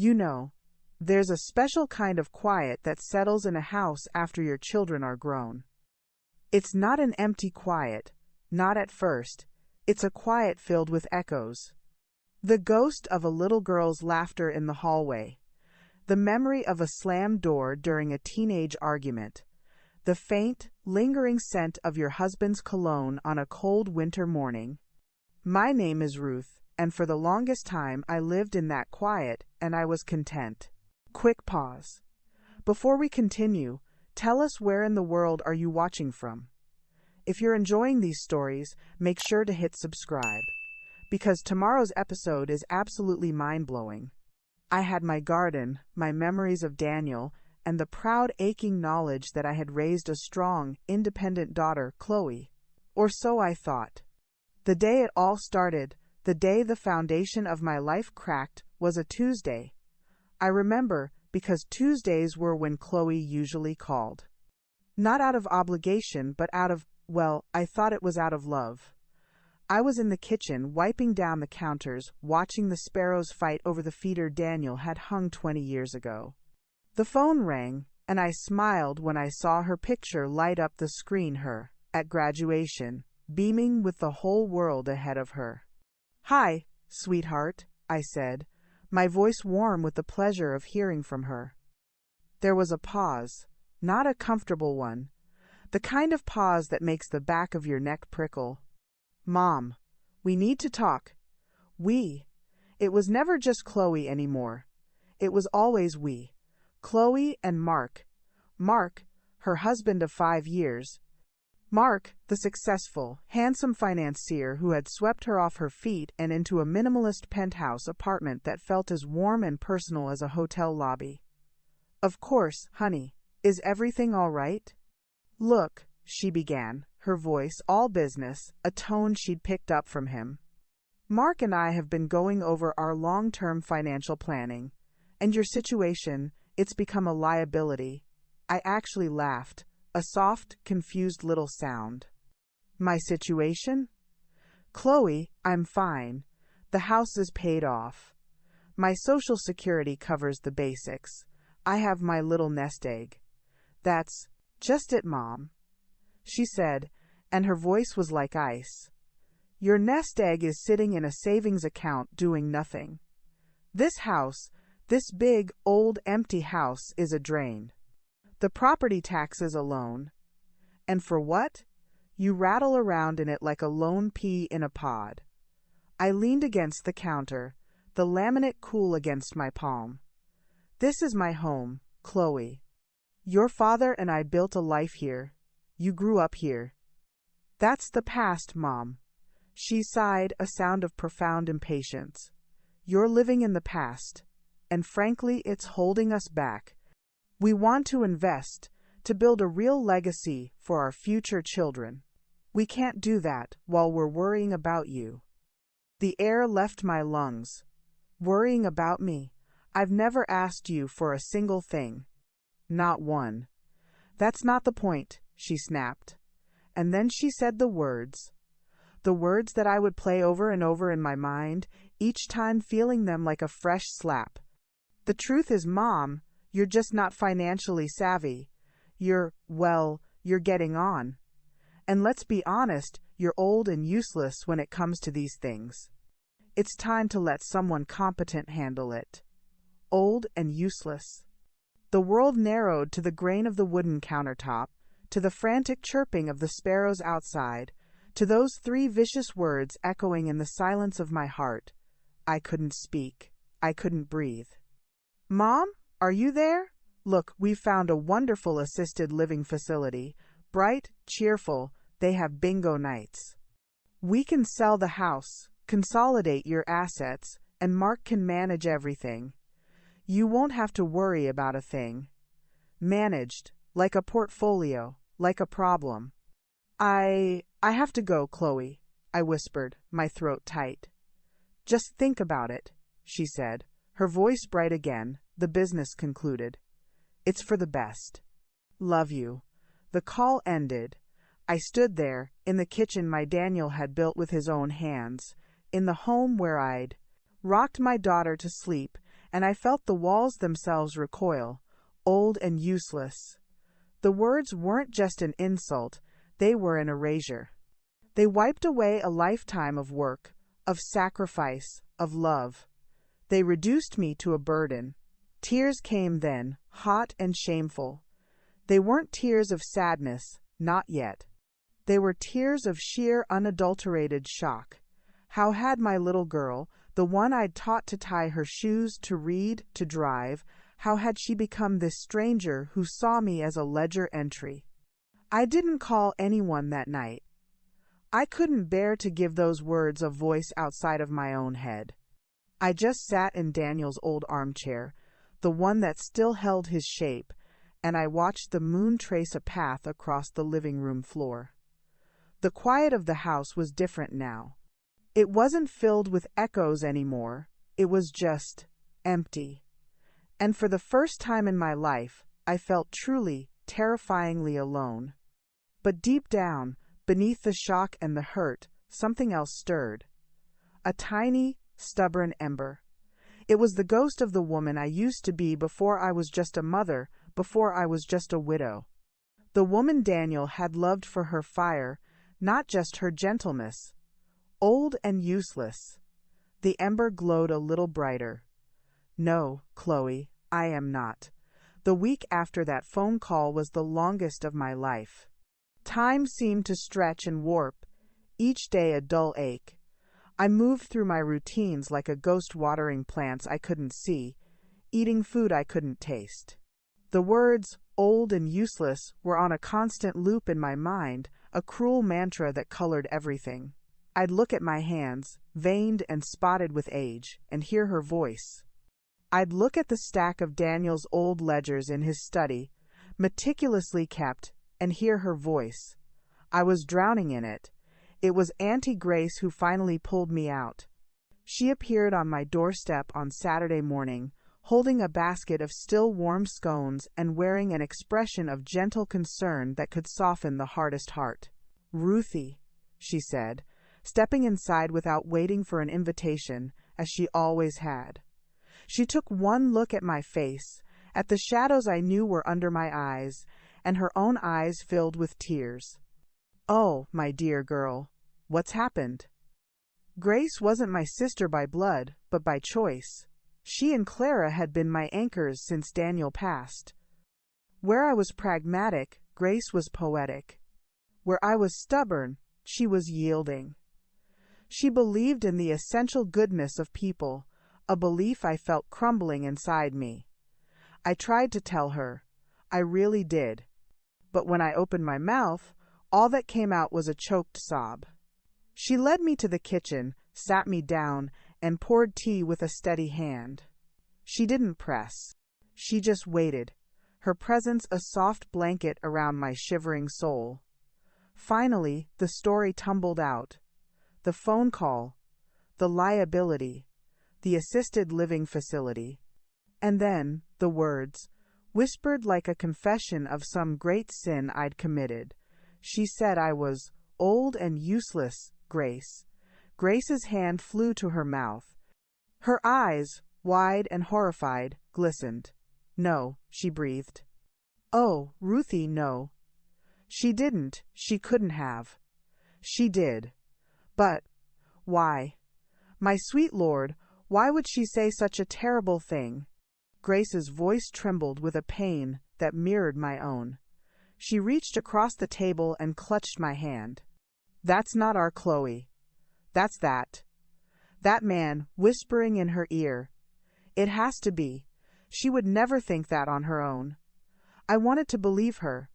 You know, there's a special kind of quiet that settles in a house after your children are grown. It's not an empty quiet, not at first. It's a quiet filled with echoes. The ghost of a little girl's laughter in the hallway. The memory of a slammed door during a teenage argument. The faint, lingering scent of your husband's cologne on a cold winter morning. My name is Ruth, and for the longest time I lived in that quiet, and I was content. Quick pause. Before we continue, tell us where in the world are you watching from? If you're enjoying these stories, make sure to hit subscribe, because tomorrow's episode is absolutely mind-blowing. I had my garden, my memories of Daniel, and the proud aching knowledge that I had raised a strong, independent daughter, Chloe. Or so I thought. The day it all started, the day the foundation of my life cracked, was a Tuesday. I remember, because Tuesdays were when Chloe usually called. Not out of obligation, but out of, well, I thought it was out of love. I was in the kitchen, wiping down the counters, watching the sparrows fight over the feeder Daniel had hung 20 years ago. The phone rang, and I smiled when I saw her picture light up the screen, her, at graduation, beaming with the whole world ahead of her. "Hi, sweetheart," I said, my voice warm with the pleasure of hearing from her. There was a pause, not a comfortable one, the kind of pause that makes the back of your neck prickle. "Mom, we need to talk." We. It was never just Chloe anymore. It was always we. Chloe and Mark. Mark, her husband of 5 years. Mark, the successful, handsome financier who had swept her off her feet and into a minimalist penthouse apartment that felt as warm and personal as a hotel lobby. "Of course, honey. Is everything all right?" "Look," she began, her voice all business, a tone she'd picked up from him. "Mark and I have been going over our long-term financial planning, and your situation, it's become a liability." I actually laughed, a soft, confused little sound. "My situation?" "Chloe, I'm fine. The house is paid off. My Social Security covers the basics. I have my little nest egg. That's just it, Mom," she said, and her voice was like ice. "Your nest egg is sitting in a savings account doing nothing. This house, this big, old, empty house, is a drain. The property taxes alone. And for what? You rattle around in it like a lone pea in a pod." I leaned against the counter, the laminate cool against my palm. "This is my home, Chloe. Your father and I built a life here. You grew up here." "That's the past, Mom." She sighed, a sound of profound impatience. "You're living in the past, and frankly, it's holding us back. We want to invest, to build a real legacy for our future children. We can't do that while we're worrying about you." The air left my lungs. "Worrying about me? I've never asked you for a single thing. Not one." "That's not the point," she snapped. And then she said the words that I would play over and over in my mind, each time feeling them like a fresh slap. "The truth is, Mom, you're just not financially savvy. You're getting on. And let's be honest, you're old and useless when it comes to these things. It's time to let someone competent handle it." Old and useless. The world narrowed to the grain of the wooden countertop, to the frantic chirping of the sparrows outside, to those 3 vicious words echoing in the silence of my heart. I couldn't speak. I couldn't breathe. "Mom, are you there? Look, we've found a wonderful assisted living facility. Bright, cheerful, they have bingo nights. We can sell the house, consolidate your assets, and Mark can manage everything. You won't have to worry about a thing. Managed, like a portfolio, like a problem." I have to go, Chloe," I whispered, my throat tight. "Just think about it," she said, her voice bright again, the business concluded. "It's for the best. Love you." The call ended. I stood there, in the kitchen my Daniel had built with his own hands, in the home where I'd rocked my daughter to sleep and I felt the walls themselves recoil, old and useless. The words weren't just an insult, they were an erasure. They wiped away a lifetime of work, of sacrifice, of love. They reduced me to a burden. Tears came then, hot and shameful. They weren't tears of sadness, not yet. They were tears of sheer, unadulterated shock. How had my little girl, the one I'd taught to tie her shoes, to read, to drive, how had she become this stranger who saw me as a ledger entry? I didn't call anyone that night. I couldn't bear to give those words a voice outside of my own head. I just sat in Daniel's old armchair, the one that still held his shape, and I watched the moon trace a path across the living room floor. The quiet of the house was different now. It wasn't filled with echoes anymore, it was just empty. And for the first time in my life, I felt truly, terrifyingly alone. But deep down, beneath the shock and the hurt, something else stirred. A tiny, stubborn ember. It was the ghost of the woman I used to be before I was just a mother, before I was just a widow. The woman Daniel had loved for her fire, not just her gentleness. Old and useless. The ember glowed a little brighter. No, Chloe, I am not. The week after that phone call was the longest of my life. Time seemed to stretch and warp, each day a dull ache. I moved through my routines like a ghost, watering plants I couldn't see, eating food I couldn't taste. The words, old and useless, were on a constant loop in my mind, a cruel mantra that colored everything. I'd look at my hands, veined and spotted with age, and hear her voice. I'd look at the stack of Daniel's old ledgers in his study, meticulously kept, and hear her voice. I was drowning in it. It was Auntie Grace who finally pulled me out. She appeared on my doorstep on Saturday morning, holding a basket of still warm scones and wearing an expression of gentle concern that could soften the hardest heart. "Ruthie," she said, stepping inside without waiting for an invitation, as she always had. She took one look at my face, at the shadows I knew were under my eyes, and her own eyes filled with tears. "Oh, my dear girl, what's happened?" Grace wasn't my sister by blood, but by choice. She and Clara had been my anchors since Daniel passed. Where I was pragmatic, Grace was poetic. Where I was stubborn, she was yielding. She believed in the essential goodness of people, a belief I felt crumbling inside me. I tried to tell her. I really did. But when I opened my mouth, all that came out was a choked sob. She led me to the kitchen, sat me down, and poured tea with a steady hand. She didn't press. She just waited, her presence a soft blanket around my shivering soul. Finally, the story tumbled out. The phone call, the liability, the assisted living facility. And then, the words, whispered like a confession of some great sin I'd committed. She said I was old and useless, Grace. Grace's hand flew to her mouth. Her eyes, wide and horrified, glistened. "No," she breathed. "Oh, Ruthie, no." She didn't, she couldn't have. She did. But why? My sweet Lord, why would she say such a terrible thing? Grace's voice trembled with a pain that mirrored my own. She reached across the table and clutched my hand. "That's not our Chloe. That's that. That man whispering in her ear. It has to be. She would never think that on her own." I wanted to believe her.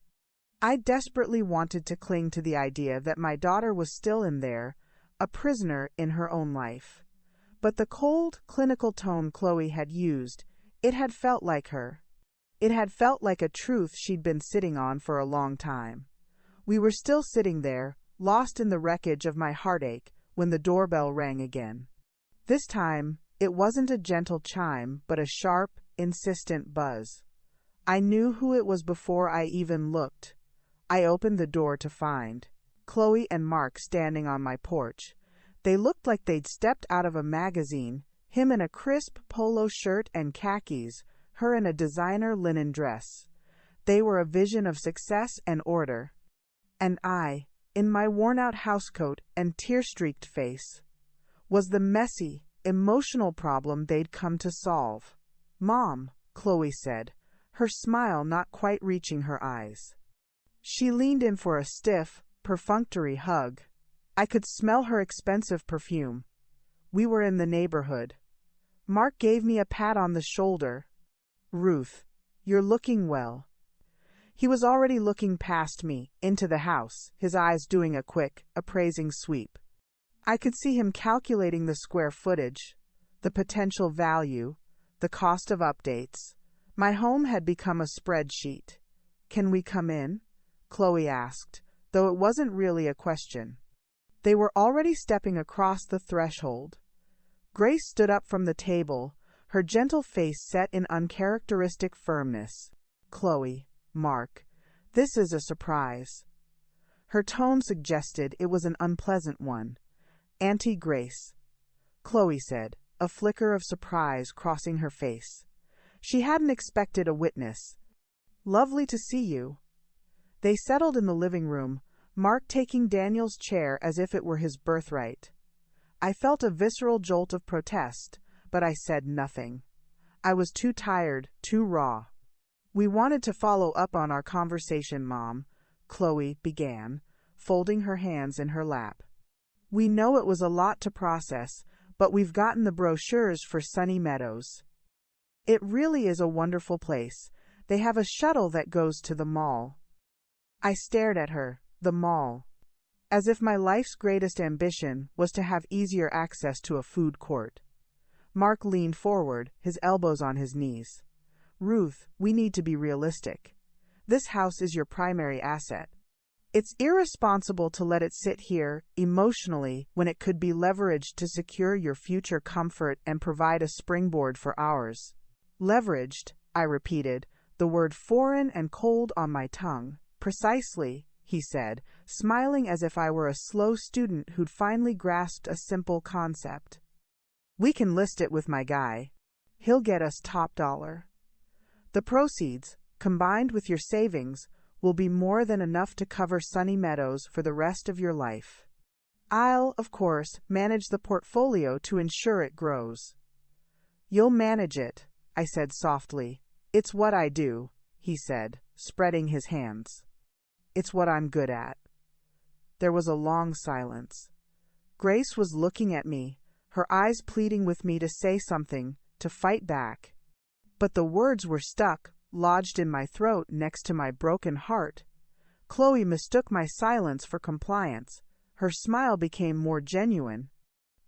I desperately wanted to cling to the idea that my daughter was still in there, a prisoner in her own life. But the cold, clinical tone Chloe had used, it had felt like her. It had felt like a truth she'd been sitting on for a long time. We were still sitting there, lost in the wreckage of my heartache, when the doorbell rang again. This time, it wasn't a gentle chime, but a sharp, insistent buzz. I knew who it was before I even looked. I opened the door to find Chloe and Mark standing on my porch. They looked like they'd stepped out of a magazine, Him in a crisp polo shirt and khakis, her in a designer linen dress. They were a vision of success and order. And I, in my worn-out housecoat and tear-streaked face, was the messy, emotional problem they'd come to solve. "Mom," Chloe said, her smile not quite reaching her eyes. She leaned in for a stiff, perfunctory hug. I could smell her expensive perfume. We were in the neighborhood. Mark gave me a pat on the shoulder. "Ruth, you're looking well." He was already looking past me, into the house, his eyes doing a quick, appraising sweep. I could see him calculating the square footage, the potential value, the cost of updates. My home had become a spreadsheet. "Can we come in?" Chloe asked, though it wasn't really a question. They were already stepping across the threshold. Grace stood up from the table, her gentle face set in uncharacteristic firmness. "Chloe, Mark, this is a surprise." Her tone suggested it was an unpleasant one. "Auntie Grace," Chloe said, a flicker of surprise crossing her face. She hadn't expected a witness. "Lovely to see you." They settled in the living room, Mark taking Daniel's chair as if it were his birthright. I felt a visceral jolt of protest, but I said nothing. I was too tired, too raw. "We wanted to follow up on our conversation, Mom," Chloe began, folding her hands in her lap. "We know it was a lot to process, but we've gotten the brochures for Sunny Meadows. It really is a wonderful place. They have a shuttle that goes to the mall." I stared at her, the mall, as if my life's greatest ambition was to have easier access to a food court. Mark leaned forward, his elbows on his knees. "Ruth, we need to be realistic. This house is your primary asset. It's irresponsible to let it sit here, emotionally, when it could be leveraged to secure your future comfort and provide a springboard for ours." "Leveraged," I repeated, the word foreign and cold on my tongue. "Precisely," he said, smiling as if I were a slow student who'd finally grasped a simple concept. "We can list it with my guy. He'll get us top dollar. The proceeds, combined with your savings, will be more than enough to cover Sunny Meadows for the rest of your life. I'll, of course, manage the portfolio to ensure it grows." "You'll manage it," I said softly. "It's what I do," he said, spreading his hands. "It's what I'm good at." There was a long silence. Grace was looking at me, her eyes pleading with me to say something, to fight back. But the words were stuck, lodged in my throat next to my broken heart. Chloe mistook my silence for compliance. Her smile became more genuine.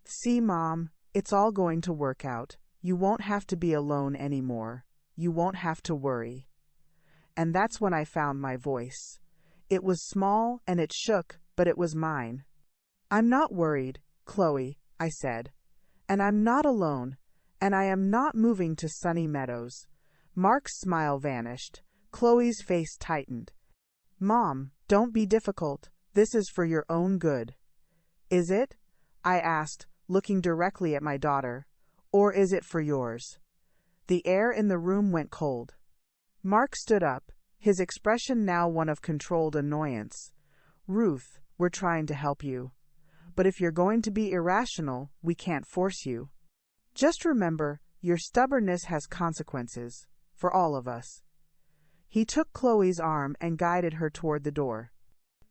"See, Mom, it's all going to work out. You won't have to be alone anymore. You won't have to worry." And that's when I found my voice. It was small and it shook, but it was mine. "I'm not worried, Chloe," I said. "And I'm not alone. And I am not moving to Sunny Meadows." Mark's smile vanished. Chloe's face tightened. "Mom, don't be difficult. This is for your own good." "Is it?" I asked, looking directly at my daughter. "Or is it for yours?" The air in the room went cold. Mark stood up, his expression now one of controlled annoyance. "Ruth, we're trying to help you. But if you're going to be irrational, we can't force you. Just remember, your stubbornness has consequences, for all of us." He took Chloe's arm and guided her toward the door.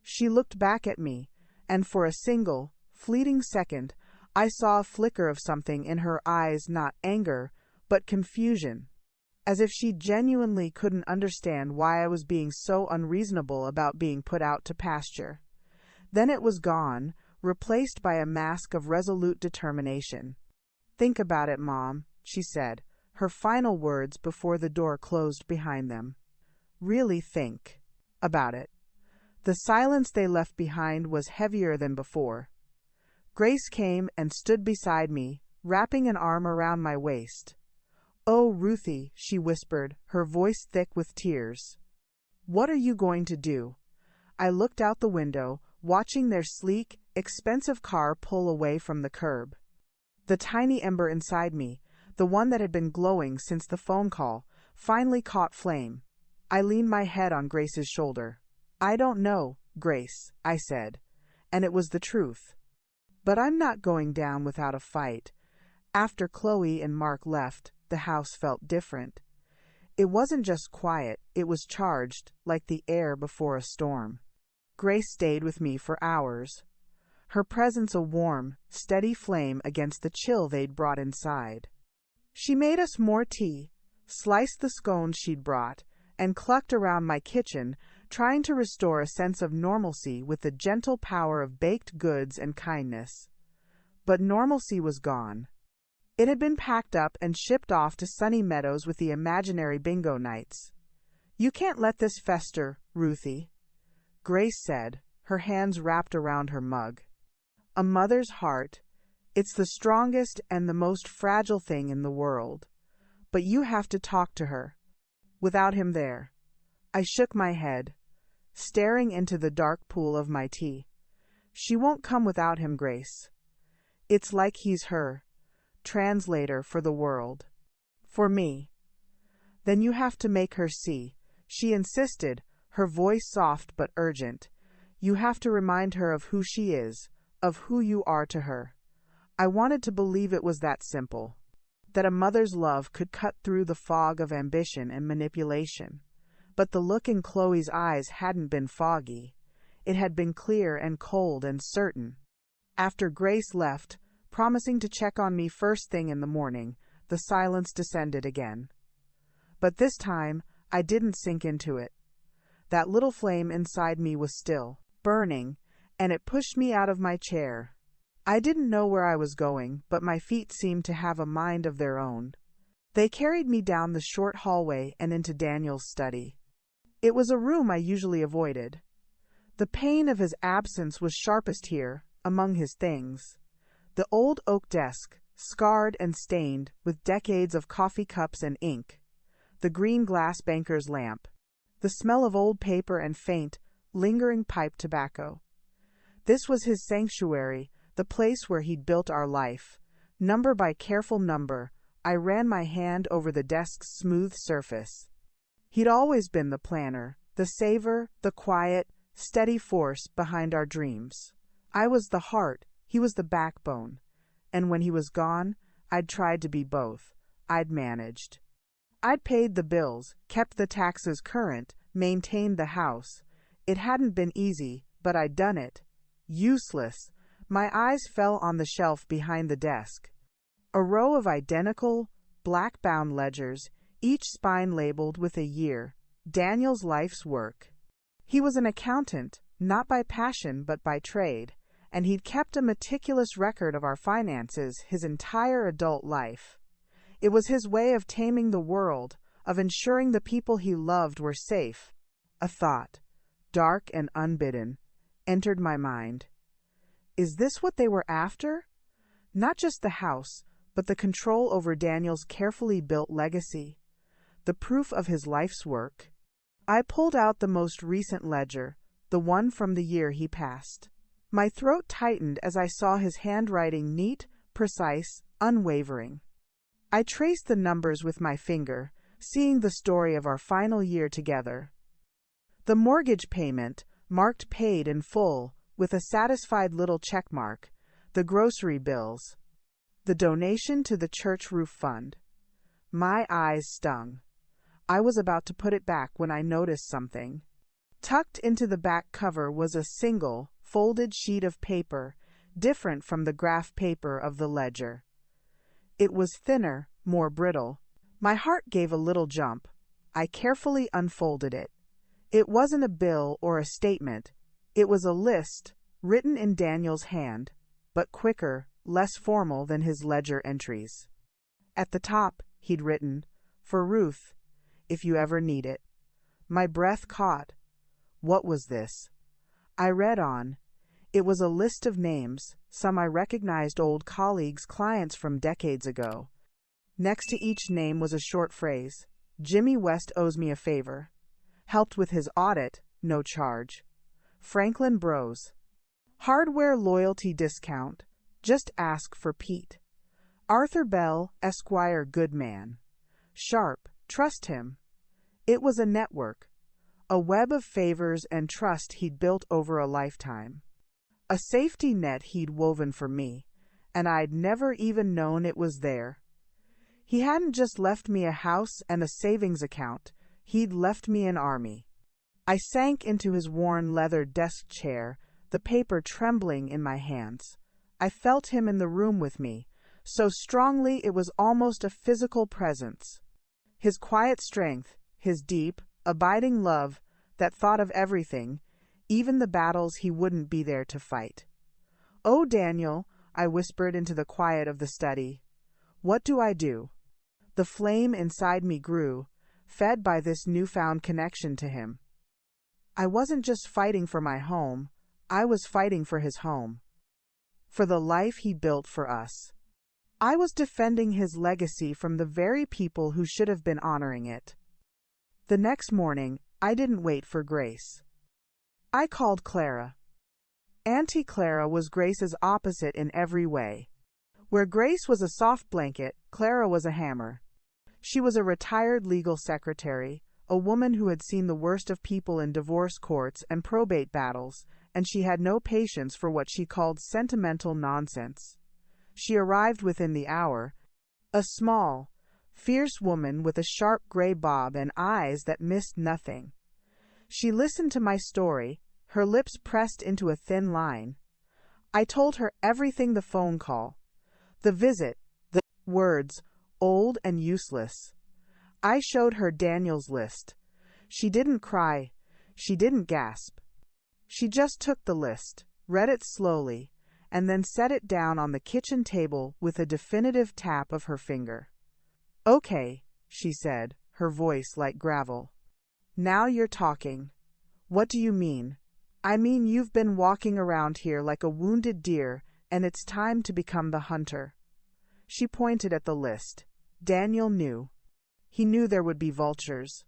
She looked back at me, and for a single, fleeting second, I saw a flicker of something in her eyes, not anger, but confusion, as if she genuinely couldn't understand why I was being so unreasonable about being put out to pasture. Then it was gone, replaced by a mask of resolute determination. "Think about it, Mom," she said, her final words before the door closed behind them. "Really think about it." The silence they left behind was heavier than before. Grace came and stood beside me, wrapping an arm around my waist. "Oh, Ruthie," she whispered, her voice thick with tears. "What are you going to do?" I looked out the window, watching their sleek, expensive car pull away from the curb. The tiny ember inside me, the one that had been glowing since the phone call, finally caught flame. I leaned my head on Grace's shoulder. "I don't know, Grace," I said, and it was the truth. "But I'm not going down without a fight." After Chloe and Mark left, the house felt different. It wasn't just quiet, it was charged, like the air before a storm. Grace stayed with me for hours. Her presence a warm, steady flame against the chill they'd brought inside. She made us more tea, sliced the scones she'd brought, and clucked around my kitchen, trying to restore a sense of normalcy with the gentle power of baked goods and kindness. But normalcy was gone. It had been packed up and shipped off to Sunny Meadows with the imaginary bingo nights. "You can't let this fester, Ruthie," Grace said, her hands wrapped around her mug. "A mother's heart, it's the strongest and the most fragile thing in the world. But you have to talk to her. Without him there." I shook my head, staring into the dark pool of my tea. "She won't come without him, Grace. It's like he's her translator for the world. For me." "Then you have to make her see," she insisted, her voice soft but urgent. "You have to remind her of who she is, of who you are to her." I wanted to believe it was that simple, that a mother's love could cut through the fog of ambition and manipulation. But the look in Chloe's eyes hadn't been foggy. It had been clear and cold and certain. After Grace left, promising to check on me first thing in the morning, the silence descended again. But this time, I didn't sink into it. That little flame inside me was still, burning, and it pushed me out of my chair. I didn't know where I was going, but my feet seemed to have a mind of their own. They carried me down the short hallway and into Daniel's study. It was a room I usually avoided. The pain of his absence was sharpest here, among his things. The old oak desk, scarred and stained with decades of coffee cups and ink. The green glass banker's lamp. The smell of old paper and faint, lingering pipe tobacco. This was his sanctuary, the place where he'd built our life. Number by careful number, I ran my hand over the desk's smooth surface. He'd always been the planner, the saver, the quiet, steady force behind our dreams. I was the heart, he was the backbone. And when he was gone, I'd tried to be both. I'd managed. I'd paid the bills, kept the taxes current, maintained the house. It hadn't been easy, but I'd done it. Useless. My eyes fell on the shelf behind the desk. A row of identical, black-bound ledgers, each spine labeled with a year. Daniel's life's work. He was an accountant, not by passion but by trade, and he'd kept a meticulous record of our finances his entire adult life. It was his way of taming the world, of ensuring the people he loved were safe. A thought, dark and unbidden, entered my mind. Is this what they were after? Not just the house, but the control over Daniel's carefully built legacy, the proof of his life's work. I pulled out the most recent ledger, the one from the year he passed. My throat tightened as I saw his handwriting neat, precise, unwavering. I traced the numbers with my finger, seeing the story of our final year together. The mortgage payment, marked paid in full, with a satisfied little check mark, the grocery bills, the donation to the church roof fund. My eyes stung. I was about to put it back when I noticed something. Tucked into the back cover was a single, folded sheet of paper, different from the graph paper of the ledger. It was thinner, more brittle. My heart gave a little jump. I carefully unfolded it. It wasn't a bill or a statement. It was a list, written in Daniel's hand, but quicker, less formal than his ledger entries. At the top, he'd written, "For Ruth, if you ever need it." My breath caught. What was this? I read on. It was a list of names, some I recognized, old colleagues, clients from decades ago. Next to each name was a short phrase. Jimmy West owes me a favor. Helped with his audit, no charge. Franklin Bros. Hardware loyalty discount. Just ask for Pete. Arthur Bell, Esquire, good man. Sharp, trust him. It was a network, a web of favors and trust he'd built over a lifetime. A safety net he'd woven for me, and I'd never even known it was there. He hadn't just left me a house and a savings account, he'd left me an army. I sank into his worn leather desk chair, the paper trembling in my hands. I felt him in the room with me, so strongly it was almost a physical presence. His quiet strength, his deep, abiding love that thought of everything, even the battles he wouldn't be there to fight. "Oh, Daniel," I whispered into the quiet of the study. "What do I do?" The flame inside me grew, fed by this newfound connection to him. I wasn't just fighting for my home, I was fighting for his home. For the life he built for us. I was defending his legacy from the very people who should have been honoring it. The next morning, I didn't wait for Grace. I called Clara. Auntie Clara was Grace's opposite in every way. Where Grace was a soft blanket, Clara was a hammer. She was a retired legal secretary, a woman who had seen the worst of people in divorce courts and probate battles, and she had no patience for what she called sentimental nonsense. She arrived within the hour, a small, fierce woman with a sharp gray bob and eyes that missed nothing. She listened to my story, her lips pressed into a thin line. I told her everything: the phone call, the visit, the words, old and useless. I showed her Daniel's list. She didn't cry. She didn't gasp. She just took the list, read it slowly, and then set it down on the kitchen table with a definitive tap of her finger. "Okay," she said, her voice like gravel. "Now you're talking. What do you mean?" "I mean you've been walking around here like a wounded deer, and it's time to become the hunter." She pointed at the list. Daniel knew. He knew there would be vultures.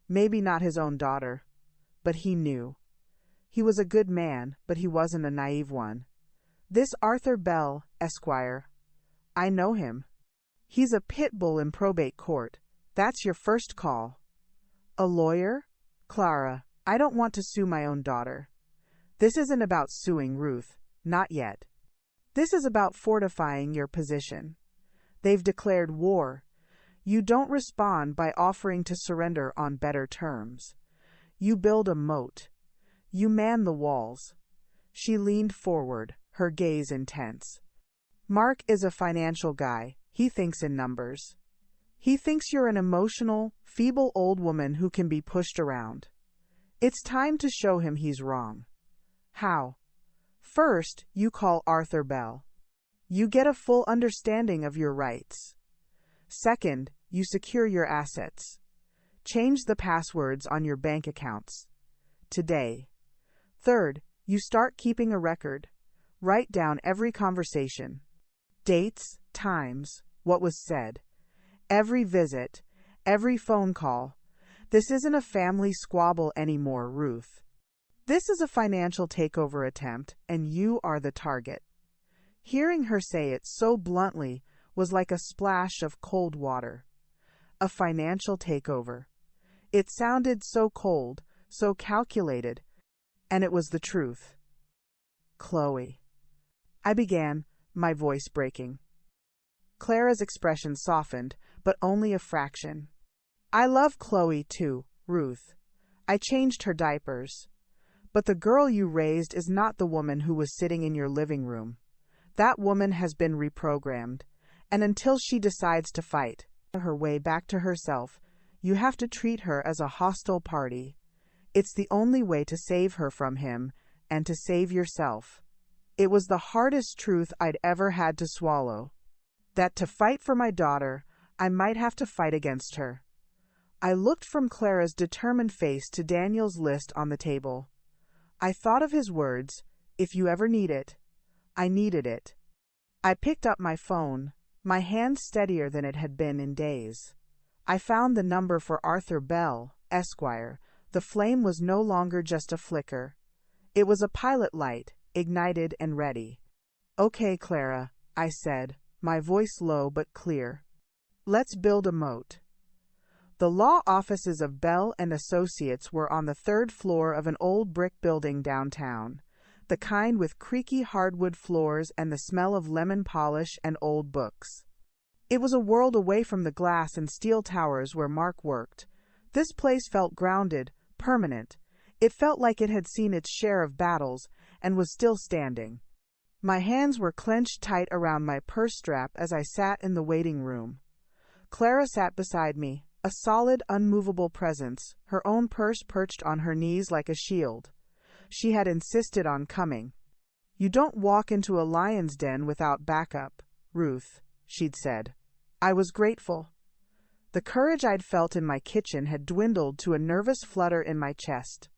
Maybe not his own daughter, but he knew. He was a good man, but he wasn't a naive one. "This Arthur Bell, Esquire. I know him. He's a pit bull in probate court. That's your first call." "A lawyer?" "Clara, I don't want to sue my own daughter. This isn't about suing Ruth. Not yet. This is about fortifying your position. They've declared war. You don't respond by offering to surrender on better terms. You build a moat. You man the walls." She leaned forward, her gaze intense. "Mark is a financial guy. He thinks in numbers. He thinks you're an emotional, feeble old woman who can be pushed around. It's time to show him he's wrong." "How?" "First, you call Arthur Bell. You get a full understanding of your rights. Second, you secure your assets. Change the passwords on your bank accounts. Today. Third, you start keeping a record. Write down every conversation. Dates, times, what was said. Every visit, every phone call. This isn't a family squabble anymore, Ruth. This is a financial takeover attempt, and you are the target." Hearing her say it so bluntly was like a splash of cold water. A financial takeover. It sounded so cold, so calculated, and it was the truth. "Chloe," I began, my voice breaking. Clara's expression softened, but only a fraction. "I love Chloe too, Ruth. I changed her diapers. But the girl you raised is not the woman who was sitting in your living room. That woman has been reprogrammed, and until she decides to fight her way back to herself, you have to treat her as a hostile party. It's the only way to save her from him and to save yourself." It was the hardest truth I'd ever had to swallow. That to fight for my daughter, I might have to fight against her. I looked from Clara's determined face to Daniel's list on the table. I thought of his words, "If you ever need it." I needed it. I picked up my phone, my hand steadier than it had been in days. I found the number for Arthur Bell, Esquire. The flame was no longer just a flicker. It was a pilot light, ignited and ready. "Okay, Clara," I said, my voice low but clear. Let's build a moat. The law offices of Bell and Associates were on the third floor of an old brick building downtown, the kind with creaky hardwood floors and the smell of lemon polish and old books. It was a world away from the glass and steel towers where Mark worked. This place felt grounded, permanent. It felt like it had seen its share of battles and was still standing. My hands were clenched tight around my purse strap as I sat in the waiting room. Clara sat beside me, a solid, unmovable presence, her own purse perched on her knees like a shield. She had insisted on coming. "You don't walk into a lion's den without backup, Ruth," she'd said. I was grateful. The courage I'd felt in my kitchen had dwindled to a nervous flutter in my chest.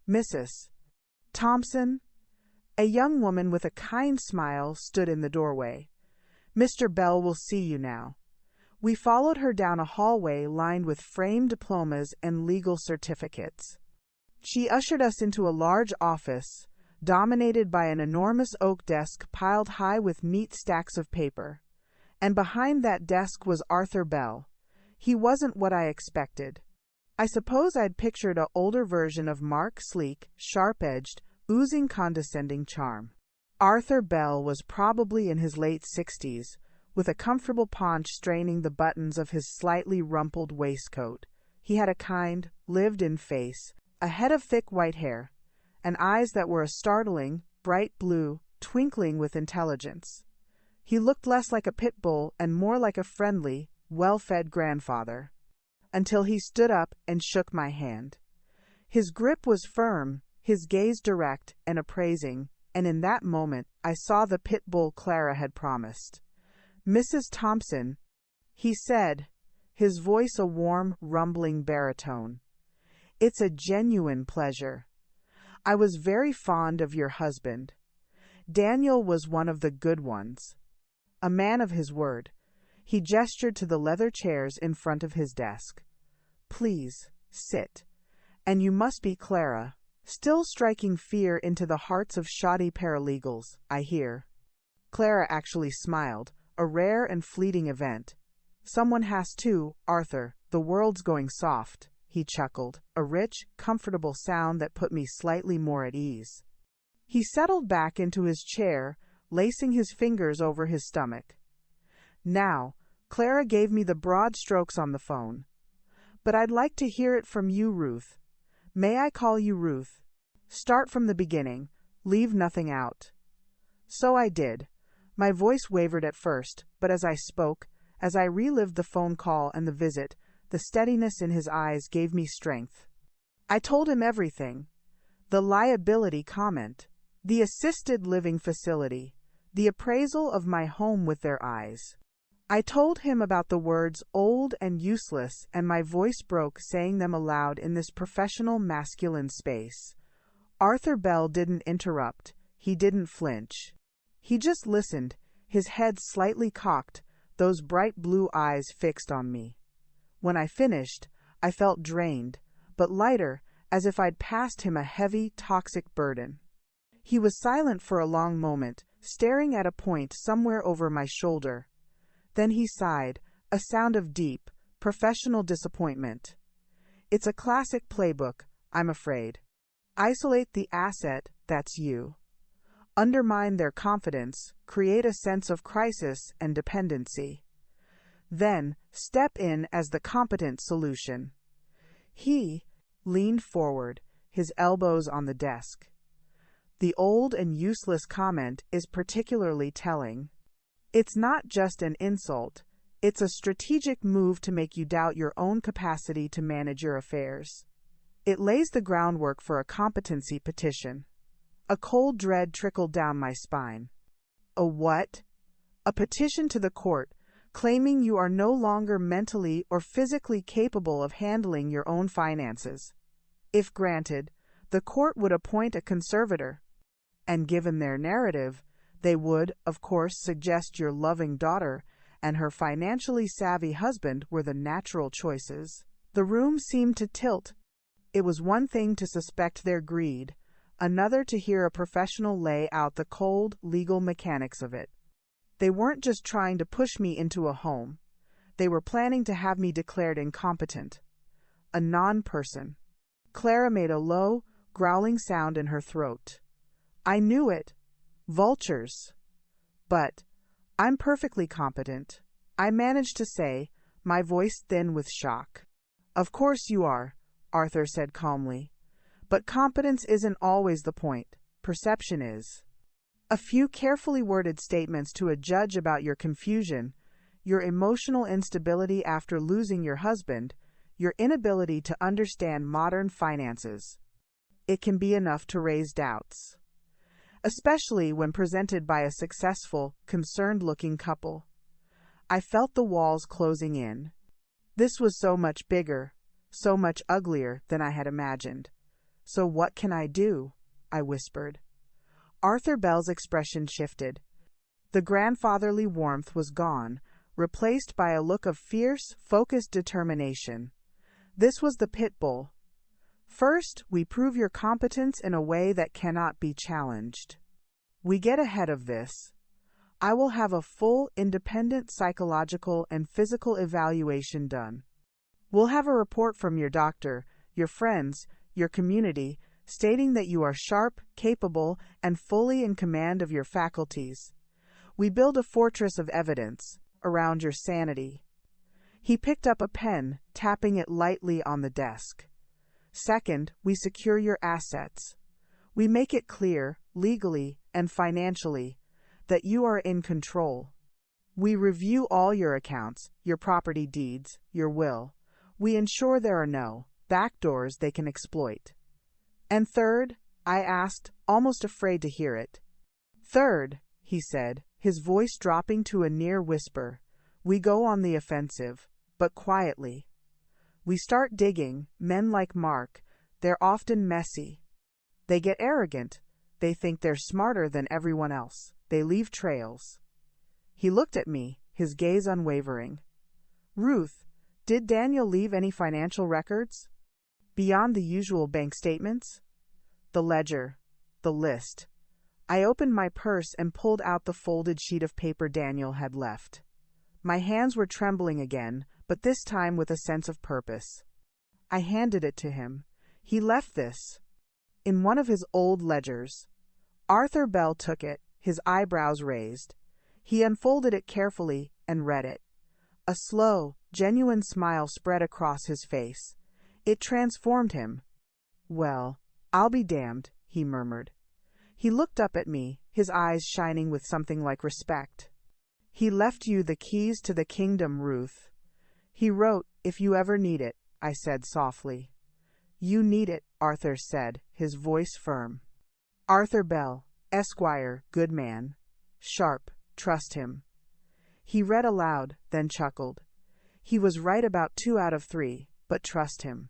"Mrs. Thompson?" A young woman with a kind smile stood in the doorway. "Mr. Bell will see you now." We followed her down a hallway lined with framed diplomas and legal certificates. She ushered us into a large office, dominated by an enormous oak desk piled high with neat stacks of paper. And behind that desk was Arthur Bell. He wasn't what I expected. I suppose I'd pictured an older version of Mark, sleek, sharp-edged, oozing condescending charm. Arthur Bell was probably in his late 60s, with a comfortable paunch straining the buttons of his slightly rumpled waistcoat. He had a kind, lived-in face, a head of thick white hair, and eyes that were a startling, bright blue, twinkling with intelligence. He looked less like a pit bull and more like a friendly, well-fed grandfather, until he stood up and shook my hand. His grip was firm, his gaze direct and appraising, and in that moment I saw the pit bull Clara had promised. "Mrs. Thompson," he said, his voice a warm, rumbling baritone. "It's a genuine pleasure. I was very fond of your husband. Daniel was one of the good ones. A man of his word." He gestured to the leather chairs in front of his desk. "Please, sit. And you must be Clara." Still striking fear into the hearts of shoddy paralegals, I hear. Clara actually smiled, a rare and fleeting event. "Someone has to, Arthur. The world's going soft," he chuckled, a rich, comfortable sound that put me slightly more at ease. He settled back into his chair, lacing his fingers over his stomach. "Now," Clara gave me the broad strokes on the phone. "But I'd like to hear it from you, Ruth. May I call you Ruth? Start from the beginning. Leave nothing out." So I did. My voice wavered at first, but as I spoke, as I relived the phone call and the visit, the steadiness in his eyes gave me strength. I told him everything. The liability comment, the assisted living facility, the appraisal of my home with their eyes. I told him about the words old and useless, and my voice broke saying them aloud in this professional masculine space. Arthur Bell didn't interrupt. He didn't flinch. He just listened, his head slightly cocked, those bright blue eyes fixed on me. When I finished, I felt drained, but lighter, as if I'd passed him a heavy, toxic burden. He was silent for a long moment, staring at a point somewhere over my shoulder. Then he sighed, a sound of deep, professional disappointment. "It's a classic playbook, I'm afraid. Isolate the asset, that's you. Undermine their confidence, create a sense of crisis and dependency. Then step in as the competent solution." He leaned forward, his elbows on the desk. The old and useless comment is particularly telling. It's not just an insult, it's a strategic move to make you doubt your own capacity to manage your affairs. It lays the groundwork for a competency petition. A cold dread trickled down my spine. A what? A petition to the court, claiming you are no longer mentally or physically capable of handling your own finances. If granted, the court would appoint a conservator. And given their narrative, they would, of course, suggest your loving daughter and her financially savvy husband were the natural choices. The room seemed to tilt. It was one thing to suspect their greed, another to hear a professional lay out the cold, legal mechanics of it. They weren't just trying to push me into a home. They were planning to have me declared incompetent. A non-person. Clara made a low, growling sound in her throat. I knew it. Vultures. But I'm perfectly competent, I managed to say, my voice thin with shock. Of course you are, Arthur said calmly. But competence isn't always the point. Perception is. A few carefully worded statements to a judge about your confusion, your emotional instability after losing your husband, your inability to understand modern finances. It can be enough to raise doubts, especially when presented by a successful, concerned-looking couple. I felt the walls closing in. This was so much bigger, so much uglier than I had imagined. So what can I do? I whispered. Arthur Bell's expression shifted. The grandfatherly warmth was gone, replaced by a look of fierce, focused determination. This was the pit bull. First, we prove your competence in a way that cannot be challenged. We get ahead of this. I will have a full, independent psychological and physical evaluation done. We'll have a report from your doctor, your friends, your community, stating that you are sharp, capable, and fully in command of your faculties. We build a fortress of evidence around your sanity. He picked up a pen, tapping it lightly on the desk. Second, we secure your assets. We make it clear, legally and financially, that you are in control. We review all your accounts, your property deeds, your will. We ensure there are no backdoors they can exploit. And third, I asked, almost afraid to hear it. Third, he said, his voice dropping to a near whisper, we go on the offensive, but quietly. We start digging, men like Mark. They're often messy. They get arrogant. They think they're smarter than everyone else. They leave trails. He looked at me, his gaze unwavering. Ruth, did Daniel leave any financial records? Beyond the usual bank statements? The ledger, the list. I opened my purse and pulled out the folded sheet of paper Daniel had left. My hands were trembling again, but this time with a sense of purpose. I handed it to him. He left this in one of his old ledgers. Arthur Bell took it, his eyebrows raised. He unfolded it carefully and read it. A slow, genuine smile spread across his face. It transformed him. Well, I'll be damned, he murmured. He looked up at me, his eyes shining with something like respect. He left you the keys to the kingdom, Ruth. He wrote, if you ever need it, I said softly. You need it, Arthur said, his voice firm. Arthur Bell, Esquire, good man. Sharp, trust him. He read aloud, then chuckled. He was right about 2 out of 3, but trust him.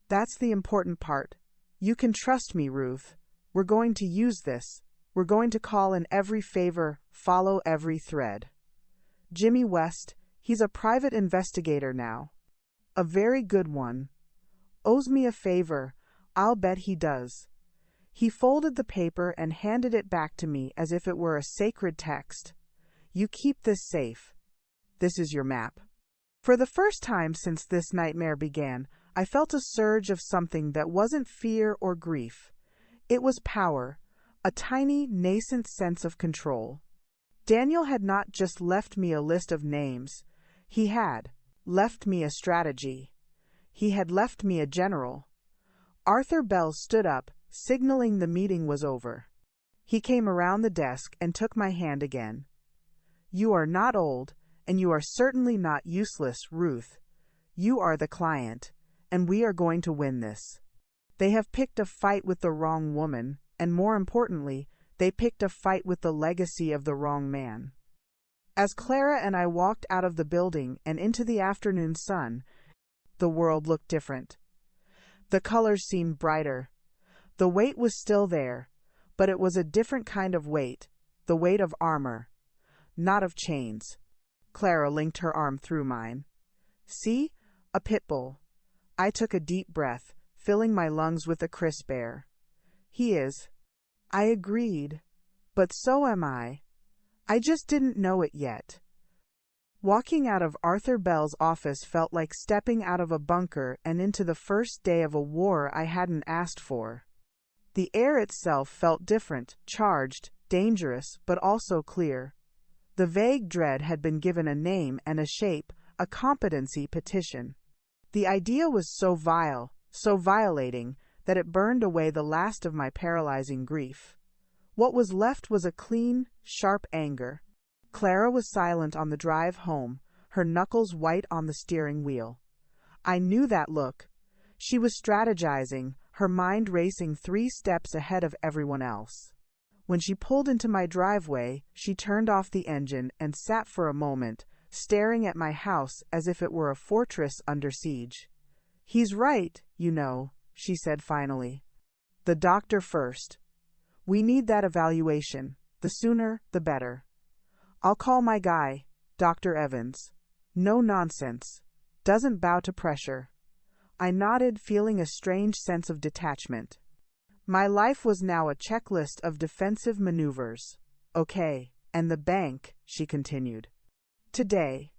That's the important part. You can trust me, Ruth. We're going to use this. We're going to call in every favor, follow every thread. Jimmy West, he's a private investigator now. A very good one. Owes me a favor. I'll bet he does. He folded the paper and handed it back to me as if it were a sacred text. You keep this safe. This is your map. For the first time since this nightmare began, I felt a surge of something that wasn't fear or grief. It was power, a tiny, nascent sense of control. Daniel had not just left me a list of names. He had left me a strategy. He had left me a general. Arthur Bell stood up, signaling the meeting was over. He came around the desk and took my hand again. You are not old, and you are certainly not useless, Ruth. You are the client, and we are going to win this. They have picked a fight with the wrong woman, and more importantly, they picked a fight with the legacy of the wrong man. As Clara and I walked out of the building and into the afternoon sun, the world looked different. The colors seemed brighter. The weight was still there, but it was a different kind of weight, the weight of armor, not of chains. Clara linked her arm through mine. See? A pit bull. I took a deep breath, filling my lungs with the crisp air. He is. I agreed. But so am I. I just didn't know it yet. Walking out of Arthur Bell's office felt like stepping out of a bunker and into the first day of a war I hadn't asked for. The air itself felt different, charged, dangerous, but also clear. The vague dread had been given a name and a shape, a competency petition. The idea was so vile, so violating, that it burned away the last of my paralyzing grief. What was left was a clean, sharp anger. Clara was silent on the drive home, her knuckles white on the steering wheel. I knew that look. She was strategizing, her mind racing 3 steps ahead of everyone else. When she pulled into my driveway, she turned off the engine and sat for a moment, staring at my house as if it were a fortress under siege. "He's right, you know," she said finally. "The doctor first. We need that evaluation. The sooner, the better. I'll call my guy, Dr. Evans. No nonsense. Doesn't bow to pressure." I nodded, feeling a strange sense of detachment. My life was now a checklist of defensive maneuvers. "Okay, and the bank," she continued. "Today,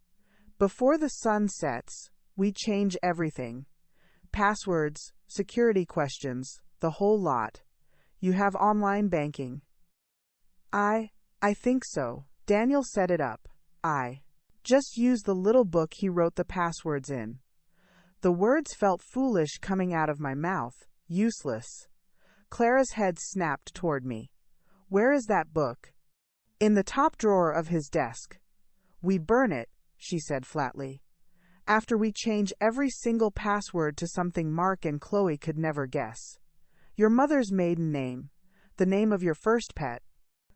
before the sun sets, we change everything. Passwords, security questions, the whole lot. You have online banking?" I think so. Daniel set it up. I just used the little book he wrote the passwords in." The words felt foolish coming out of my mouth, useless. Clara's head snapped toward me. "Where is that book?" "In the top drawer of his desk." "We burn it," she said flatly. "After we change every single password to something Mark and Chloe could never guess. Your mother's maiden name, the name of your first pet,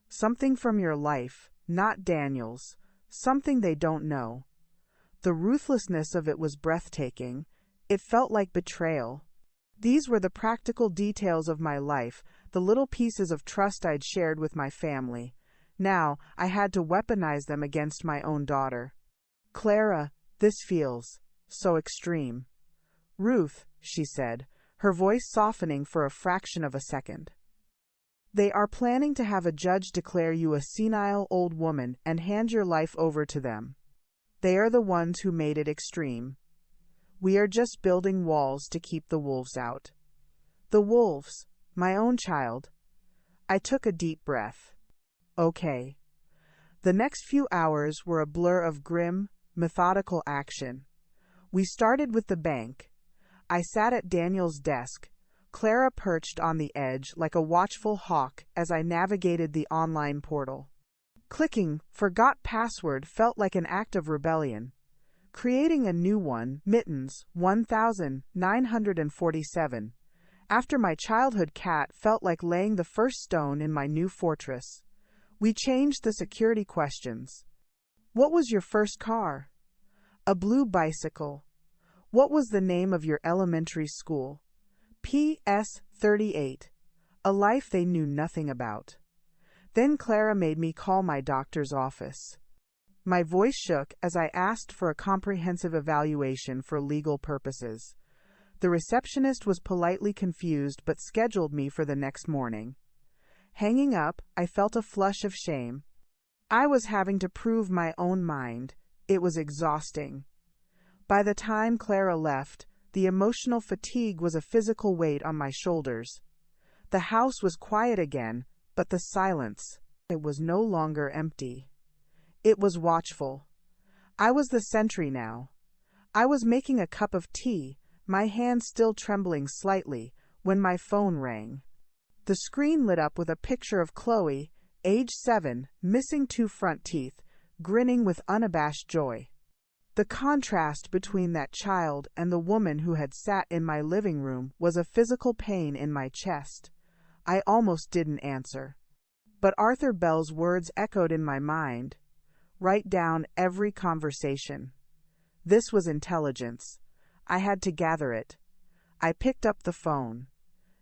something from your life, not Daniel's, something they don't know." The ruthlessness of it was breathtaking. It felt like betrayal. These were the practical details of my life, the little pieces of trust I'd shared with my family. Now I had to weaponize them against my own daughter. "Clara, this feels so extreme." "Ruth," she said, her voice softening for a fraction of a second. "They are planning to have a judge declare you a senile old woman and hand your life over to them. They are the ones who made it extreme. We are just building walls to keep the wolves out." "The wolves, my own child." I took a deep breath. Okay. The next few hours were a blur of grim, methodical action. We started with the bank. I sat at Daniel's desk, Clara perched on the edge like a watchful hawk as I navigated the online portal. Clicking "Forgot Password" felt like an act of rebellion. Creating a new one, Mittens 1947, after my childhood cat, felt like laying the first stone in my new fortress. We changed the security questions. "What was your first car?" "A blue bicycle." "What was the name of your elementary school?" "PS 38. A life they knew nothing about. Then Clara made me call my doctor's office. My voice shook as I asked for a comprehensive evaluation for legal purposes. The receptionist was politely confused but scheduled me for the next morning. Hanging up, I felt a flush of shame. I was having to prove my own mind. It was exhausting. By the time Clara left, the emotional fatigue was a physical weight on my shoulders. The house was quiet again, but the silence, it was no longer empty. It was watchful. I was the sentry now. I was making a cup of tea, my hand still trembling slightly, when my phone rang. The screen lit up with a picture of Chloe, age 7, missing 2 front teeth, grinning with unabashed joy. The contrast between that child and the woman who had sat in my living room was a physical pain in my chest. I almost didn't answer. But Arthur Bell's words echoed in my mind. Write down every conversation. This was intelligence. I had to gather it. I picked up the phone.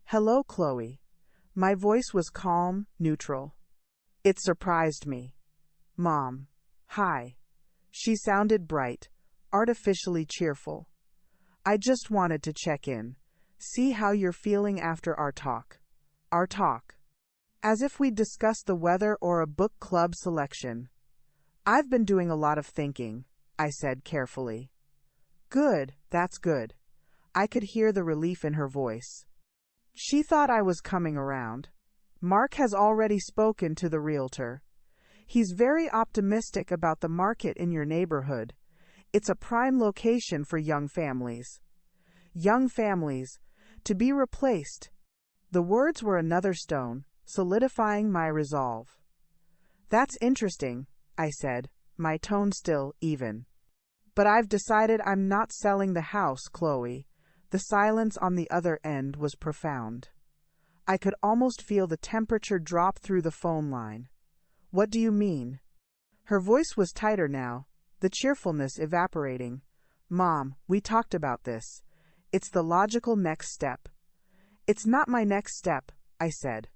"Hello, Chloe." My voice was calm, neutral. It surprised me. "Mom." "Hi." She sounded bright, artificially cheerful. "I just wanted to check in. See how you're feeling after our talk." "Our talk." as if we'd discussed the weather or a book club selection. "I've been doing a lot of thinking," I said carefully. "Good, that's good." I could hear the relief in her voice. She thought I was coming around. "Mark has already spoken to the realtor. He's very optimistic about the market in your neighborhood. It's a prime location for young families." Young families, to be replaced. The words were another stone, solidifying my resolve. "That's interesting," I said, my tone still even. "But I've decided I'm not selling the house, Chloe." The silence on the other end was profound. I could almost feel the temperature drop through the phone line. "What do you mean?" Her voice was tighter now, the cheerfulness evaporating. "Mom, we talked about this. It's the logical next step." "It's not my next step," I said.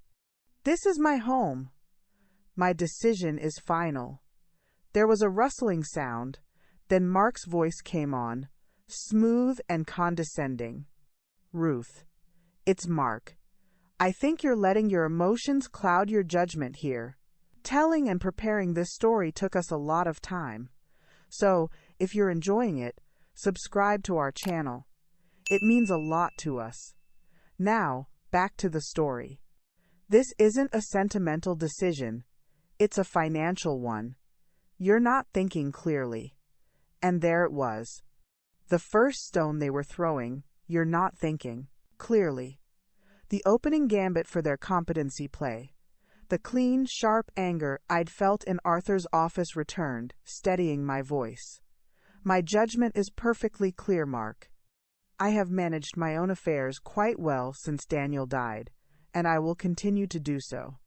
"This is my home. My decision is final." There was a rustling sound, then Mark's voice came on, smooth and condescending. "Ruth, it's Mark. I think you're letting your emotions cloud your judgment here. Telling and preparing this story took us a lot of time. So, if you're enjoying it, subscribe to our channel. It means a lot to us. Now, back to the story. This isn't a sentimental decision. It's a financial one. You're not thinking clearly." And there it was. The first stone they were throwing. You're not thinking clearly. The opening gambit for their competency play. The clean, sharp anger I'd felt in Arthur's office returned, steadying my voice. "My judgment is perfectly clear, Mark. I have managed my own affairs quite well since Daniel died, and I will continue to do so.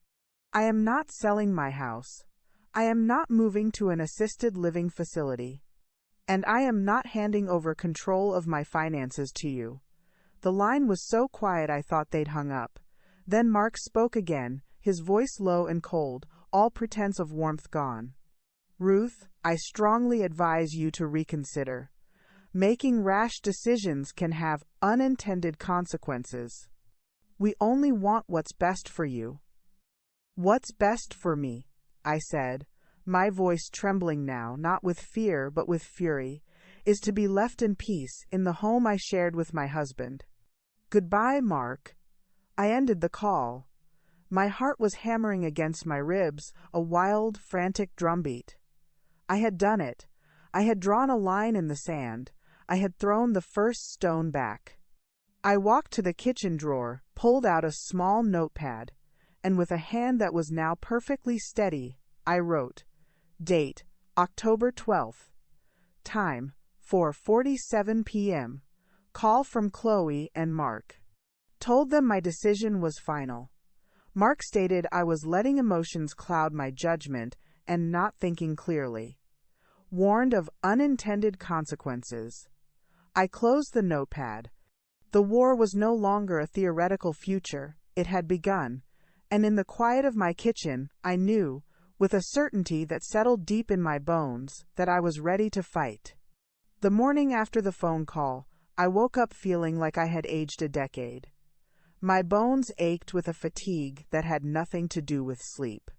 I am not selling my house. I am not moving to an assisted living facility. And I am not handing over control of my finances to you." The line was so quiet I thought they'd hung up. Then Mark spoke again, his voice low and cold, all pretense of warmth gone. "Ruth, I strongly advise you to reconsider. Making rash decisions can have unintended consequences. We only want what's best for you." "What's best for me?" I said, my voice trembling now, not with fear but with fury, "is to be left in peace in the home I shared with my husband. Goodbye, Mark." I ended the call. My heart was hammering against my ribs, a wild, frantic drumbeat. I had done it. I had drawn a line in the sand. I had thrown the first stone back. I walked to the kitchen drawer, pulled out a small notepad, and with a hand that was now perfectly steady, I wrote, date, October 12th. Time, 4:47 p.m. Call from Chloe and Mark. Told them my decision was final. Mark stated I was letting emotions cloud my judgment and not thinking clearly. Warned of unintended consequences. I closed the notepad. The war was no longer a theoretical future, it had begun, and in the quiet of my kitchen, I knew, with a certainty that settled deep in my bones, that I was ready to fight. The morning after the phone call, I woke up feeling like I had aged a decade. My bones ached with a fatigue that had nothing to do with sleep.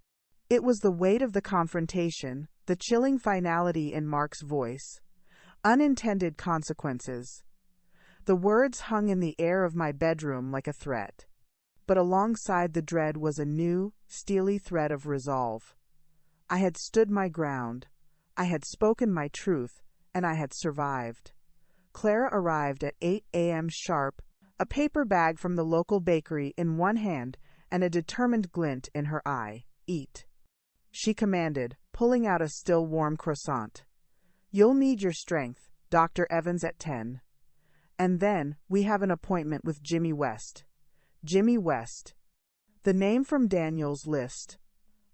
It was the weight of the confrontation, the chilling finality in Mark's voice. Unintended consequences. The words hung in the air of my bedroom like a threat. But alongside the dread was a new, steely thread of resolve. I had stood my ground. I had spoken my truth, and I had survived. Clara arrived at 8 a.m. sharp, a paper bag from the local bakery in one hand and a determined glint in her eye. "Eat," she commanded, pulling out a still warm croissant. "You'll need your strength, Dr. Evans at 10. And then we have an appointment with Jimmy West." Jimmy West. The name from Daniel's list.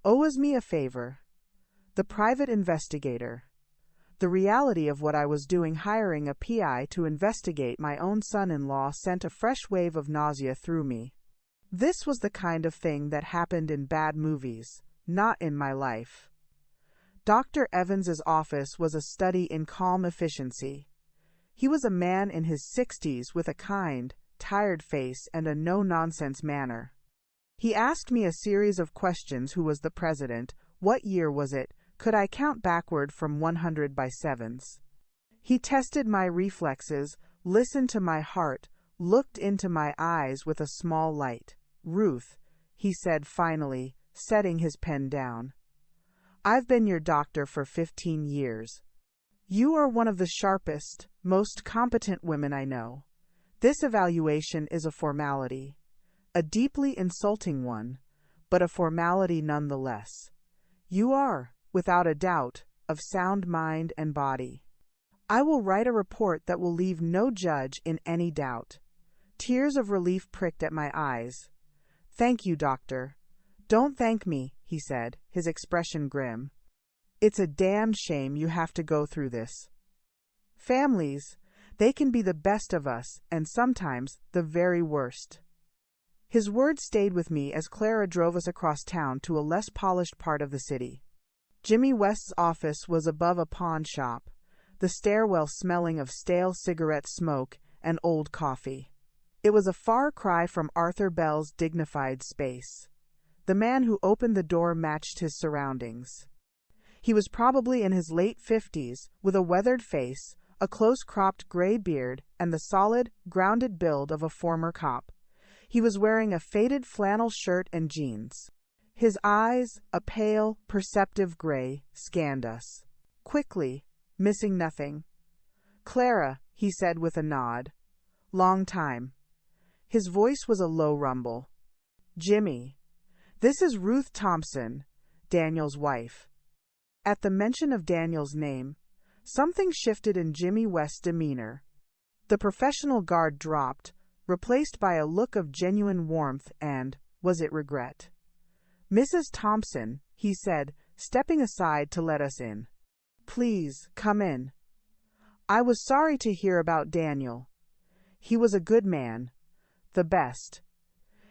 Owes me a favor. The private investigator. The reality of what I was doing, hiring a PI to investigate my own son-in-law, sent a fresh wave of nausea through me. This was the kind of thing that happened in bad movies, not in my life. Dr. Evans's office was a study in calm efficiency. He was a man in his 60s with a kind, tired face and a no-nonsense manner. He asked me a series of questions: who was the president? What year was it? Could I count backward from 100 by sevens? He tested my reflexes, listened to my heart, looked into my eyes with a small light. "Ruth," he said finally, setting his pen down. "I've been your doctor for 15 years. You are one of the sharpest, most competent women I know. This evaluation is a formality, a deeply insulting one, but a formality nonetheless. You are, without a doubt, of sound mind and body. I will write a report that will leave no judge in any doubt." Tears of relief pricked at my eyes. "Thank you, doctor." "Don't thank me," he said, his expression grim. "It's a damned shame you have to go through this. Families, they can be the best of us and sometimes the very worst." His words stayed with me as Clara drove us across town to a less polished part of the city. Jimmy West's office was above a pawn shop, the stairwell smelling of stale cigarette smoke and old coffee. It was a far cry from Arthur Bell's dignified space. The man who opened the door matched his surroundings. He was probably in his late 50s, with a weathered face, a close-cropped gray beard, and the solid, grounded build of a former cop. He was wearing a faded flannel shirt and jeans. His eyes, a pale, perceptive gray, scanned us quickly, missing nothing. "Clara," he said with a nod. "Long time." His voice was a low rumble. "Jimmy. This is Ruth Thompson, Daniel's wife." At the mention of Daniel's name, something shifted in Jimmy West's demeanor. The professional guard dropped, replaced by a look of genuine warmth and, was it regret? "Mrs. Thompson," he said, stepping aside to let us in. "Please, come in." I was sorry to hear about Daniel. He was a good man. The best.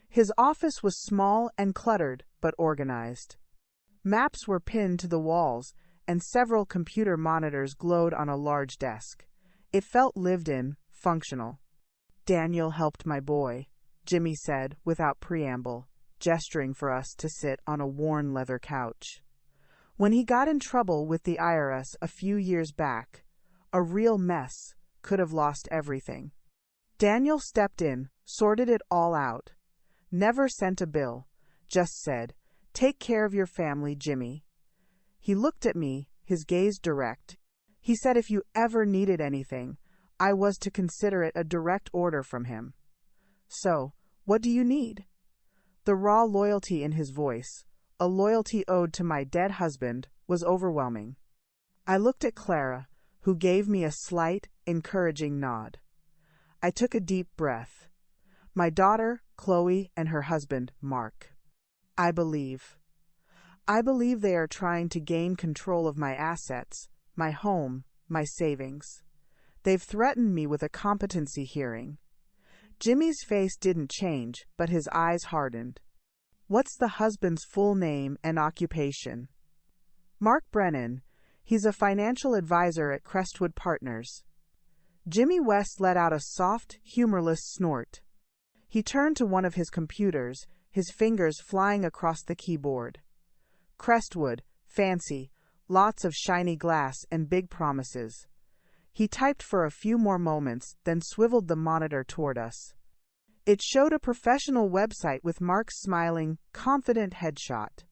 His office was small and cluttered, but organized. Maps were pinned to the walls, and several computer monitors glowed on a large desk. It felt lived in, functional. "Daniel helped my boy," Jimmy said without preamble, gesturing for us to sit on a worn leather couch. "When he got in trouble with the IRS a few years back, a real mess, could have lost everything. Daniel stepped in, sorted it all out. Never sent a bill, just said, 'Take care of your family, Jimmy.' He looked at me, his gaze direct. He said if you ever needed anything, I was to consider it a direct order from him. So, what do you need?" The raw loyalty in his voice, a loyalty owed to my dead husband, was overwhelming. I looked at Clara, who gave me a slight, encouraging nod. I took a deep breath. My daughter, Chloe, and her husband, Mark. I believe they are trying to gain control of my assets, my home, my savings. They've threatened me with a competency hearing. Jimmy's face didn't change, but his eyes hardened. "What's the husband's full name and occupation?" "Mark Brennan. He's a financial advisor at Crestwood Partners." Jimmy West let out a soft, humorless snort. He turned to one of his computers, his fingers flying across the keyboard. "Crestwood, fancy, lots of shiny glass and big promises." He typed for a few more moments, then swiveled the monitor toward us. It showed a professional website with Mark's smiling, confident headshot.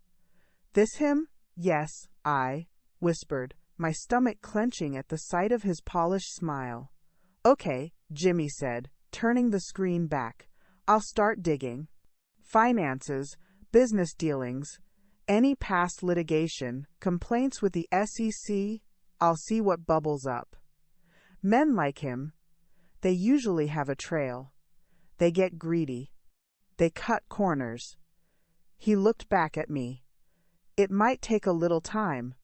"This him?" "Yes, I," whispered, my stomach clenching at the sight of his polished smile. "Okay," Jimmy said, turning the screen back. "I'll start digging. Finances, business dealings, any past litigation, complaints with the SEC, I'll see what bubbles up. Men like him, they usually have a trail. They get greedy. They cut corners." He looked back at me. "It might take a little time.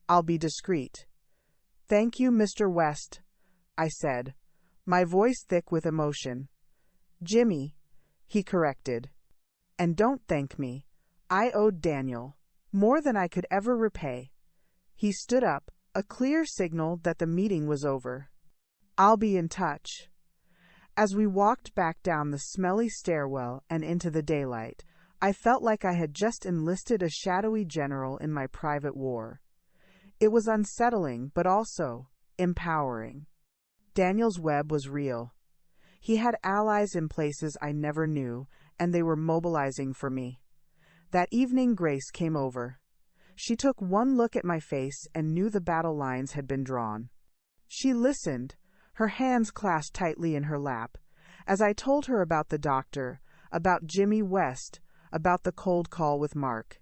I'll be discreet." "Thank you, Mr. West," I said, my voice thick with emotion. "Jimmy," he corrected. "And don't thank me. I owed Daniel more than I could ever repay." He stood up, a clear signal that the meeting was over. "I'll be in touch." As we walked back down the smelly stairwell and into the daylight, I felt like I had just enlisted a shadowy general in my private war. It was unsettling, but also empowering. Daniel's web was real. He had allies in places I never knew, and they were mobilizing for me. That evening Grace came over. She took one look at my face and knew the battle lines had been drawn. She listened, her hands clasped tightly in her lap, as I told her about the doctor, about Jimmy West, about the cold call with Mark.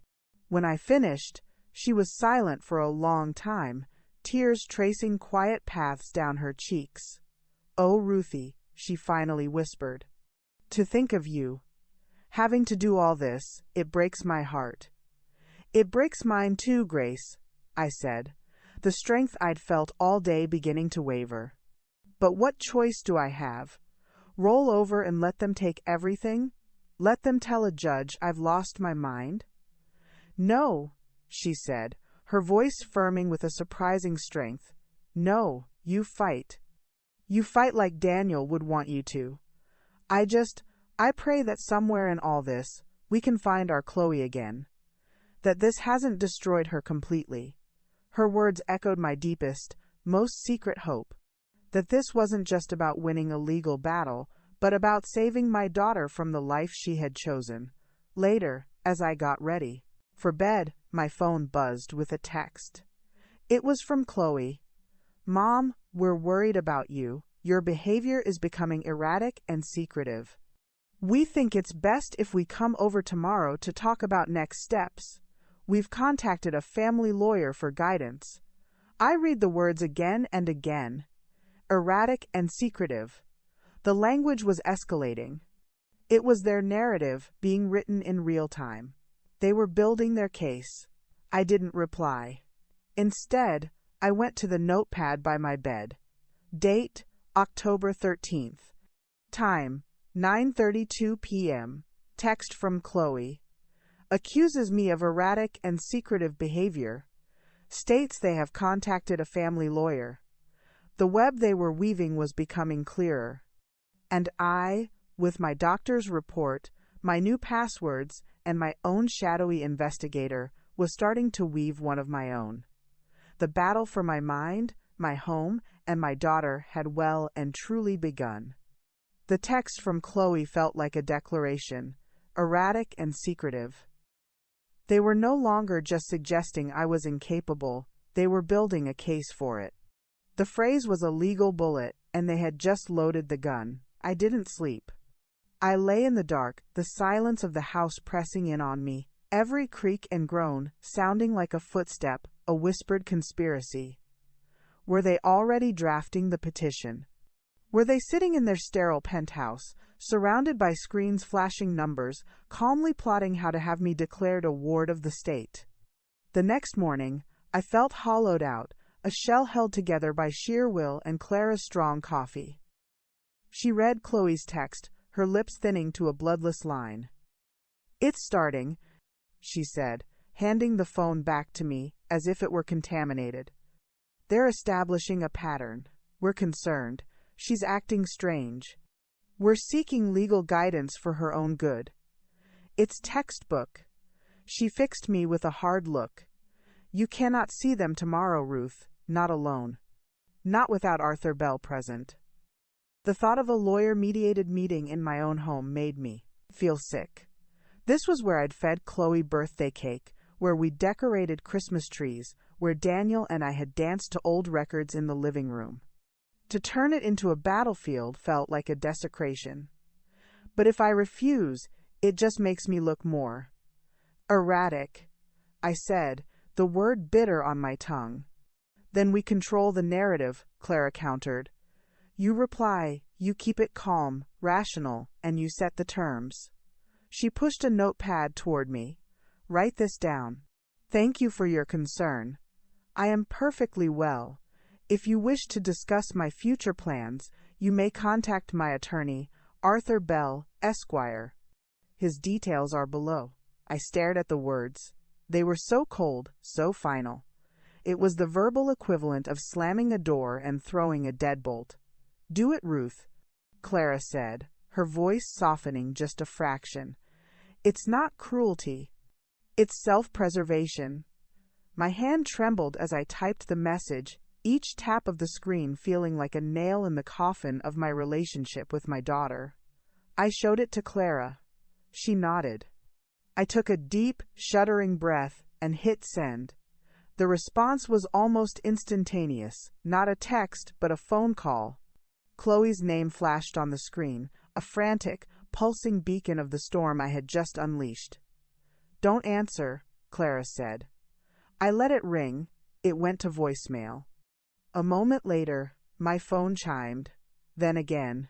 When I finished, she was silent for a long time, tears tracing quiet paths down her cheeks. "Oh, Ruthie," she finally whispered. "To think of you. Having to do all this, it breaks my heart." "It breaks mine too, Grace," I said, the strength I'd felt all day beginning to waver. "But what choice do I have? Roll over and let them take everything? Let them tell a judge I've lost my mind?" "No," she said, her voice firming with a surprising strength. "No, you fight. You fight like Daniel would want you to. I pray that somewhere in all this, we can find our Chloe again. That this hasn't destroyed her completely." Her words echoed my deepest, most secret hope. That this wasn't just about winning a legal battle, but about saving my daughter from the life she had chosen. Later, as I got ready for bed, my phone buzzed with a text. It was from Chloe. "Mom, we're worried about you. Your behavior is becoming erratic and secretive. We think it's best if we come over tomorrow to talk about next steps. We've contacted a family lawyer for guidance." I read the words again and again. Erratic and secretive. The language was escalating. It was their narrative being written in real time. They were building their case. I didn't reply. Instead, I went to the notepad by my bed. Date, October 13th. Time, 9:32 p.m. Text from Chloe. Accuses me of erratic and secretive behavior. States they have contacted a family lawyer. The web they were weaving was becoming clearer. And I, with my doctor's report, my new passwords, and my own shadowy investigator, was starting to weave one of my own. The battle for my mind, my home, and my daughter had well and truly begun. The text from Chloe felt like a declaration, erratic and secretive. They were no longer just suggesting I was incapable, they were building a case for it. The phrase was a legal bullet, and they had just loaded the gun. I didn't sleep. I lay in the dark, the silence of the house pressing in on me, every creak and groan sounding like a footstep, a whispered conspiracy. Were they already drafting the petition? Were they sitting in their sterile penthouse, surrounded by screens flashing numbers, calmly plotting how to have me declared a ward of the state? The next morning, I felt hollowed out, a shell held together by sheer will and Clara's strong coffee. She read Chloe's text, her lips thinning to a bloodless line. "It's starting," she said, handing the phone back to me as if it were contaminated. "They're establishing a pattern. We're concerned. She's acting strange. We're seeking legal guidance for her own good." It's textbook. She fixed me with a hard look. "You cannot see them tomorrow, Ruth, not alone. Not without Arthur Bell present." The thought of a lawyer-mediated meeting in my own home made me feel sick. This was where I'd fed Chloe birthday cake, where we decorated Christmas trees, where Daniel and I had danced to old records in the living room. To turn it into a battlefield felt like a desecration. But if I refuse, it just makes me look more erratic, I said, the word bitter on my tongue. "Then we control the narrative," Clara countered. "You reply, you keep it calm, rational, and you set the terms." She pushed a notepad toward me. "Write this down. Thank you for your concern. I am perfectly well. If you wish to discuss my future plans, you may contact my attorney, Arthur Bell, Esquire. His details are below." I stared at the words. They were so cold, so final. It was the verbal equivalent of slamming a door and throwing a deadbolt. "Do it, Ruth," Clara said, her voice softening just a fraction. It's not cruelty. It's self-preservation. My hand trembled as I typed the message, each tap of the screen feeling like a nail in the coffin of my relationship with my daughter. I showed it to Clara. She nodded. I took a deep, shuddering breath and hit send. The response was almost instantaneous, not a text but a phone call. Chloe's name flashed on the screen, a frantic, pulsing beacon of the storm I had just unleashed. "Don't answer," Clara said. I let it ring. It went to voicemail. A moment later, my phone chimed, then again,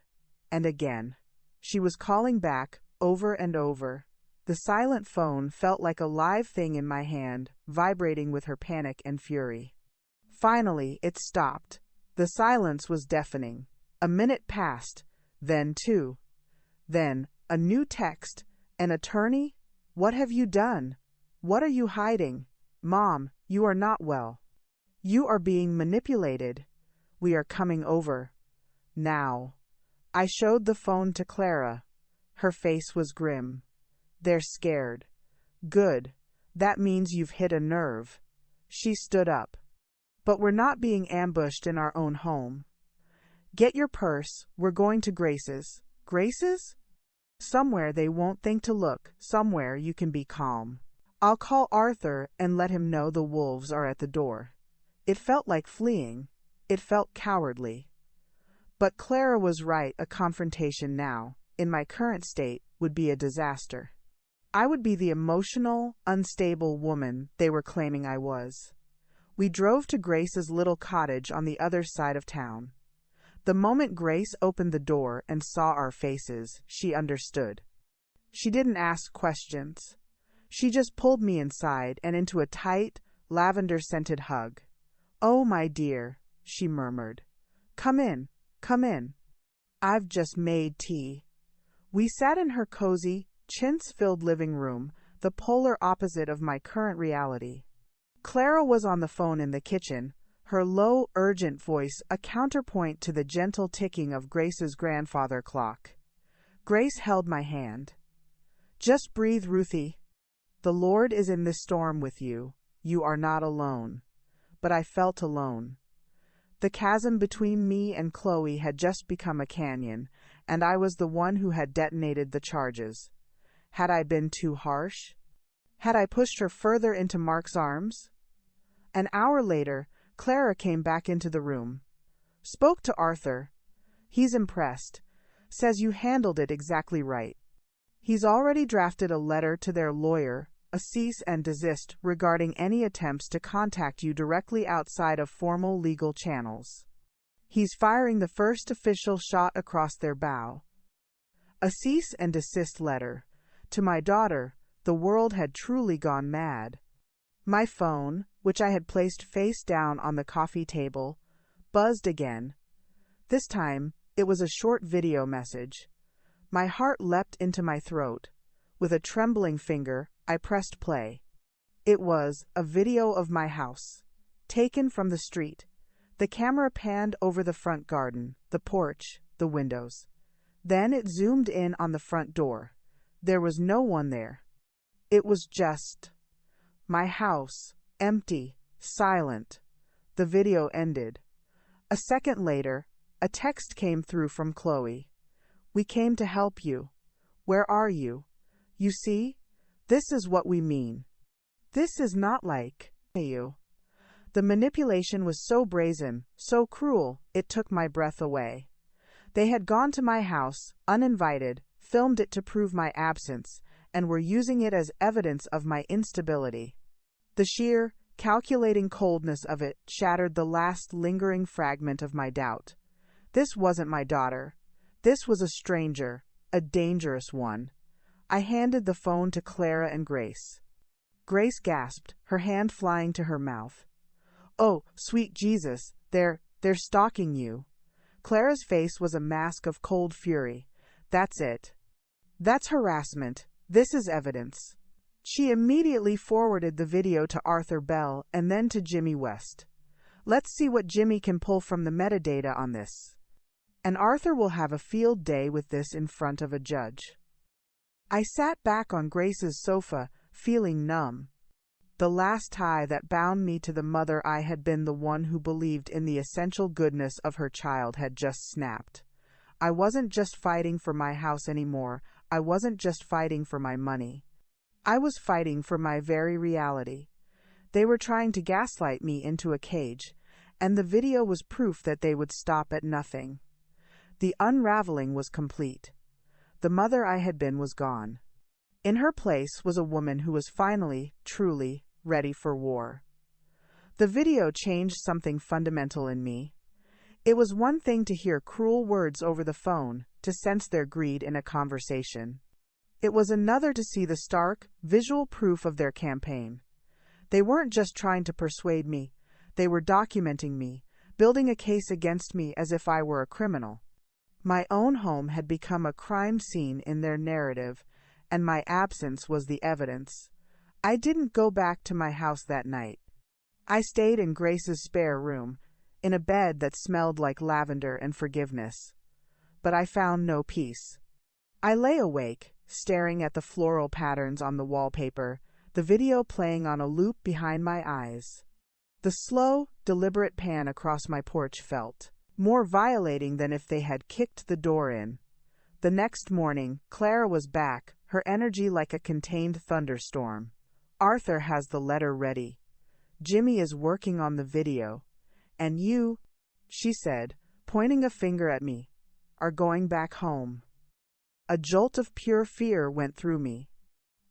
and again. She was calling back, over and over. The silent phone felt like a live thing in my hand, vibrating with her panic and fury. Finally, it stopped. The silence was deafening. A minute passed, then two. Then, a new text. "An attorney? What have you done? What are you hiding? Mom, you are not well. You are being manipulated. We are coming over. Now." I showed the phone to Clara. Her face was grim. "They're scared." "Good. That means you've hit a nerve." She stood up. "But we're not being ambushed in our own home. Get your purse. We're going to Grace's." "Grace's?" "Somewhere they won't think to look. Somewhere you can be calm. I'll call Arthur and let him know the wolves are at the door." It felt like fleeing. It felt cowardly. But Clara was right. A confrontation now, in my current state, would be a disaster. I would be the emotional, unstable woman they were claiming I was. We drove to Grace's little cottage on the other side of town. The moment Grace opened the door and saw our faces, she understood. She didn't ask questions. She just pulled me inside and into a tight, lavender-scented hug. "Oh, my dear," she murmured. "Come in, come in. I've just made tea." We sat in her cozy, chintz-filled living room, the polar opposite of my current reality. Clara was on the phone in the kitchen, her low, urgent voice a counterpoint to the gentle ticking of Grace's grandfather clock. Grace held my hand. "Just breathe, Ruthie. The Lord is in this storm with you. You are not alone." But I felt alone. The chasm between me and Chloe had just become a canyon, and I was the one who had detonated the charges. Had I been too harsh? Had I pushed her further into Mark's arms? An hour later, Clara came back into the room. "Spoke to Arthur. He's impressed. Says you handled it exactly right. He's already drafted a letter to their lawyer, a cease and desist regarding any attempts to contact you directly outside of formal legal channels. He's firing the first official shot across their bow." A cease and desist letter. To my daughter, the world had truly gone mad. My phone, which I had placed face down on the coffee table, buzzed again. This time, it was a short video message. My heart leapt into my throat. With a trembling finger, I pressed play. It was a video of my house, taken from the street. The camera panned over the front garden, the porch, the windows. Then it zoomed in on the front door. There was no one there. It was just my house, empty, silent. The video ended. A second later, a text came through from Chloe. "We came to help you. Where are you? You see? This is what we mean. This is not like you." The manipulation was so brazen, so cruel, it took my breath away. They had gone to my house, uninvited, filmed it to prove my absence, and were using it as evidence of my instability. The sheer, calculating coldness of it shattered the last lingering fragment of my doubt. This wasn't my daughter. This was a stranger, a dangerous one. I handed the phone to Clara and Grace. Grace gasped, her hand flying to her mouth. "Oh, sweet Jesus, they're stalking you." Clara's face was a mask of cold fury. "That's it. That's harassment. This is evidence." She immediately forwarded the video to Arthur Bell and then to Jimmy West. "Let's see what Jimmy can pull from the metadata on this. And Arthur will have a field day with this in front of a judge." I sat back on Grace's sofa, feeling numb. The last tie that bound me to the mother I had been, the one who believed in the essential goodness of her child, had just snapped. I wasn't just fighting for my house anymore. I wasn't just fighting for my money. I was fighting for my very reality. They were trying to gaslight me into a cage, and the video was proof that they would stop at nothing. The unraveling was complete. The mother I had been was gone. In her place was a woman who was finally, truly, ready for war. The video changed something fundamental in me. It was one thing to hear cruel words over the phone, to sense their greed in a conversation. It was another to see the stark, visual proof of their campaign. They weren't just trying to persuade me, they were documenting me, building a case against me as if I were a criminal. My own home had become a crime scene in their narrative, and my absence was the evidence. I didn't go back to my house that night. I stayed in Grace's spare room, in a bed that smelled like lavender and forgiveness. But I found no peace. I lay awake, staring at the floral patterns on the wallpaper, the video playing on a loop behind my eyes. The slow, deliberate pan across my porch felt more violating than if they had kicked the door in. The next morning, Clara was back, her energy like a contained thunderstorm. Arthur has the letter ready. Jimmy is working on the video. And you, she said, pointing a finger at me, are going back home. A jolt of pure fear went through me.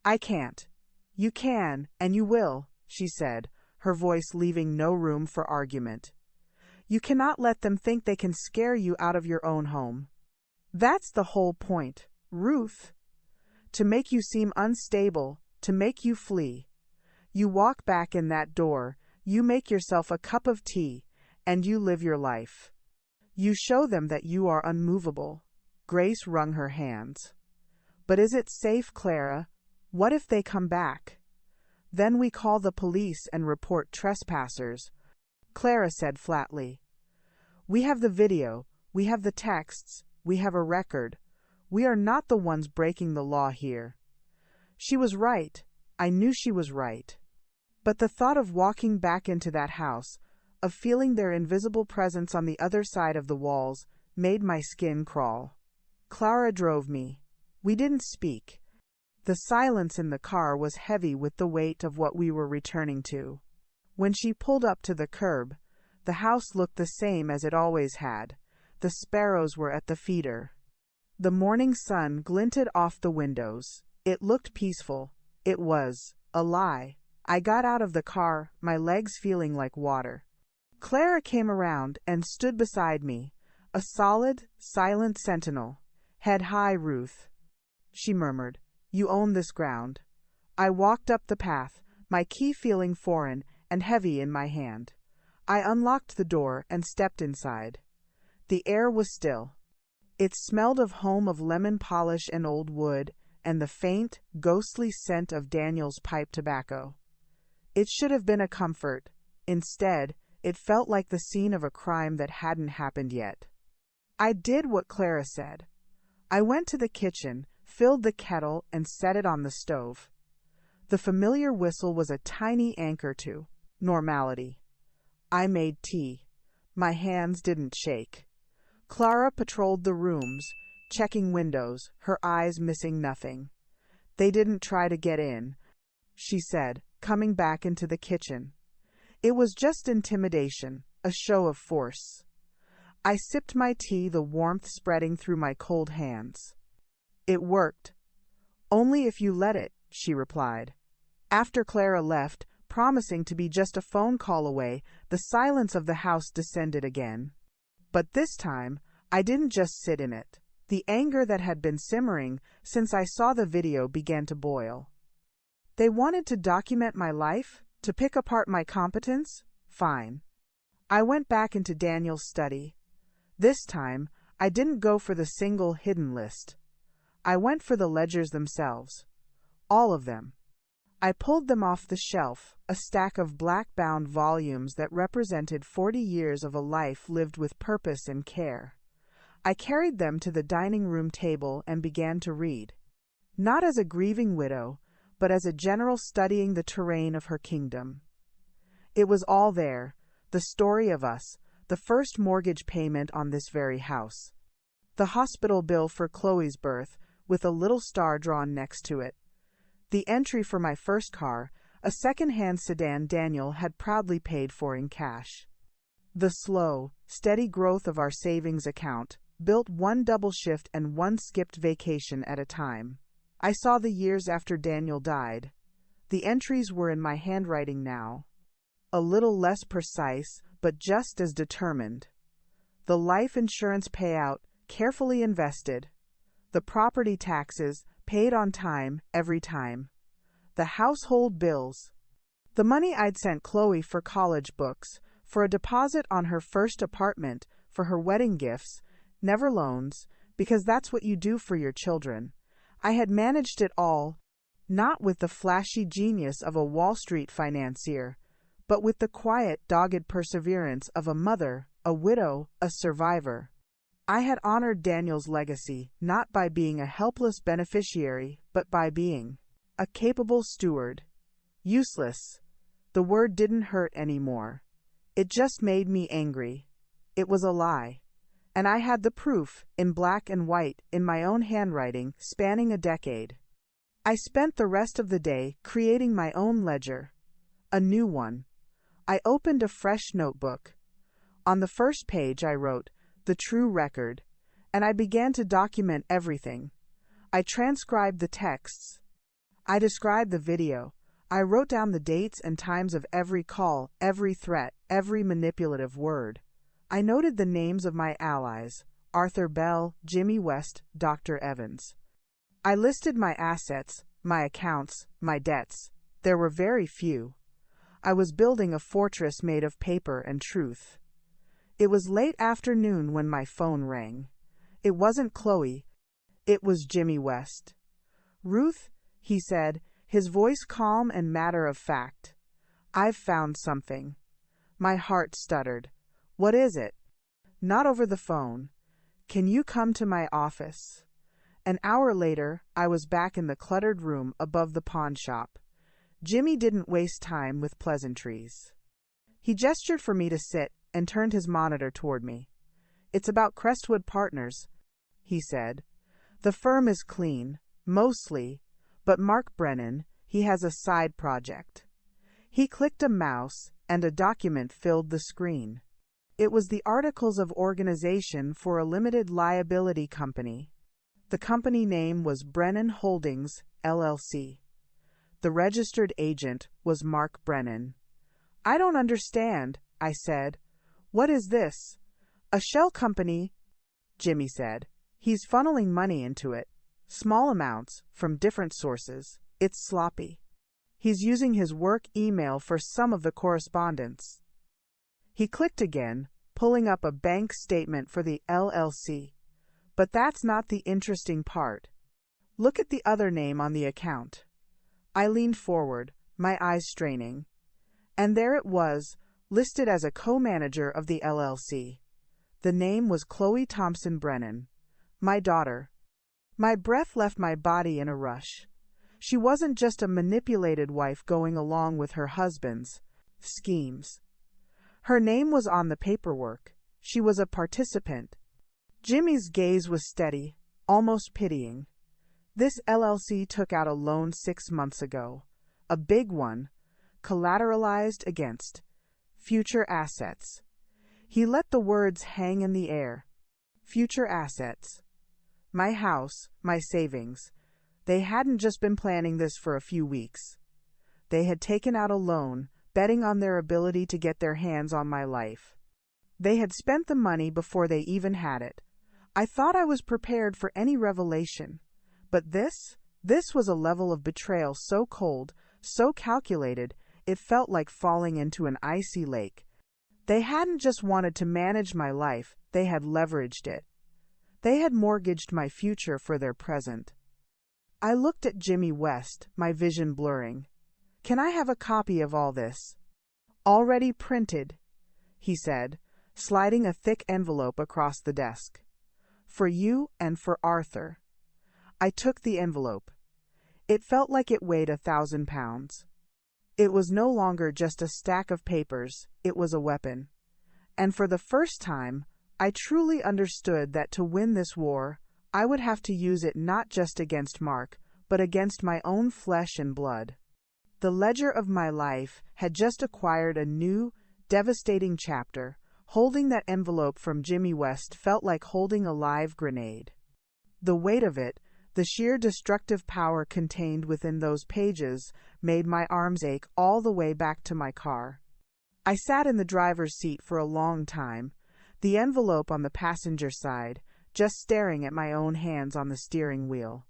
I can't. You can, and you will, she said, her voice leaving no room for argument. You cannot let them think they can scare you out of your own home. That's the whole point, Ruth. To make you seem unstable, to make you flee. You walk back in that door, you make yourself a cup of tea, and you live your life. You show them that you are unmovable. Grace wrung her hands. But is it safe, Clara? What if they come back? Then we call the police and report trespassers, Clara said flatly. We have the video, we have the texts, we have a record. We are not the ones breaking the law here. She was right. I knew she was right. But the thought of walking back into that house, of feeling their invisible presence on the other side of the walls, made my skin crawl. Clara drove me. We didn't speak. The silence in the car was heavy with the weight of what we were returning to. When she pulled up to the curb, the house looked the same as it always had. The sparrows were at the feeder. The morning sun glinted off the windows. It looked peaceful. It was a lie. I got out of the car, my legs feeling like water. Clara came around and stood beside me, a solid, silent sentinel. Head high, Ruth, she murmured. You own this ground. I walked up the path, my key feeling foreign and heavy in my hand. I unlocked the door and stepped inside. The air was still. It smelled of home, of lemon polish and old wood, and the faint, ghostly scent of Daniel's pipe tobacco. It should have been a comfort. Instead, it felt like the scene of a crime that hadn't happened yet. I did what Clara said. I went to the kitchen, filled the kettle, and set it on the stove. The familiar whistle was a tiny anchor to normality. I made tea. My hands didn't shake. Clara patrolled the rooms, checking windows, her eyes missing nothing. They didn't try to get in, she said, coming back into the kitchen. It was just intimidation, a show of force. I sipped my tea, the warmth spreading through my cold hands. It worked. Only if you let it, she replied. After Clara left, promising to be just a phone call away, the silence of the house descended again. But this time, I didn't just sit in it. The anger that had been simmering since I saw the video began to boil. They wanted to document my life, to pick apart my competence? Fine. I went back into Daniel's study. This time, I didn't go for the single hidden list. I went for the ledgers themselves. All of them. I pulled them off the shelf, a stack of black-bound volumes that represented 40 years of a life lived with purpose and care. I carried them to the dining room table and began to read. not as a grieving widow, but as a general studying the terrain of her kingdom. It was all there, the story of us, the first mortgage payment on this very house, the hospital bill for Chloe's birth, with a little star drawn next to it, the entry for my first car, a second-hand sedan Daniel had proudly paid for in cash. The slow, steady growth of our savings account, built one double shift and one skipped vacation at a time. I saw the years after Daniel died. The entries were in my handwriting now. A little less precise, but just as determined. The life insurance payout, carefully invested. The property taxes, paid on time, every time. The household bills. The money I'd sent Chloe for college books, for a deposit on her first apartment, for her wedding gifts, never loans, because that's what you do for your children. I had managed it all, not with the flashy genius of a Wall Street financier, but with the quiet, dogged perseverance of a mother, a widow, a survivor. I had honored Daniel's legacy, not by being a helpless beneficiary, but by being a capable steward. Useless. The word didn't hurt anymore. It just made me angry. It was a lie. And I had the proof, in black and white, in my own handwriting, spanning a decade. I spent the rest of the day creating my own ledger. A new one. I opened a fresh notebook. On the first page I wrote, "The True Record," and I began to document everything. I transcribed the texts. I described the video. I wrote down the dates and times of every call, every threat, every manipulative word. I noted the names of my allies, Arthur Bell, Jimmy West, Dr. Evans. I listed my assets, my accounts, my debts. There were very few. I was building a fortress made of paper and truth. It was late afternoon when my phone rang. It wasn't Chloe. It was Jimmy West. "Ruth," he said, his voice calm and matter-of-fact. "I've found something." My heart stuttered. "What is it?" "Not over the phone. Can you come to my office?" An hour later, I was back in the cluttered room above the pawn shop. Jimmy didn't waste time with pleasantries. He gestured for me to sit and turned his monitor toward me. "It's about Crestwood Partners," he said. "The firm is clean, mostly, but Mark Brennan, he has a side project." He clicked a mouse, and a document filled the screen. It was the Articles of Organization for a limited liability company. The company name was Brennan Holdings, LLC. The registered agent was Mark Brennan. "I don't understand," I said. "What is this?" "A shell company," Jimmy said. "He's funneling money into it. Small amounts, from different sources. It's sloppy. He's using his work email for some of the correspondence." He clicked again, pulling up a bank statement for the LLC. "But that's not the interesting part. Look at the other name on the account." I leaned forward, my eyes straining. And there it was, listed as a co-manager of the LLC. The name was Chloe Thompson Brennan, my daughter. My breath left my body in a rush. She wasn't just a manipulated wife going along with her husband's schemes. Her name was on the paperwork. She was a participant. Jimmy's gaze was steady, almost pitying. "This LLC took out a loan 6 months ago. A big one, collateralized against future assets." He let the words hang in the air. Future assets. My house, my savings. They hadn't just been planning this for a few weeks. They had taken out a loan, betting on their ability to get their hands on my life. They had spent the money before they even had it. I thought I was prepared for any revelation. But this was a level of betrayal so cold, so calculated, it felt like falling into an icy lake. They hadn't just wanted to manage my life, they had leveraged it. They had mortgaged my future for their present. I looked at Jimmy West, my vision blurring. "Can I have a copy of all this?" "Already printed," he said, sliding a thick envelope across the desk. "For you and for Arthur." I took the envelope. It felt like it weighed 1,000 pounds. It was no longer just a stack of papers, it was a weapon. And for the first time, I truly understood that to win this war, I would have to use it not just against Mark, but against my own flesh and blood. The ledger of my life had just acquired a new, devastating chapter. Holding that envelope from Jimmy West felt like holding a live grenade. The weight of it, the sheer destructive power contained within those pages, made my arms ache all the way back to my car. I sat in the driver's seat for a long time, the envelope on the passenger side, just staring at my own hands on the steering wheel.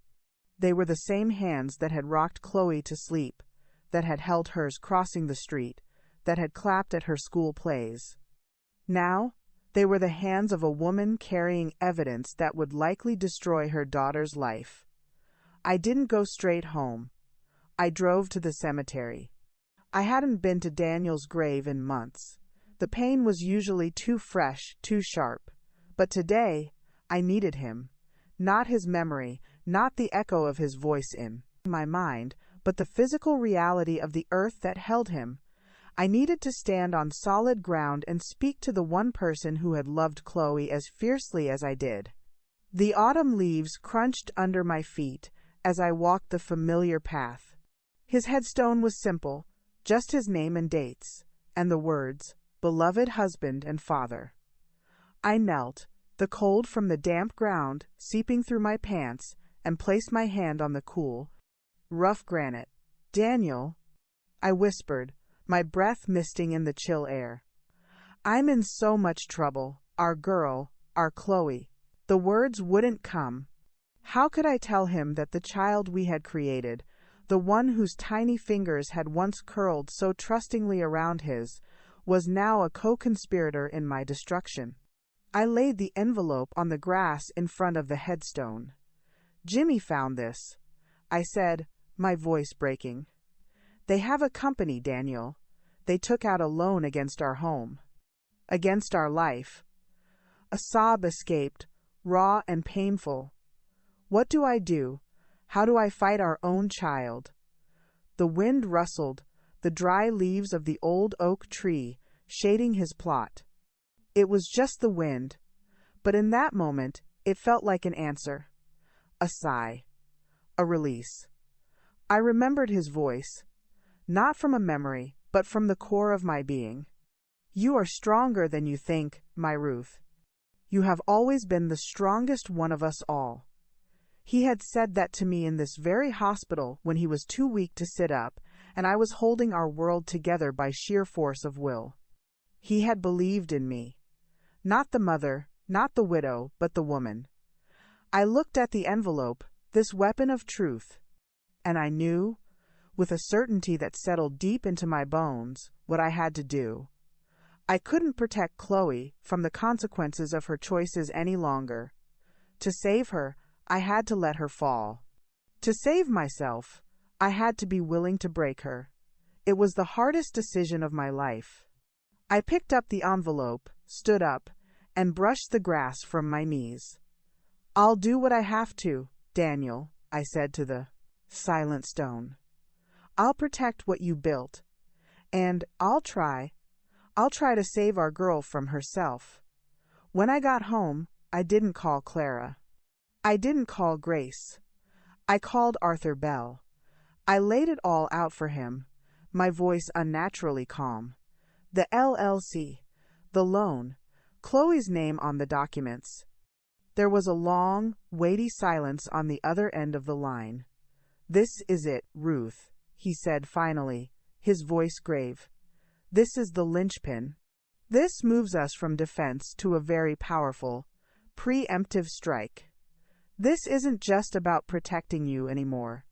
They were the same hands that had rocked Chloe to sleep, that had held hers crossing the street, that had clapped at her school plays. Now, they were the hands of a woman carrying evidence that would likely destroy her daughter's life. I didn't go straight home. I drove to the cemetery. I hadn't been to Daniel's grave in months. The pain was usually too fresh, too sharp. But today, I needed him. Not his memory, not the echo of his voice in my mind, but the physical reality of the earth that held him. I needed to stand on solid ground and speak to the one person who had loved Chloe as fiercely as I did. The autumn leaves crunched under my feet as I walked the familiar path. His headstone was simple, just his name and dates, and the words, "Beloved husband and father." I knelt, the cold from the damp ground seeping through my pants, and placed my hand on the cool, rough granite. "Daniel," I whispered, my breath misting in the chill air. "I'm in so much trouble. Our girl, our Chloe." The words wouldn't come. How could I tell him that the child we had created, the one whose tiny fingers had once curled so trustingly around his, was now a co-conspirator in my destruction? I laid the envelope on the grass in front of the headstone. "Jimmy found this," I said, my voice breaking. "They have a company, Daniel. They took out a loan against our home. Against our life." A sob escaped, raw and painful. What do I do? How do I fight our own child? The wind rustled, the dry leaves of the old oak tree, shading his plot. It was just the wind, but in that moment it felt like an answer. A sigh. A release. I remembered his voice. Not from a memory, but from the core of my being. "You are stronger than you think, my Ruth. You have always been the strongest one of us all." He had said that to me in this very hospital when he was too weak to sit up, and I was holding our world together by sheer force of will. He had believed in me. Not the mother, not the widow, but the woman. I looked at the envelope, this weapon of truth, and I knew, with a certainty that settled deep into my bones, what I had to do. I couldn't protect Chloe from the consequences of her choices any longer. To save her, I had to let her fall. To save myself, I had to be willing to break her. It was the hardest decision of my life. I picked up the envelope, stood up, and brushed the grass from my knees. "I'll do what I have to, Daniel," I said to the silent stone. "I'll protect what you built, and I'll try to save our girl from herself." When I got home, I didn't call Clara. I didn't call Grace. I called Arthur Bell. I laid it all out for him, my voice unnaturally calm. The LLC, the loan, Chloe's name on the documents. There was a long, weighty silence on the other end of the line. "This is it, Ruth," he said finally, his voice grave. "This is the linchpin. This moves us from defense to a very powerful, preemptive strike. This isn't just about protecting you anymore.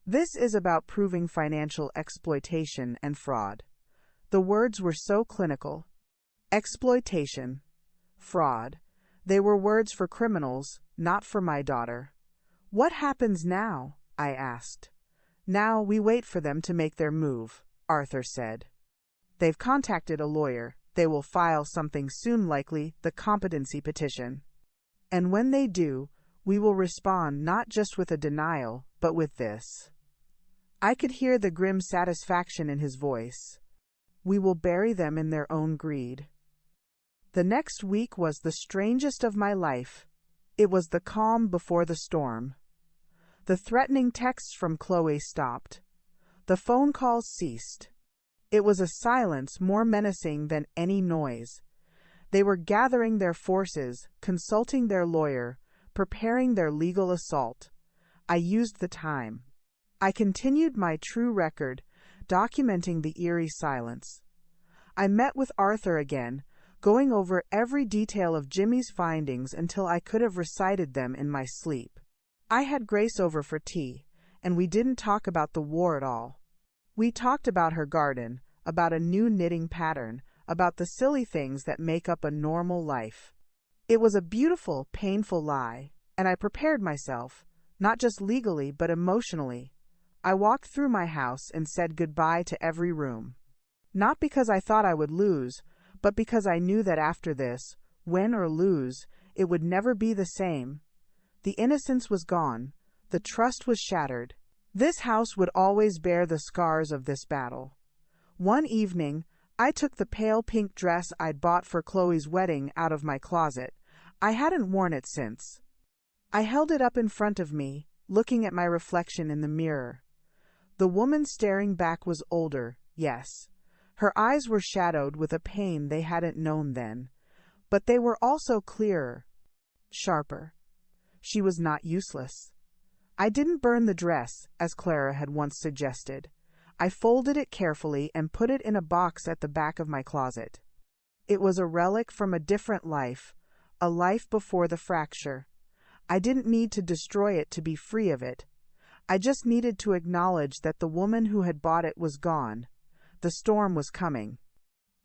This is about proving financial exploitation and fraud." The words were so clinical. Exploitation. Fraud. They were words for criminals, not for my daughter. "What happens now?" I asked. "Now we wait for them to make their move," Arthur said. "They've contacted a lawyer. They will file something soon, likely the competency petition. And when they do, we will respond not just with a denial, but with this: I could hear the grim satisfaction in his voice. We will bury them in their own greed. The next week was the strangest of my life. It was the calm before the storm. The threatening texts from Chloe stopped. The phone calls ceased. It was a silence more menacing than any noise. They were gathering their forces, consulting their lawyer, preparing their legal assault. I used the time. I continued my true record, documenting the eerie silence. I met with Arthur again, going over every detail of Jimmy's findings until I could have recited them in my sleep. I had Grace over for tea, and we didn't talk about the war at all. We talked about her garden, about a new knitting pattern, about the silly things that make up a normal life. It was a beautiful, painful lie, and I prepared myself, not just legally but emotionally. I walked through my house and said goodbye to every room. Not because I thought I would lose, but because I knew that after this, win or lose, it would never be the same. The innocence was gone. The trust was shattered. This house would always bear the scars of this battle. One evening, I took the pale pink dress I'd bought for Chloe's wedding out of my closet. I hadn't worn it since. I held it up in front of me, looking at my reflection in the mirror. The woman staring back was older, yes. Her eyes were shadowed with a pain they hadn't known then, but they were also clearer, sharper. She was not useless. I didn't burn the dress, as Clara had once suggested. I folded it carefully and put it in a box at the back of my closet. It was a relic from a different life, a life before the fracture. I didn't need to destroy it to be free of it. I just needed to acknowledge that the woman who had bought it was gone. The storm was coming.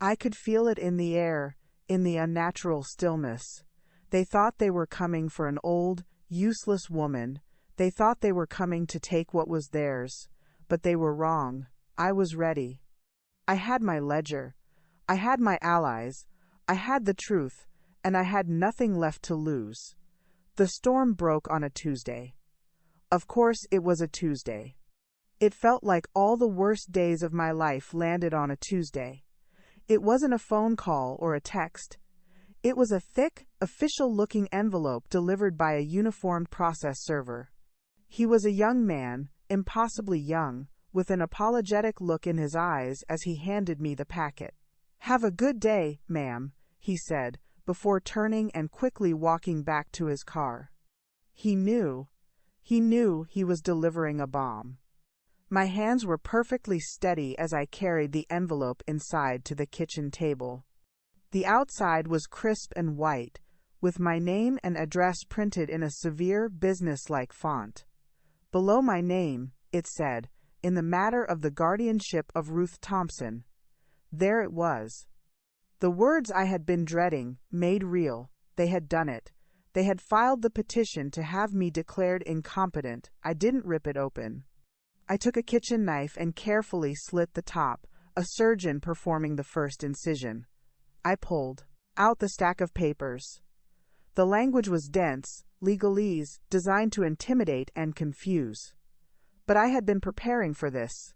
I could feel it in the air, in the unnatural stillness. They thought they were coming for an old, useless woman. They thought they were coming to take what was theirs. But they were wrong. I was ready. I had my ledger. I had my allies. I had the truth, and I had nothing left to lose. The storm broke on a Tuesday. Of course, it was a Tuesday. It felt like all the worst days of my life landed on a Tuesday. It wasn't a phone call or a text. It was a thick, official-looking envelope delivered by a uniformed process server. He was a young man, impossibly young, with an apologetic look in his eyes as he handed me the packet. "Have a good day, ma'am," he said, before turning and quickly walking back to his car. He knew he was delivering a bomb. My hands were perfectly steady as I carried the envelope inside to the kitchen table. The outside was crisp and white, with my name and address printed in a severe, business-like font. Below my name, it said, "In the matter of the guardianship of Ruth Thompson." There it was. The words I had been dreading, made real. They had done it. They had filed the petition to have me declared incompetent. I didn't rip it open. I took a kitchen knife and carefully slit the top, a surgeon performing the first incision. I pulled out the stack of papers. The language was dense, legalese, designed to intimidate and confuse. But I had been preparing for this.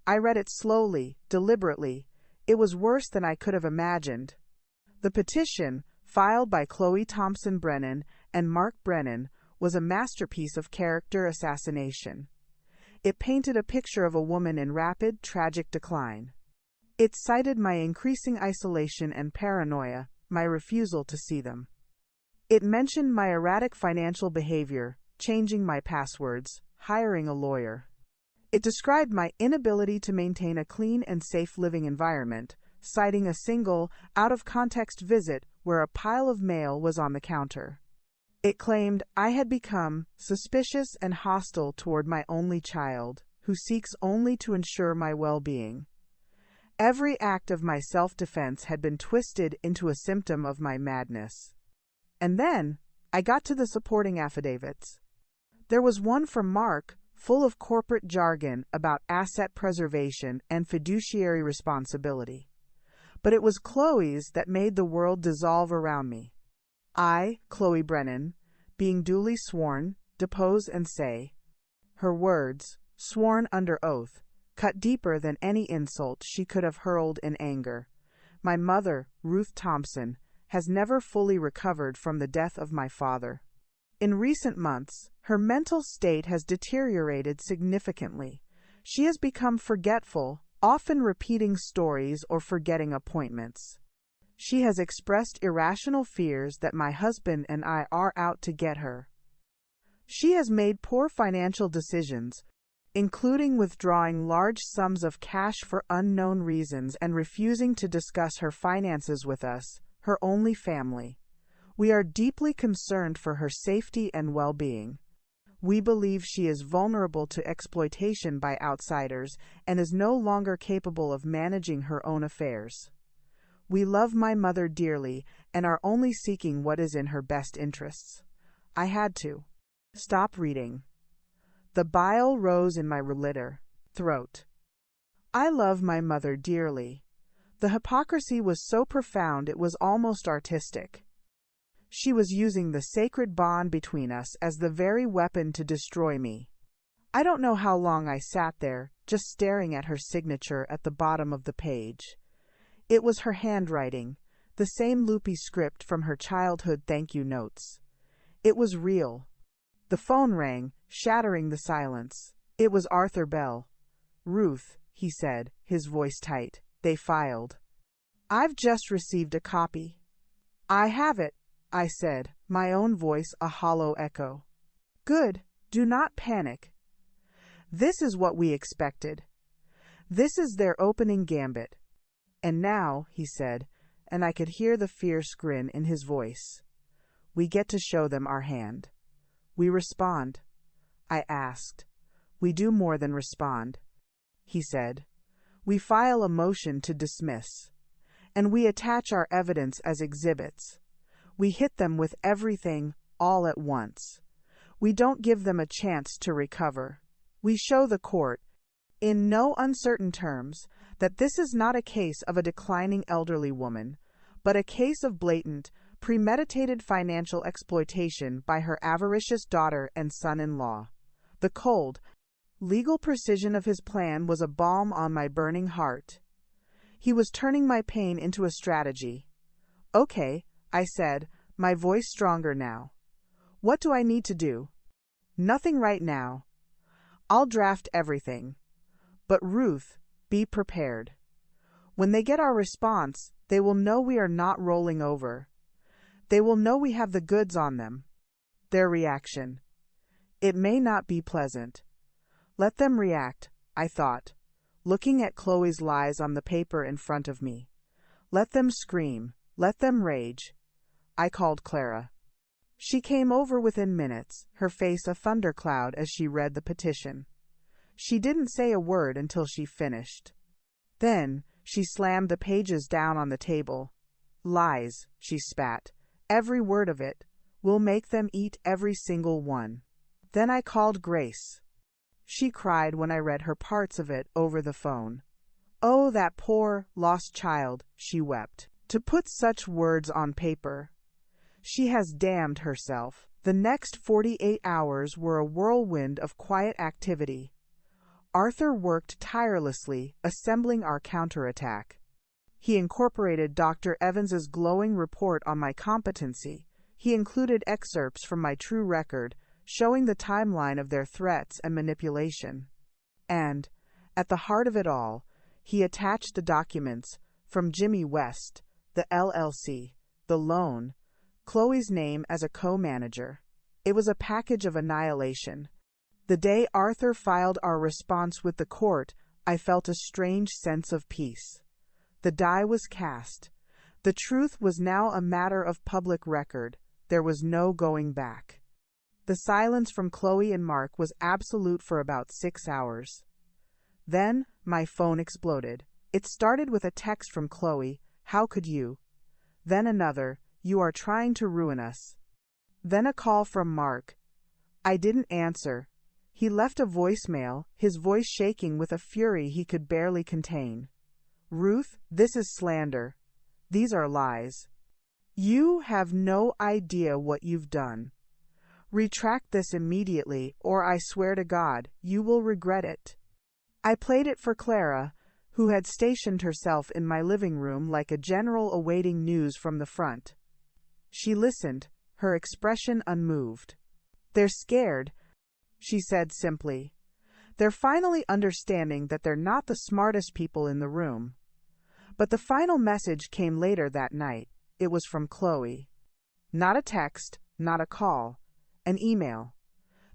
I read it slowly, deliberately. It was worse than I could have imagined. The petition, filed by Chloe Thompson Brennan and Mark Brennan, was a masterpiece of character assassination. It painted a picture of a woman in rapid, tragic decline. It cited my increasing isolation and paranoia, my refusal to see them. It mentioned my erratic financial behavior, changing my passwords, hiring a lawyer. It described my inability to maintain a clean and safe living environment, citing a single, out-of-context visit where a pile of mail was on the counter. It claimed I had become suspicious and hostile toward my only child, who seeks only to ensure my well-being. Every act of my self-defense had been twisted into a symptom of my madness. And then, I got to the supporting affidavits. There was one from Mark, full of corporate jargon about asset preservation and fiduciary responsibility. But it was Chloe's that made the world dissolve around me. I, Chloe Brennan, being duly sworn, depose and say, her words, sworn under oath, cut deeper than any insult she could have hurled in anger. My mother, Ruth Thompson, has never fully recovered from the death of my father. In recent months, her mental state has deteriorated significantly. She has become forgetful, often repeating stories or forgetting appointments. She has expressed irrational fears that my husband and I are out to get her. She has made poor financial decisions, including withdrawing large sums of cash for unknown reasons and refusing to discuss her finances with us, her only family. We are deeply concerned for her safety and well-being. We believe she is vulnerable to exploitation by outsiders and is no longer capable of managing her own affairs. We love my mother dearly and are only seeking what is in her best interests. I had to stop reading. The bile rose in my throat. I love my mother dearly. The hypocrisy was so profound it was almost artistic. She was using the sacred bond between us as the very weapon to destroy me. I don't know how long I sat there, just staring at her signature at the bottom of the page. It was her handwriting, the same loopy script from her childhood thank you notes. It was real. The phone rang, shattering the silence. It was Arthur Bell. "Ruth," he said, his voice tight. "They filed. I've just received a copy." "I have it," I said, my own voice a hollow echo. "Good. Do not panic. This is what we expected. This is their opening gambit. And now," he said, and I could hear the fierce grin in his voice, "we get to show them our hand." "We respond?" I asked. "We do more than respond," he said. "We file a motion to dismiss. And we attach our evidence as exhibits. We hit them with everything, all at once. We don't give them a chance to recover. We show the court, in no uncertain terms, that this is not a case of a declining elderly woman, but a case of blatant, premeditated financial exploitation by her avaricious daughter and son-in-law." The cold, legal precision of his plan was a balm on my burning heart. He was turning my pain into a strategy. "Okay," I said, my voice stronger now. "What do I need to do?" "Nothing right now. I'll draft everything. But Ruth, be prepared. When they get our response, they will know we are not rolling over. They will know we have the goods on them." Their reaction. It may not be pleasant. Let them react, I thought, looking at Chloe's lies on the paper in front of me. Let them scream. Let them rage. I called Clara. She came over within minutes, her face a thundercloud as she read the petition. She didn't say a word until she finished. Then she slammed the pages down on the table. "Lies," she spat. "Every word of it. We'll make them eat every single one." Then I called Grace. She cried when I read her parts of it over the phone. "Oh, that poor, lost child," she wept. "To put such words on paper. She has damned herself." The next 48 hours were a whirlwind of quiet activity. Arthur worked tirelessly, assembling our counterattack. He incorporated Dr. Evans's glowing report on my competency. He included excerpts from my true record, showing the timeline of their threats and manipulation. And, at the heart of it all, he attached the documents from Jimmy West, the LLC, the loan, Chloe's name as a co-manager. It was a package of annihilation. The day Arthur filed our response with the court, I felt a strange sense of peace. The die was cast. The truth was now a matter of public record. There was no going back. The silence from Chloe and Mark was absolute for about 6 hours. Then my phone exploded. It started with a text from Chloe, "How could you?" Then another, "You are trying to ruin us." Then a call from Mark. I didn't answer. He left a voicemail, his voice shaking with a fury he could barely contain. "Ruth, this is slander. These are lies. You have no idea what you've done. Retract this immediately, or I swear to God, you will regret it. I played it for Clara, who had stationed herself in my living room like a general awaiting news from the front. She listened, her expression unmoved. "They're scared," she said simply. "They're finally understanding that they're not the smartest people in the room." But the final message came later that night. It was from Chloe. Not a text, not a call, an email.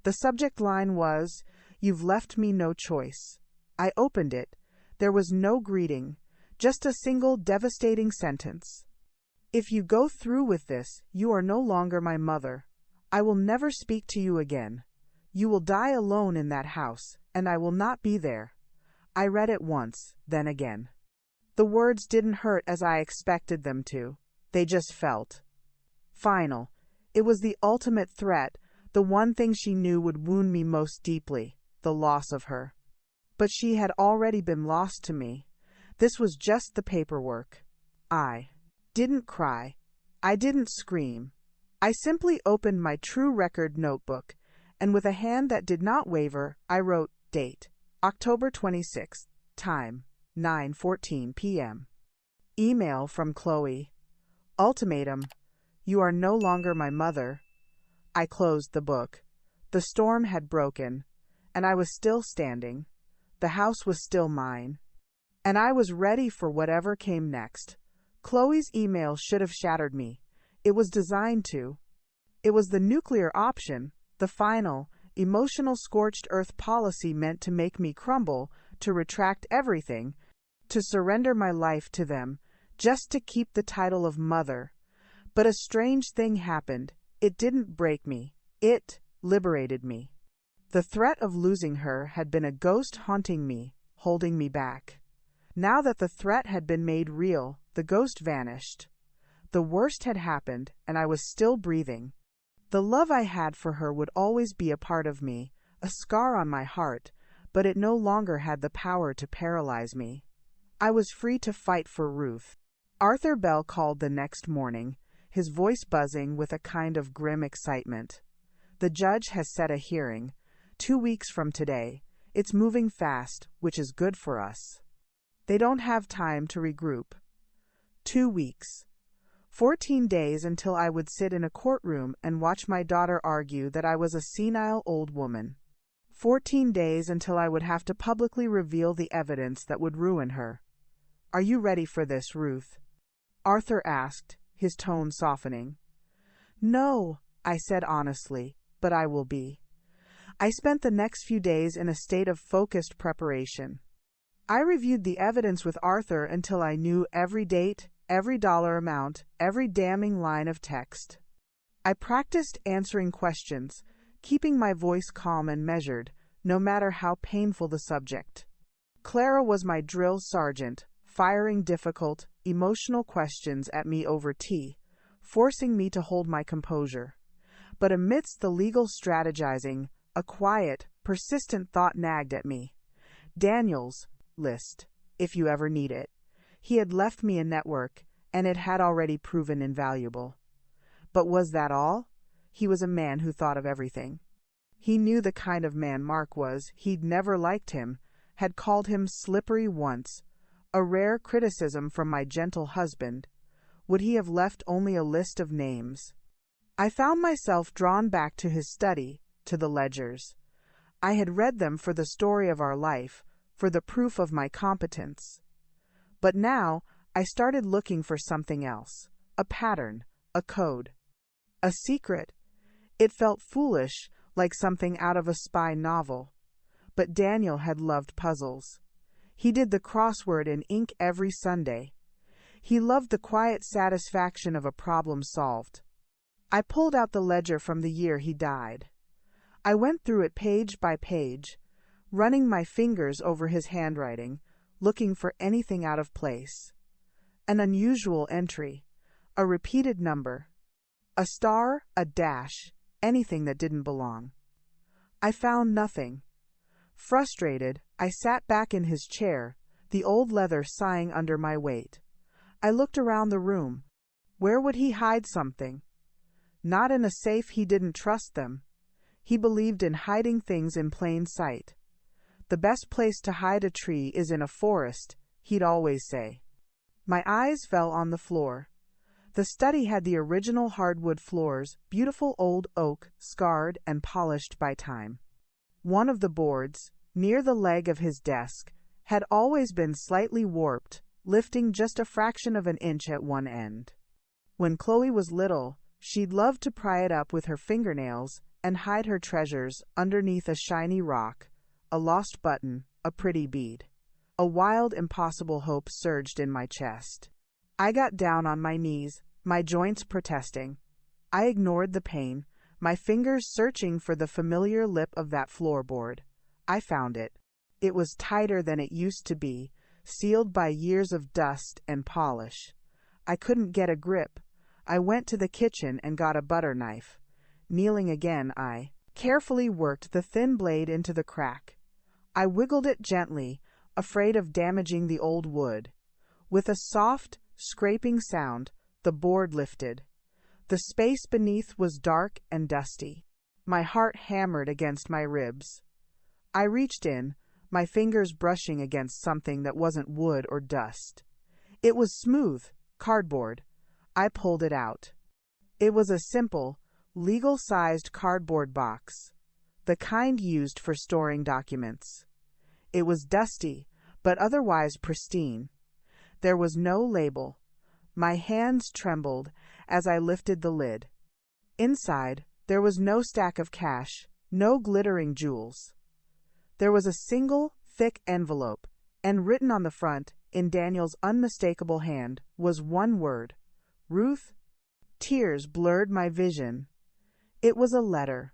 The subject line was, "You've left me no choice." I opened it. There was no greeting, just a single devastating sentence. "If you go through with this, you are no longer my mother. I will never speak to you again. You will die alone in that house, and I will not be there." I read it once, then again. The words didn't hurt as I expected them to. They just felt final. It was the ultimate threat, the one thing she knew would wound me most deeply, the loss of her. But she had already been lost to me. This was just the paperwork. I didn't cry. I didn't scream. I simply opened my True Record notebook, and with a hand that did not waver, I wrote, date, October 26th, time, 9:14 p.m. Email from Chloe. Ultimatum, you are no longer my mother. I closed the book. The storm had broken, and I was still standing. The house was still mine, and I was ready for whatever came next. Chloe's email should have shattered me. It was designed to. It was the nuclear option, the final, emotional scorched earth policy meant to make me crumble, to retract everything, to surrender my life to them, just to keep the title of mother. But a strange thing happened. It didn't break me. It liberated me. The threat of losing her had been a ghost haunting me, holding me back. Now that the threat had been made real, the ghost vanished. The worst had happened, and I was still breathing. The love I had for her would always be a part of me, a scar on my heart, but it no longer had the power to paralyze me. I was free to fight for Ruth. Arthur Bell called the next morning, his voice buzzing with a kind of grim excitement. "The judge has set a hearing. 2 weeks from today. It's moving fast, which is good for us. They don't have time to regroup. 2 weeks. 14 days until I would sit in a courtroom and watch my daughter argue that I was a senile old woman. 14 days until I would have to publicly reveal the evidence that would ruin her. Are you ready for this, Ruth?" Arthur asked, his tone softening. "No," I said honestly, "but I will be." I spent the next few days in a state of focused preparation. I reviewed the evidence with Arthur until I knew every date, every dollar amount, every damning line of text. I practiced answering questions, keeping my voice calm and measured, no matter how painful the subject. Clara was my drill sergeant, firing difficult, emotional questions at me over tea, forcing me to hold my composure. But amidst the legal strategizing, a quiet, persistent thought nagged at me. Daniel's list, if you ever need it. He had left me a network, and it had already proven invaluable. But was that all? He was a man who thought of everything. He knew the kind of man Mark was. He'd never liked him, had called him slippery once, a rare criticism from my gentle husband. Would he have left only a list of names? I found myself drawn back to his study, to the ledgers. I had read them for the story of our life, for the proof of my competence. But now I started looking for something else, a pattern, a code, a secret. It felt foolish, like something out of a spy novel. But Daniel had loved puzzles. He did the crossword in ink every Sunday. He loved the quiet satisfaction of a problem solved. I pulled out the ledger from the year he died. I went through it page by page, running my fingers over his handwriting, looking for anything out of place. An unusual entry, a repeated number, a star, a dash, anything that didn't belong. I found nothing. Frustrated, I sat back in his chair, the old leather sighing under my weight. I looked around the room. Where would he hide something? Not in a safe. He didn't trust them. He believed in hiding things in plain sight. The best place to hide a tree is in a forest, he'd always say. My eyes fell on the floor. The study had the original hardwood floors, beautiful old oak, scarred and polished by time. One of the boards, near the leg of his desk, had always been slightly warped, lifting just a fraction of an inch at one end. When Chloe was little, she'd love to pry it up with her fingernails and hide her treasures underneath a shiny rock, a lost button, a pretty bead. A wild, impossible hope surged in my chest. I got down on my knees, my joints protesting. I ignored the pain, my fingers searching for the familiar lip of that floorboard. I found it. It was tighter than it used to be, sealed by years of dust and polish. I couldn't get a grip. I went to the kitchen and got a butter knife. Kneeling again, I carefully worked the thin blade into the crack. I wiggled it gently, afraid of damaging the old wood. With a soft, scraping sound, the board lifted. The space beneath was dark and dusty. My heart hammered against my ribs. I reached in, my fingers brushing against something that wasn't wood or dust. It was smooth, cardboard. I pulled it out. It was a simple, legal-sized cardboard box, the kind used for storing documents. It was dusty, but otherwise pristine. There was no label. My hands trembled as I lifted the lid. Inside, there was no stack of cash, no glittering jewels. There was a single, thick envelope, and written on the front, in Daniel's unmistakable hand, was one word: Ruth. Tears blurred my vision. It was a letter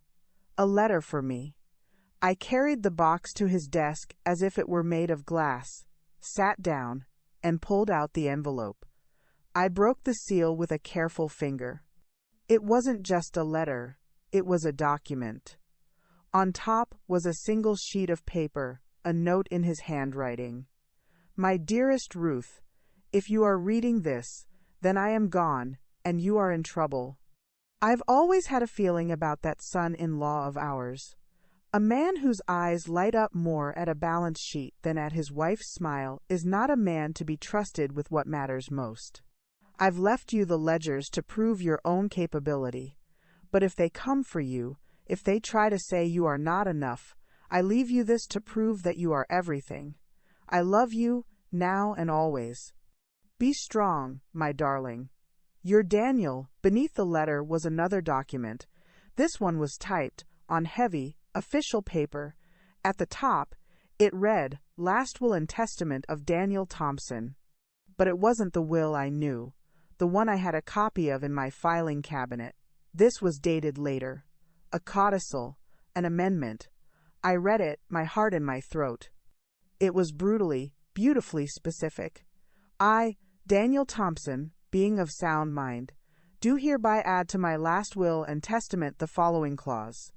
for me. I carried the box to his desk as if it were made of glass, sat down, and pulled out the envelope. I broke the seal with a careful finger. It wasn't just a letter, it was a document. On top was a single sheet of paper, a note in his handwriting. My dearest Ruth, if you are reading this, then I am gone, and you are in trouble. I've always had a feeling about that son-in-law of ours. A man whose eyes light up more at a balance sheet than at his wife's smile is not a man to be trusted with what matters most. I've left you the ledgers to prove your own capability. But if they come for you, if they try to say you are not enough, I leave you this to prove that you are everything. I love you, now and always. Be strong, my darling. Your Daniel. Beneath the letter was another document. This one was typed on heavy, official paper. At the top, it read, Last Will and Testament of Daniel Thompson. But it wasn't the will I knew, the one I had a copy of in my filing cabinet. This was dated later. A codicil, an amendment. I read it, my heart in my throat. It was brutally, beautifully specific. I, Daniel Thompson, being of sound mind, do hereby add to my last will and testament the following clause.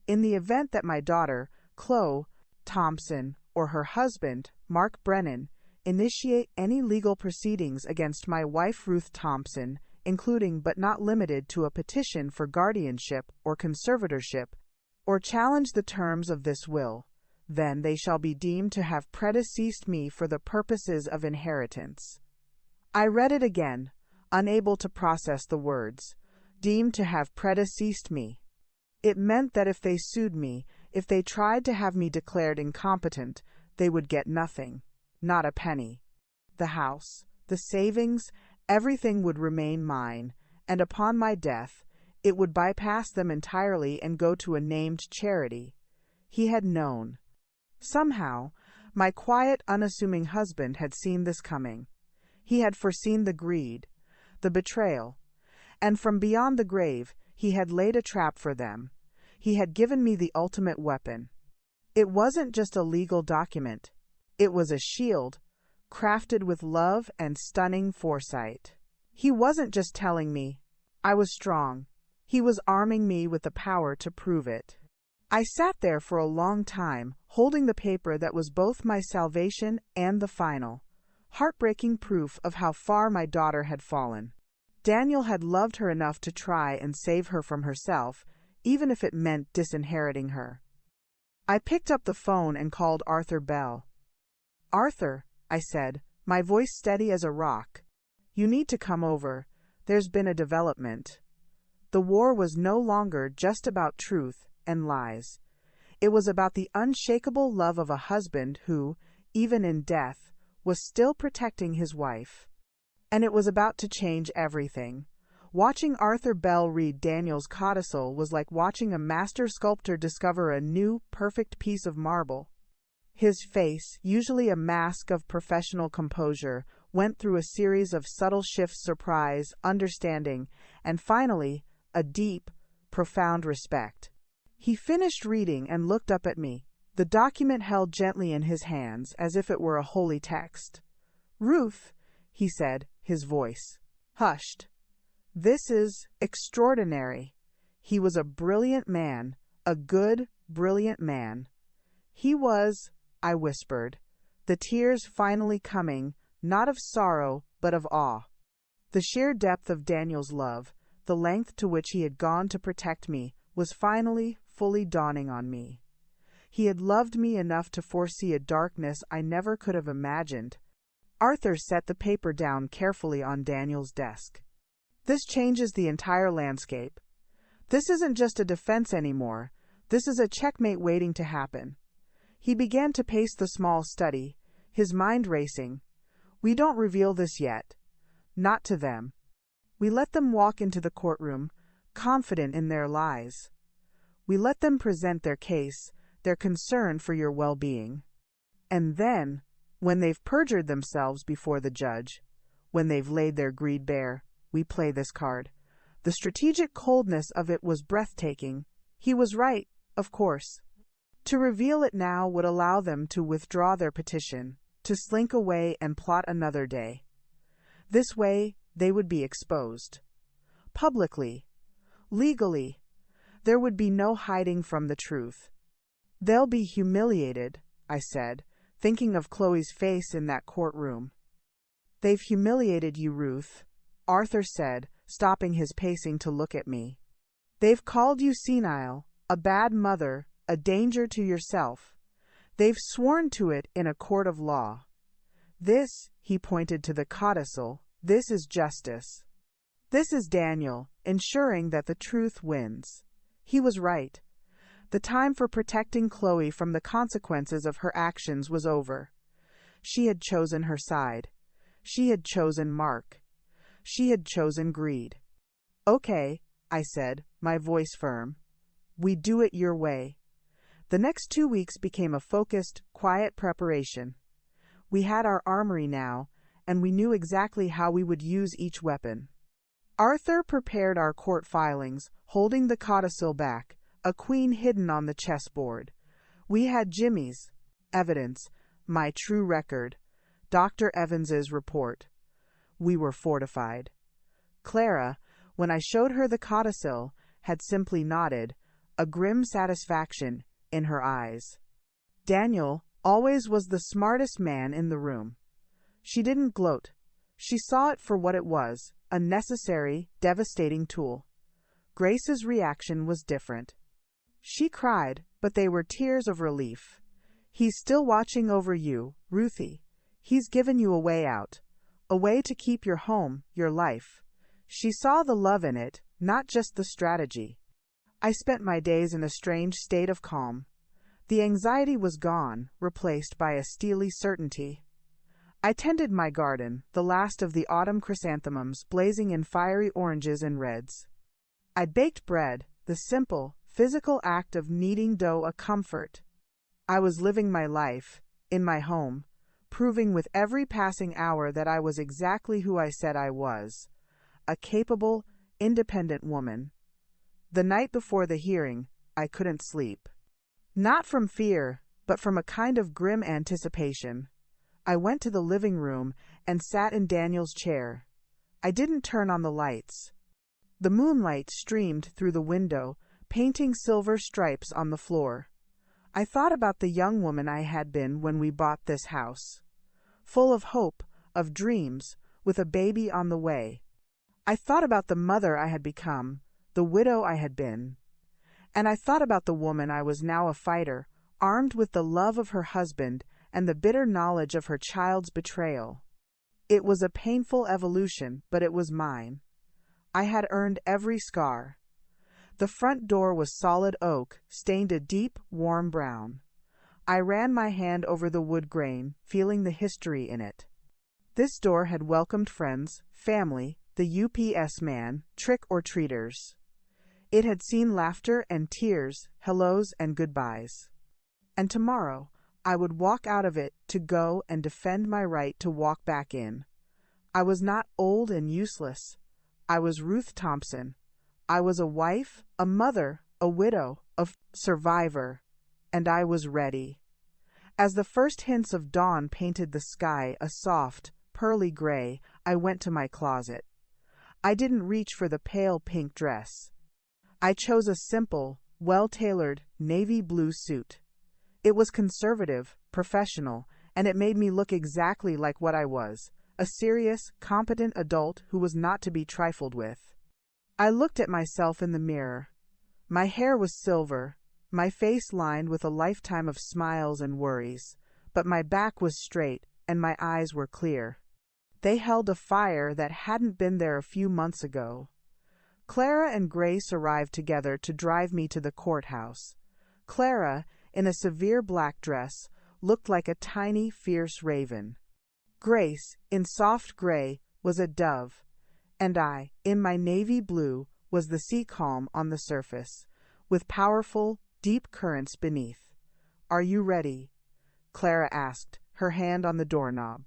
In the event that my daughter, Chloe Thompson, or her husband, Mark Brennan, initiate any legal proceedings against my wife Ruth Thompson, including but not limited to a petition for guardianship or conservatorship, or challenge the terms of this will, then they shall be deemed to have predeceased me for the purposes of inheritance. I read it again, unable to process the words. Deemed to have predeceased me. It meant that if they sued me, if they tried to have me declared incompetent, they would get nothing, not a penny. The house, the savings, everything would remain mine, and upon my death, it would bypass them entirely and go to a named charity. He had known. Somehow, my quiet, unassuming husband had seen this coming. He had foreseen the greed, the betrayal, and from beyond the grave, he had laid a trap for them. He had given me the ultimate weapon. It wasn't just a legal document. It was a shield, crafted with love and stunning foresight. He wasn't just telling me I was strong. He was arming me with the power to prove it. I sat there for a long time, holding the paper that was both my salvation and the final, heartbreaking proof of how far my daughter had fallen. Daniel had loved her enough to try and save her from herself, even if it meant disinheriting her. I picked up the phone and called Arthur Bell. "Arthur," I said, my voice steady as a rock, "you need to come over. There's been a development." The war was no longer just about truth and lies. It was about the unshakable love of a husband who, even in death, was still protecting his wife. And it was about to change everything. Watching Arthur Bell read Daniel's codicil was like watching a master sculptor discover a new, perfect piece of marble. His face, usually a mask of professional composure, went through a series of subtle shifts: surprise, understanding, and finally, a deep, profound respect. He finished reading and looked up at me, the document held gently in his hands as if it were a holy text. "Ruth," he said, his voice hushed. "This is extraordinary." He was a brilliant man, a good, brilliant man. He was, I whispered, the tears finally coming, not of sorrow, but of awe. The sheer depth of Daniel's love, the length to which he had gone to protect me, was finally, fully dawning on me. He had loved me enough to foresee a darkness I never could have imagined. Arthur set the paper down carefully on Daniel's desk. "This changes the entire landscape. This isn't just a defense anymore. This is a checkmate waiting to happen." He began to pace the small study, his mind racing. "We don't reveal this yet. Not to them. We let them walk into the courtroom, confident in their lies. We let them present their case, their concern for your well-being. And then, when they've perjured themselves before the judge, when they've laid their greed bare, we play this card." The strategic coldness of it was breathtaking. He was right, of course. To reveal it now would allow them to withdraw their petition, to slink away and plot another day. This way, they would be exposed. Publicly. Legally. There would be no hiding from the truth. "They'll be humiliated," I said, thinking of Chloe's face in that courtroom. "They've humiliated you, Ruth," Arthur said, stopping his pacing to look at me. "They've called you senile, a bad mother, a danger to yourself. They've sworn to it in a court of law. This," he pointed to the codicil, "this is justice. This is Daniel, ensuring that the truth wins." He was right. The time for protecting Chloe from the consequences of her actions was over. She had chosen her side. She had chosen Mark. She had chosen greed. "Okay," I said, my voice firm. "We do it your way." The next 2 weeks became a focused, quiet preparation. We had our armory now, and we knew exactly how we would use each weapon. Arthur prepared our court filings, holding the codicil back, a queen hidden on the chessboard. We had Jimmy's evidence, my true record, Dr. Evans's report. We were fortified. Clara, when I showed her the codicil, had simply nodded, a grim satisfaction in her eyes. Daniel always was the smartest man in the room. She didn't gloat. She saw it for what it was, a necessary, devastating tool. Grace's reaction was different. She cried, but they were tears of relief. "He's still watching over you, Ruthie. He's given you a way out. A way to keep your home, your life." She saw the love in it, not just the strategy. I spent my days in a strange state of calm. The anxiety was gone, replaced by a steely certainty. I tended my garden, the last of the autumn chrysanthemums blazing in fiery oranges and reds. I baked bread, the simple, physical act of kneading dough a comfort. I was living my life, in my home, proving with every passing hour that I was exactly who I said I was, a capable, independent woman. The night before the hearing, I couldn't sleep. Not from fear, but from a kind of grim anticipation. I went to the living room and sat in Daniel's chair. I didn't turn on the lights. The moonlight streamed through the window, painting silver stripes on the floor. I thought about the young woman I had been when we bought this house. Full of hope, of dreams, with a baby on the way. I thought about the mother I had become, the widow I had been. And I thought about the woman I was now a fighter, armed with the love of her husband and the bitter knowledge of her child's betrayal. It was a painful evolution, but it was mine. I had earned every scar. The front door was solid oak, stained a deep, warm brown. I ran my hand over the wood grain, feeling the history in it. This door had welcomed friends, family, the UPS man, trick-or-treaters. It had seen laughter and tears, hellos and goodbyes. And tomorrow, I would walk out of it to go and defend my right to walk back in. I was not old and useless. I was Ruth Thompson. I was a wife, a mother, a widow, a survivor, and I was ready. As the first hints of dawn painted the sky a soft, pearly gray, I went to my closet. I didn't reach for the pale pink dress. I chose a simple, well-tailored, navy blue suit. It was conservative, professional, and it made me look exactly like what I was, a serious, competent adult who was not to be trifled with. I looked at myself in the mirror. My hair was silver, my face lined with a lifetime of smiles and worries, but my back was straight and my eyes were clear. They held a fire that hadn't been there a few months ago. Clara and Grace arrived together to drive me to the courthouse. Clara, in a severe black dress, looked like a tiny, fierce raven. Grace, in soft gray, was a dove, and I, in my navy blue, was the sea calm on the surface, with powerful, deep currents beneath. "Are you ready?" Clara asked, her hand on the doorknob.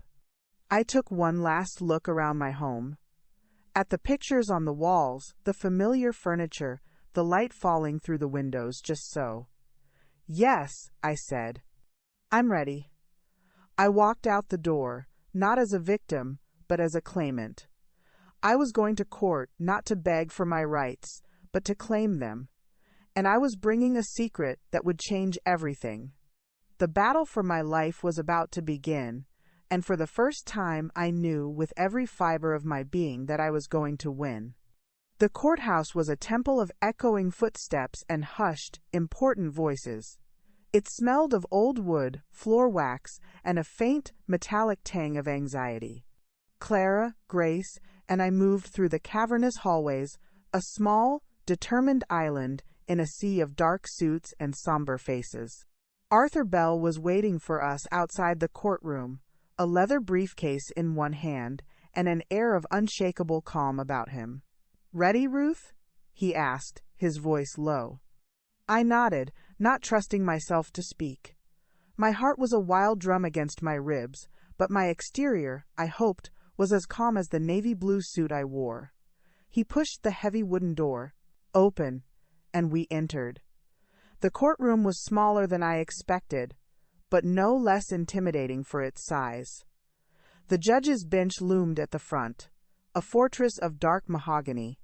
I took one last look around my home. At the pictures on the walls, the familiar furniture, the light falling through the windows just so. "Yes," I said. "I'm ready." I walked out the door, not as a victim, but as a claimant. I was going to court not to beg for my rights, but to claim them. And I was bringing a secret that would change everything. The battle for my life was about to begin, and for the first time I knew with every fiber of my being that I was going to win. The courthouse was a temple of echoing footsteps and hushed, important voices. It smelled of old wood, floor wax, and a faint, metallic tang of anxiety. Clara, Grace, and I moved through the cavernous hallways, a small, determined island in a sea of dark suits and somber faces. Arthur Bell was waiting for us outside the courtroom, a leather briefcase in one hand and an air of unshakable calm about him. "Ready, Ruth?" he asked, his voice low. I nodded, not trusting myself to speak. My heart was a wild drum against my ribs, but my exterior, I hoped, was as calm as the navy blue suit I wore. He pushed the heavy wooden door open, and we entered. The courtroom was smaller than I expected, but no less intimidating for its size. The judge's bench loomed at the front, a fortress of dark mahogany.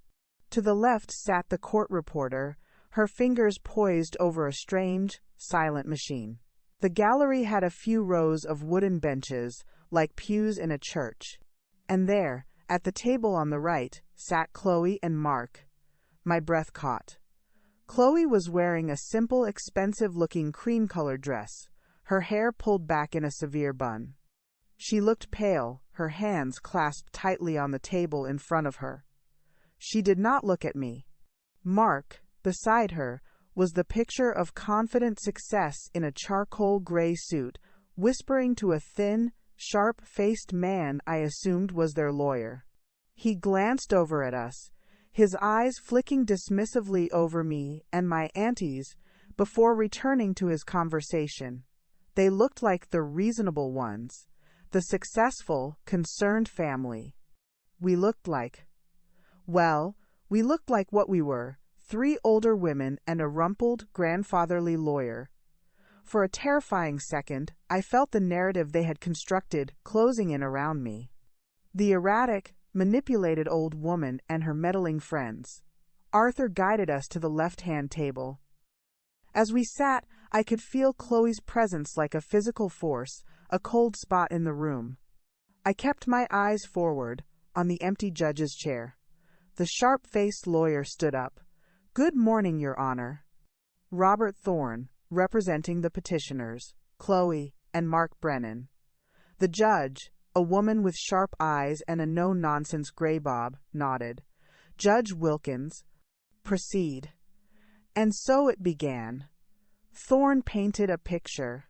To the left sat the court reporter, her fingers poised over a strange, silent machine. The gallery had a few rows of wooden benches, like pews in a church. And there, at the table on the right, sat Chloe and Mark. My breath caught. Chloe was wearing a simple, expensive-looking cream-colored dress, her hair pulled back in a severe bun. She looked pale, her hands clasped tightly on the table in front of her. She did not look at me. Mark, beside her, was the picture of confident success in a charcoal gray suit, whispering to a thin, sharp-faced man I assumed was their lawyer. He glanced over at us, his eyes flicking dismissively over me and my aunties before returning to his conversation. They looked like the reasonable ones, the successful, concerned family. We looked like what we were, 3 older women and a rumpled, grandfatherly lawyer. For a terrifying second, I felt the narrative they had constructed closing in around me. The erratic, manipulated old woman and her meddling friends. Arthur guided us to the left-hand table. As we sat, I could feel Chloe's presence like a physical force, a cold spot in the room. I kept my eyes forward, on the empty judge's chair. The sharp-faced lawyer stood up. "Good morning, Your Honor." Robert Thorne, representing the petitioners, Chloe and Mark Brennan. The judge, a woman with sharp eyes and a no-nonsense gray bob, nodded. Judge Wilkins, proceed. And so it began. Thorne painted a picture,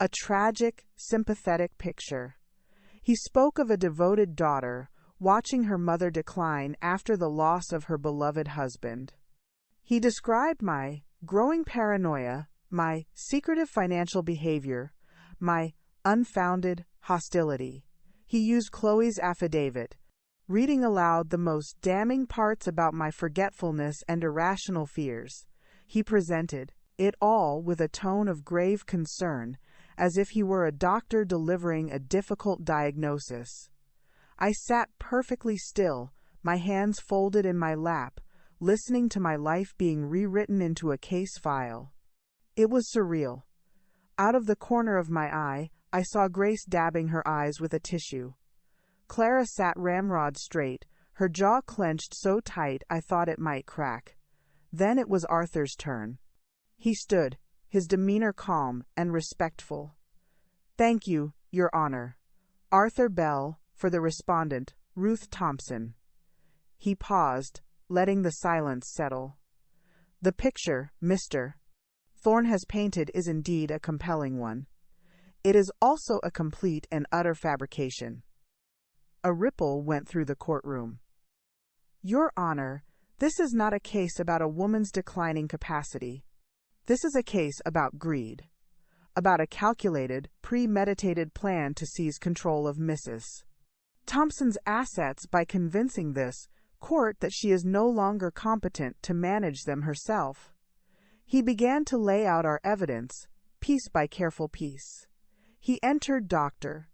a tragic, sympathetic picture. He spoke of a devoted daughter, watching her mother decline after the loss of her beloved husband. He described my growing paranoia, my secretive financial behavior, my unfounded hostility. He used Chloe's affidavit, reading aloud the most damning parts about my forgetfulness and irrational fears. He presented it all with a tone of grave concern, as if he were a doctor delivering a difficult diagnosis. I sat perfectly still, my hands folded in my lap, listening to my life being rewritten into a case file. It was surreal. Out of the corner of my eye, I saw Grace dabbing her eyes with a tissue. Clara sat ramrod straight, her jaw clenched so tight I thought it might crack. Then it was Arthur's turn. He stood, his demeanor calm and respectful. "Thank you, Your Honor. Arthur Bell, for the respondent, Ruth Thompson." He paused, letting the silence settle. "The picture, Mr. Thorne has painted is indeed a compelling one. It is also a complete and utter fabrication." A ripple went through the courtroom. "Your Honor, this is not a case about a woman's declining capacity. This is a case about greed, about a calculated, premeditated plan to seize control of Mrs. Thompson's assets by convincing this court that she is no longer competent to manage them herself." He began to lay out our evidence, piece by careful piece. He entered Dr.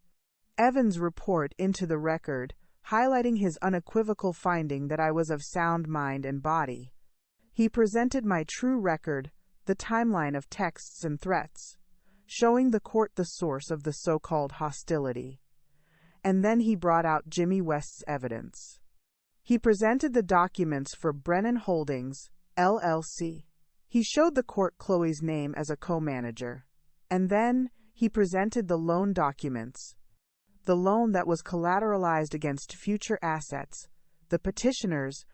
Evans' report into the record, highlighting his unequivocal finding that I was of sound mind and body. He presented my true record, the timeline of texts and threats, showing the court the source of the so-called hostility. And then he brought out Jimmy West's evidence. He presented the documents for Brennan Holdings, LLC. He showed the court Chloe's name as a co-manager. And then he presented the loan documents, the loan that was collateralized against future assets. The petitioners,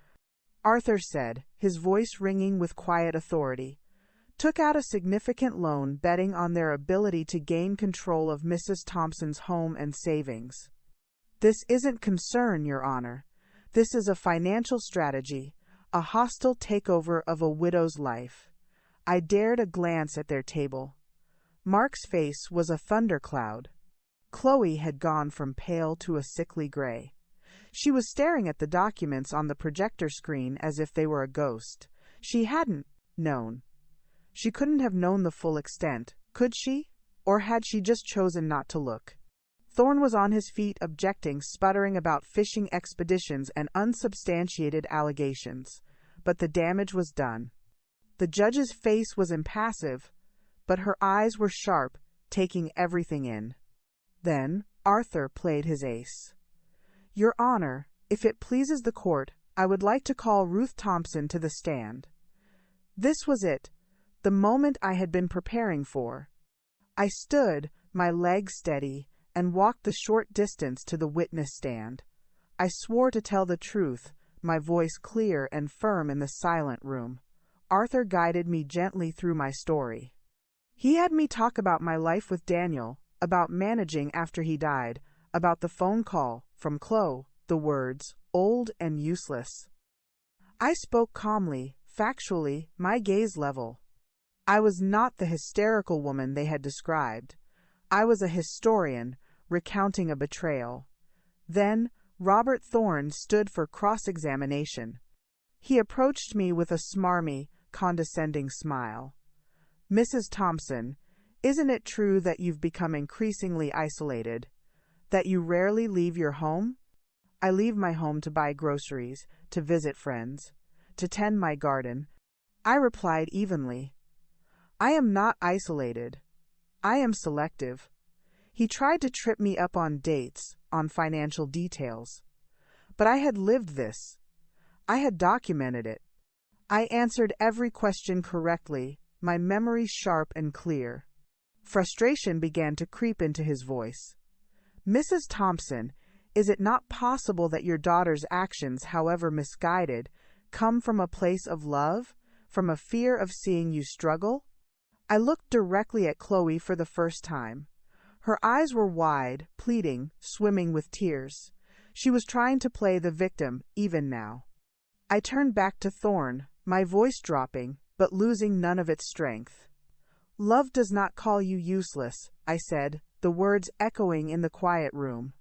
Arthur said, his voice ringing with quiet authority, took out a significant loan betting on their ability to gain control of Mrs. Thompson's home and savings. "This isn't concern, Your Honor. This is a financial strategy, a hostile takeover of a widow's life." I dared a glance at their table. Mark's face was a thundercloud. Chloe had gone from pale to a sickly gray. She was staring at the documents on the projector screen as if they were a ghost. She hadn't known. She couldn't have known the full extent, could she? Or had she just chosen not to look? Thorne was on his feet objecting, sputtering about fishing expeditions and unsubstantiated allegations. But the damage was done. The judge's face was impassive, but her eyes were sharp, taking everything in. Then Arthur played his ace. "Your Honor, if it pleases the court, I would like to call Ruth Thompson to the stand." This was it, the moment I had been preparing for. I stood, my legs steady, and walked the short distance to the witness stand. I swore to tell the truth, my voice clear and firm in the silent room. Arthur guided me gently through my story. He had me talk about my life with Daniel, about managing after he died, about the phone call from Chloe, the words, old and useless. I spoke calmly, factually, my gaze level. I was not the hysterical woman they had described. I was a historian, recounting a betrayal. Then Robert Thorne stood for cross-examination. He approached me with a smarmy, condescending smile. "Mrs. Thompson, isn't it true that you've become increasingly isolated? That you rarely leave your home?" "I leave my home to buy groceries, to visit friends, to tend my garden," I replied evenly. "I am not isolated. I am selective." He tried to trip me up on dates, on financial details. But I had lived this. I had documented it. I answered every question correctly, my memory sharp and clear. Frustration began to creep into his voice. "Mrs. Thompson, is it not possible that your daughter's actions, however misguided, come from a place of love, from a fear of seeing you struggle?" I looked directly at Chloe for the first time. Her eyes were wide, pleading, swimming with tears. She was trying to play the victim, even now. I turned back to Thorn, my voice dropping, but losing none of its strength. "Love does not call you useless," I said, the words echoing in the quiet room.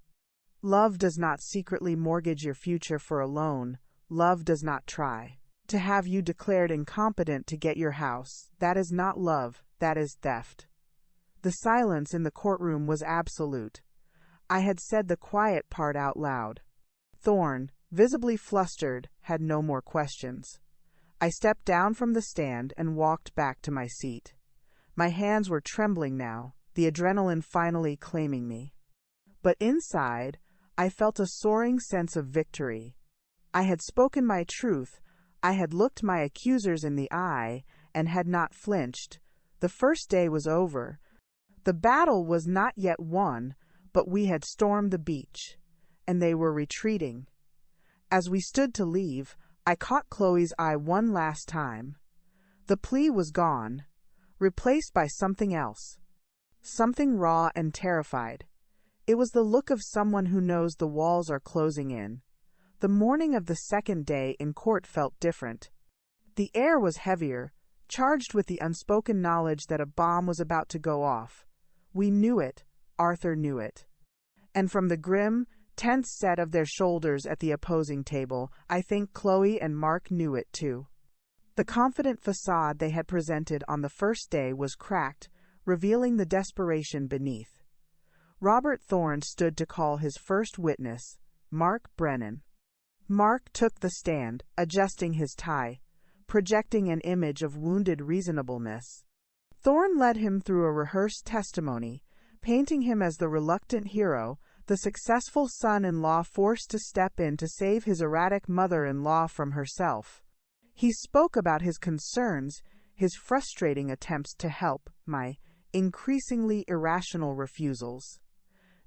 "Love does not secretly mortgage your future for a loan. Love does not try to have you declared incompetent to get your house. That is not love, that is theft." The silence in the courtroom was absolute. I had said the quiet part out loud. Thorn, visibly flustered, had no more questions. I stepped down from the stand and walked back to my seat. My hands were trembling now, the adrenaline finally claiming me. But inside, I felt a soaring sense of victory. I had spoken my truth, I had looked my accusers in the eye, and had not flinched. The first day was over. The battle was not yet won, but we had stormed the beach, and they were retreating. As we stood to leave, I caught Chloe's eye one last time. The plea was gone, replaced by something else. Something raw and terrified. It was the look of someone who knows the walls are closing in. The morning of the second day in court felt different. The air was heavier, charged with the unspoken knowledge that a bomb was about to go off. We knew it, Arthur knew it. And from the grim, tense set of their shoulders at the opposing table, I think Chloe and Mark knew it too. The confident facade they had presented on the first day was cracked, revealing the desperation beneath. Robert Thorne stood to call his first witness, Mark Brennan. Mark took the stand, adjusting his tie, projecting an image of wounded reasonableness. Thorne led him through a rehearsed testimony, painting him as the reluctant hero, the successful son-in-law forced to step in to save his erratic mother-in-law from herself. He spoke about his concerns, his frustrating attempts to help, my increasingly irrational refusals.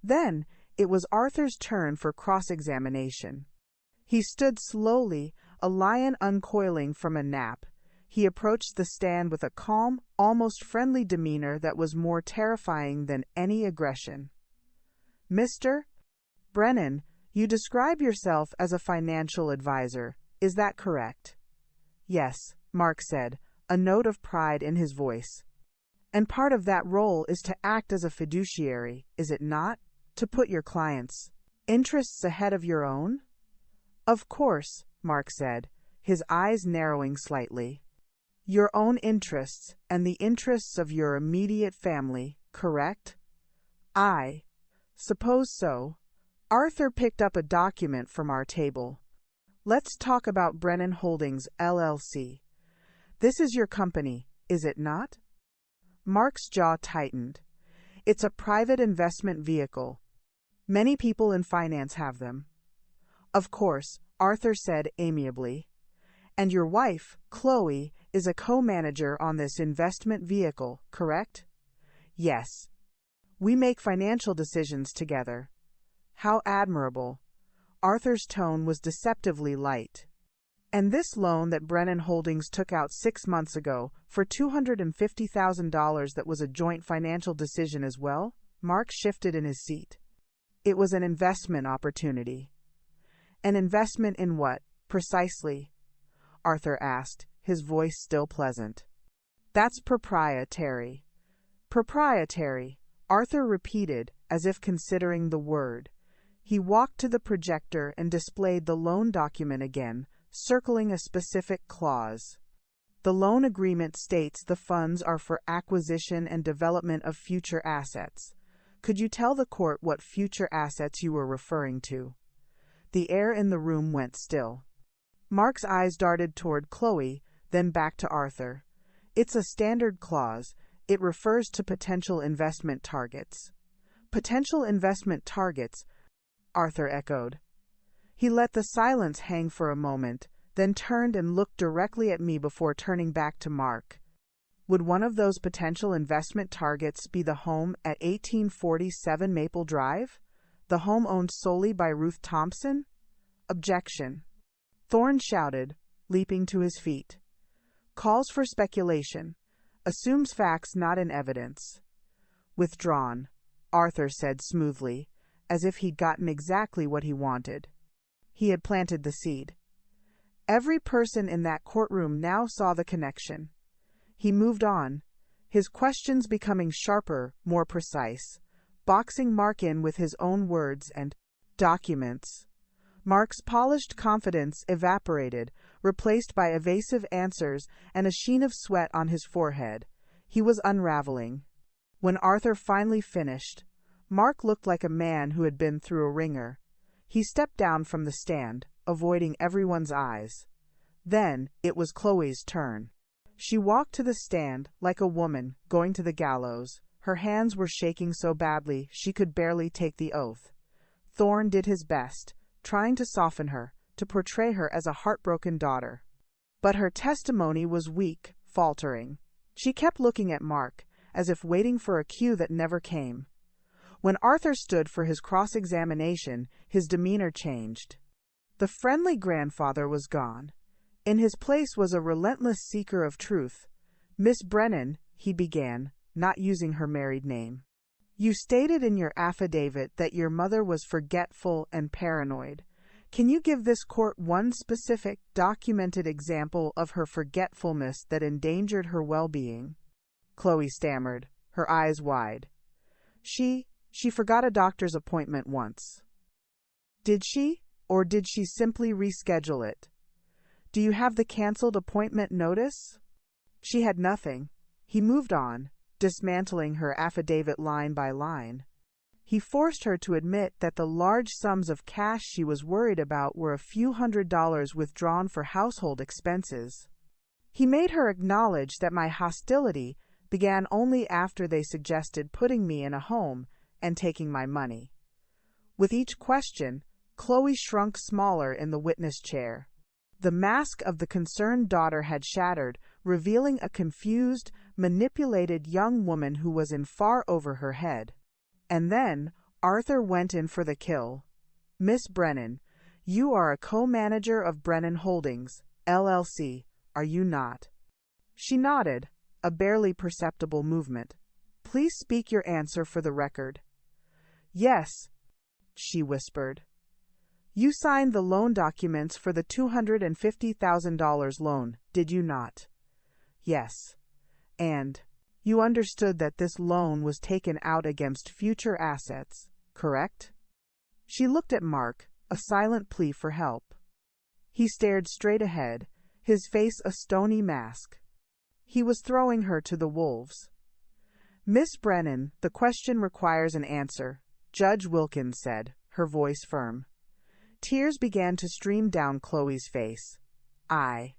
Then it was Arthur's turn for cross-examination. He stood slowly, a lion uncoiling from a nap. He approached the stand with a calm, almost friendly demeanor that was more terrifying than any aggression. "Mr. Brennan, you describe yourself as a financial advisor. Is that correct?" "Yes," Mark said, a note of pride in his voice. "And part of that role is to act as a fiduciary, is it not? To put your clients' interests ahead of your own?" "Of course," Mark said, his eyes narrowing slightly. "Your own interests and the interests of your immediate family, correct?" "I suppose so." Arthur picked up a document from our table. "Let's talk about Brennan Holdings, LLC. This is your company, is it not?" Mark's jaw tightened. "It's a private investment vehicle. Many people in finance have them." "Of course," Arthur said amiably. "And your wife, Chloe, is a co-manager on this investment vehicle, correct?" "Yes. We make financial decisions together." "How admirable." Arthur's tone was deceptively light. "And this loan that Brennan Holdings took out 6 months ago for $250,000, that was a joint financial decision as well?" Mark shifted in his seat. "It was an investment opportunity." "An investment in what, precisely?" Arthur asked, his voice still pleasant. "That's proprietary." "Proprietary," Arthur repeated, as if considering the word. He walked to the projector and displayed the loan document again, circling a specific clause. "The loan agreement states the funds are for acquisition and development of future assets. Could you tell the court what future assets you were referring to?" The air in the room went still. Mark's eyes darted toward Chloe, then back to Arthur. "It's a standard clause. It refers to potential investment targets." "Potential investment targets," Arthur echoed. He let the silence hang for a moment, then turned and looked directly at me before turning back to Mark. Would one of those potential investment targets be the home at 1847 Maple Drive? The home owned solely by Ruth Thompson? Objection. Thorne shouted, leaping to his feet. Calls for speculation. Assumes facts not in evidence. Withdrawn, Arthur said smoothly, as if he'd gotten exactly what he wanted. He had planted the seed. Every person in that courtroom now saw the connection. He moved on, his questions becoming sharper, more precise, boxing Mark in with his own words and documents. Mark's polished confidence evaporated, replaced by evasive answers and a sheen of sweat on his forehead. He was unraveling. When Arthur finally finished, Mark looked like a man who had been through a ringer. He stepped down from the stand, avoiding everyone's eyes. Then it was Chloe's turn. She walked to the stand like a woman going to the gallows. Her hands were shaking so badly she could barely take the oath. Thorne did his best, trying to soften her, to portray her as a heartbroken daughter. But her testimony was weak, faltering. She kept looking at Mark, as if waiting for a cue that never came. When Arthur stood for his cross-examination, his demeanor changed. The friendly grandfather was gone. In his place was a relentless seeker of truth. Miss Brennan, he began, not using her married name. You stated in your affidavit that your mother was forgetful and paranoid. Can you give this court one specific, documented example of her forgetfulness that endangered her well-being? Chloe stammered, her eyes wide. She forgot a doctor's appointment once. Did she, or did she simply reschedule it? Do you have the canceled appointment notice? She had nothing. He moved on, dismantling her affidavit line by line. He forced her to admit that the large sums of cash she was worried about were a few $100s withdrawn for household expenses. He made her acknowledge that my hostility began only after they suggested putting me in a home and taking my money. With each question, Chloe shrunk smaller in the witness chair. The mask of the concerned daughter had shattered, revealing a confused, manipulated young woman who was in far over her head. And then Arthur went in for the kill. Miss Brennan, you are a co-manager of Brennan Holdings, LLC, are you not? She nodded, a barely perceptible movement. Please speak your answer for the record. Yes, she whispered. You signed the loan documents for the $250,000 loan, did you not? Yes. And you understood that this loan was taken out against future assets, correct? She looked at Mark, a silent plea for help. He stared straight ahead, his face a stony mask. He was throwing her to the wolves. Miss Brennan, the question requires an answer, Judge Wilkins said, her voice firm. Tears began to stream down Chloe's face. I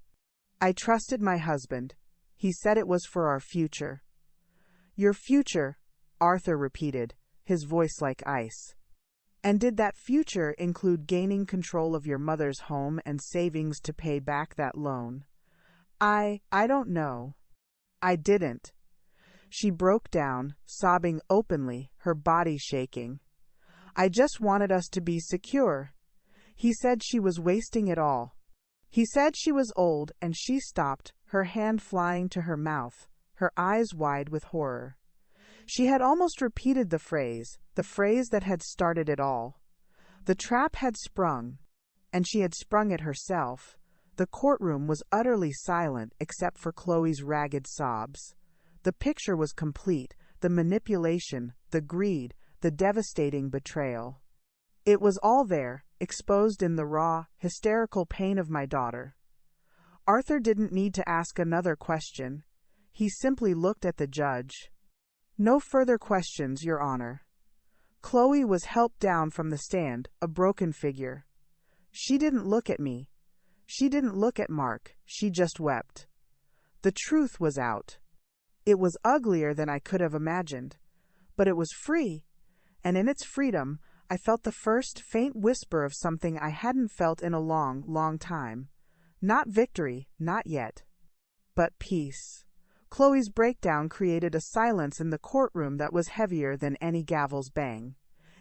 trusted my husband. He said it was for our future. Your future, Arthur repeated, his voice like ice. And did that future include gaining control of your mother's home and savings to pay back that loan? I don't know. I didn't. She broke down, sobbing openly, her body shaking. I just wanted us to be secure. He said she was wasting it all. He said she was old, and she stopped, her hand flying to her mouth, her eyes wide with horror. She had almost repeated the phrase that had started it all. The trap had sprung, and she had sprung it herself. The courtroom was utterly silent except for Chloe's ragged sobs. The picture was complete, the manipulation, the greed, the devastating betrayal. It was all there, exposed in the raw, hysterical pain of my daughter. Arthur didn't need to ask another question. He simply looked at the judge. No further questions, Your Honor. Chloe was helped down from the stand, a broken figure. She didn't look at me. She didn't look at Mark. She just wept. The truth was out. It was uglier than I could have imagined, but it was free, and in its freedom, I felt the first faint whisper of something I hadn't felt in a long, long time. Not victory, not yet. But peace. Chloe's breakdown created a silence in the courtroom that was heavier than any gavel's bang.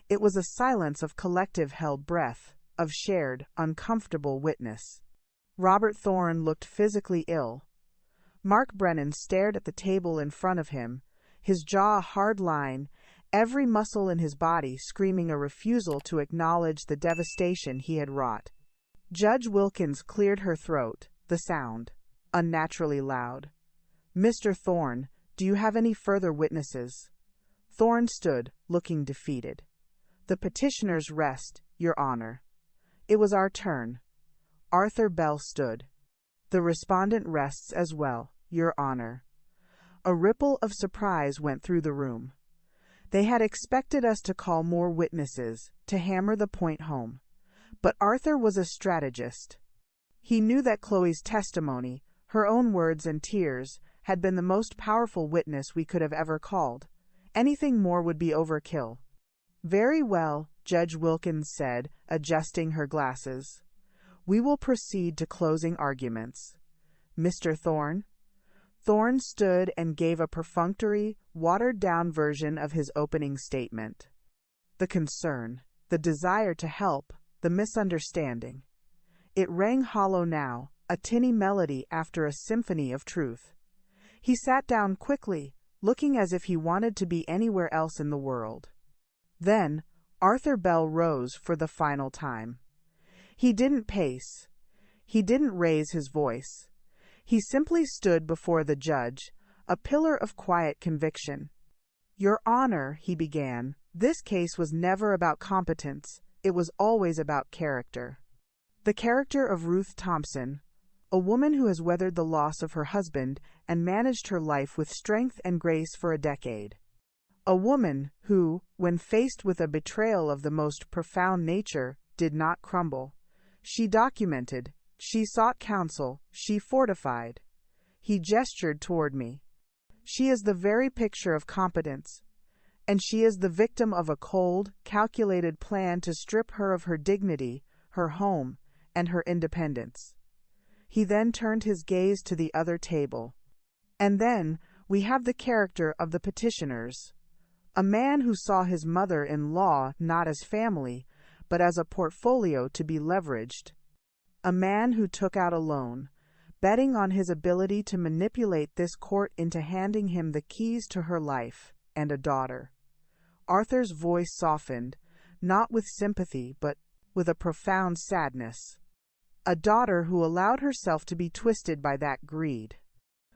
It was a silence of collective held breath, of shared, uncomfortable witness. Robert Thorne looked physically ill. Mark Brennan stared at the table in front of him, his jaw a hard line, every muscle in his body screaming a refusal to acknowledge the devastation he had wrought. Judge Wilkins cleared her throat, the sound unnaturally loud. "Mr. Thorne, do you have any further witnesses?" Thorne stood, looking defeated. "The petitioners rest, Your Honor." It was our turn. Arthur Bell stood. "The respondent rests as well, Your Honor." A ripple of surprise went through the room. They had expected us to call more witnesses, to hammer the point home. But Arthur was a strategist. He knew that Chloe's testimony, her own words and tears, had been the most powerful witness we could have ever called. Anything more would be overkill. "Very well," Judge Wilkins said, adjusting her glasses. "We will proceed to closing arguments. Mr. Thorne?" Thorne stood and gave a perfunctory, watered-down version of his opening statement. The concern, the desire to help, the misunderstanding. It rang hollow now, a tinny melody after a symphony of truth. He sat down quickly, looking as if he wanted to be anywhere else in the world. Then, Arthur Bell rose for the final time. He didn't pace. He didn't raise his voice. He simply stood before the judge, a pillar of quiet conviction. "Your Honor," he began, "this case was never about competence. It was always about character. The character of Ruth Thompson, a woman who has weathered the loss of her husband and managed her life with strength and grace for a decade. A woman who, when faced with a betrayal of the most profound nature, did not crumble. She documented, she sought counsel, she fortified." He gestured toward me. "She is the very picture of competence, and she is the victim of a cold, calculated plan to strip her of her dignity, her home, and her independence." He then turned his gaze to the other table. "And then we have the character of the petitioners. A man who saw his mother-in-law not as family, but as a portfolio to be leveraged. A man who took out a loan, betting on his ability to manipulate this court into handing him the keys to her life and a daughter." Arthur's voice softened, not with sympathy, but with a profound sadness. "A daughter who allowed herself to be twisted by that greed,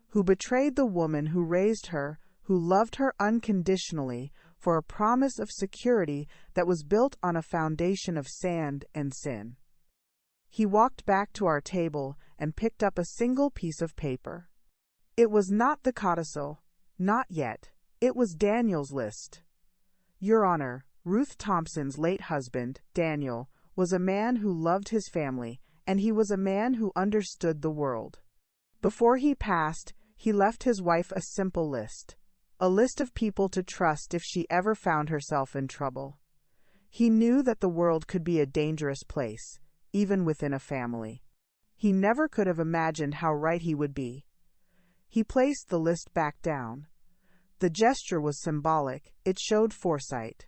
who betrayed the woman who raised her, who loved her unconditionally for a promise of security that was built on a foundation of sand and sin." He walked back to our table and picked up a single piece of paper. It was not the codicil, not yet. It was Daniel's list. "Your Honor, Ruth Thompson's late husband, Daniel, was a man who loved his family, and he was a man who understood the world. Before he passed, he left his wife a simple list, a list of people to trust if she ever found herself in trouble. He knew that the world could be a dangerous place, even within a family. He never could have imagined how right he would be." He placed the list back down. The gesture was symbolic. It showed foresight.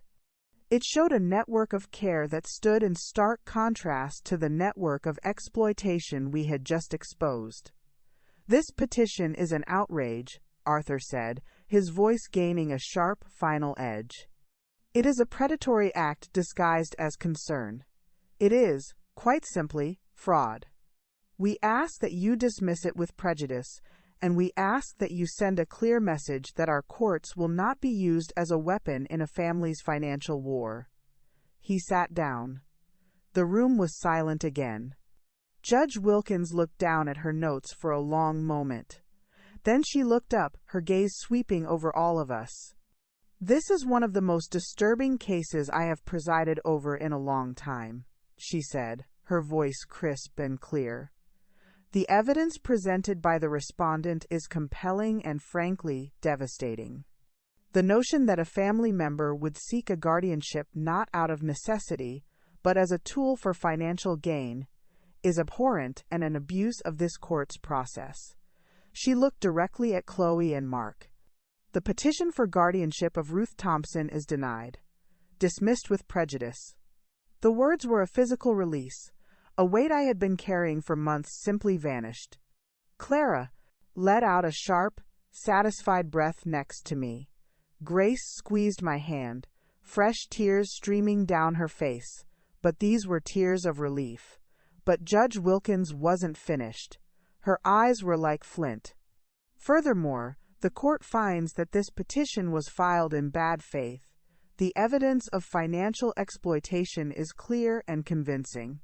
It showed a network of care that stood in stark contrast to the network of exploitation we had just exposed. "This petition is an outrage," Arthur said, his voice gaining a sharp, final edge. "It is a predatory act disguised as concern. It is, quite simply, fraud. We ask that you dismiss it with prejudice, and we ask that you send a clear message that our courts will not be used as a weapon in a family's financial war." He sat down. The room was silent again. Judge Wilkins looked down at her notes for a long moment. Then she looked up, her gaze sweeping over all of us. "This is one of the most disturbing cases I have presided over in a long time," she said, her voice crisp and clear. "The evidence presented by the respondent is compelling and frankly devastating. The notion that a family member would seek a guardianship not out of necessity, but as a tool for financial gain, is abhorrent and an abuse of this court's process. She looked directly at Chloe and Mark. The petition for guardianship of Ruth Thompson is denied. Dismissed with prejudice. The words were a physical release. A weight I had been carrying for months simply vanished. Clara let out a sharp, satisfied breath next to me. Grace squeezed my hand, fresh tears streaming down her face, but these were tears of relief. But Judge Wilkins wasn't finished. Her eyes were like flint. Furthermore, the court finds that this petition was filed in bad faith. The evidence of financial exploitation is clear and convincing.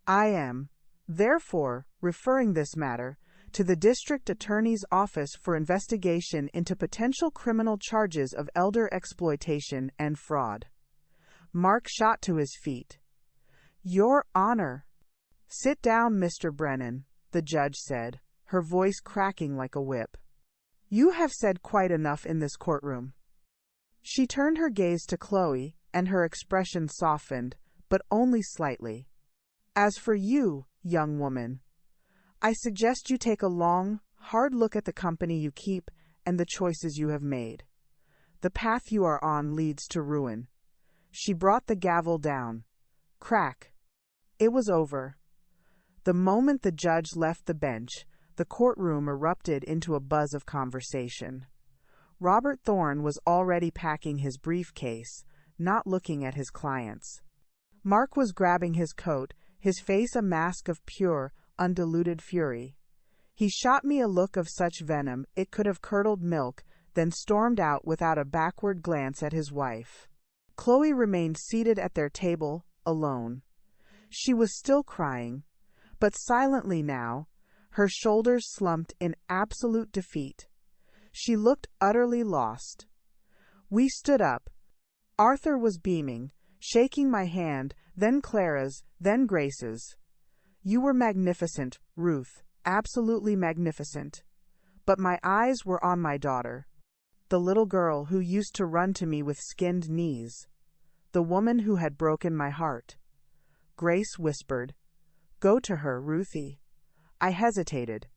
I am, therefore, referring this matter to the District Attorney's Office for investigation into potential criminal charges of elder exploitation and fraud. Mark shot to his feet. Your Honor. Sit down, Mr. Brennan, the judge said, her voice cracking like a whip. You have said quite enough in this courtroom. She turned her gaze to Chloe, and her expression softened, but only slightly. As for you, young woman, I suggest you take a long, hard look at the company you keep and the choices you have made. The path you are on leads to ruin. She brought the gavel down. Crack. It was over. The moment the judge left the bench, the courtroom erupted into a buzz of conversation. Robert Thorne was already packing his briefcase, not looking at his clients. Mark was grabbing his coat, his face a mask of pure, undiluted fury. He shot me a look of such venom it could have curdled milk, then stormed out without a backward glance at his wife. Chloe remained seated at their table, alone. She was still crying, but silently now, her shoulders slumped in absolute defeat. She looked utterly lost. We stood up. Arthur was beaming, shaking my hand, then Clara's, then Grace's. You were magnificent, Ruth, absolutely magnificent. But my eyes were on my daughter, the little girl who used to run to me with skinned knees, the woman who had broken my heart. Grace whispered, "Go to her, Ruthie." I hesitated.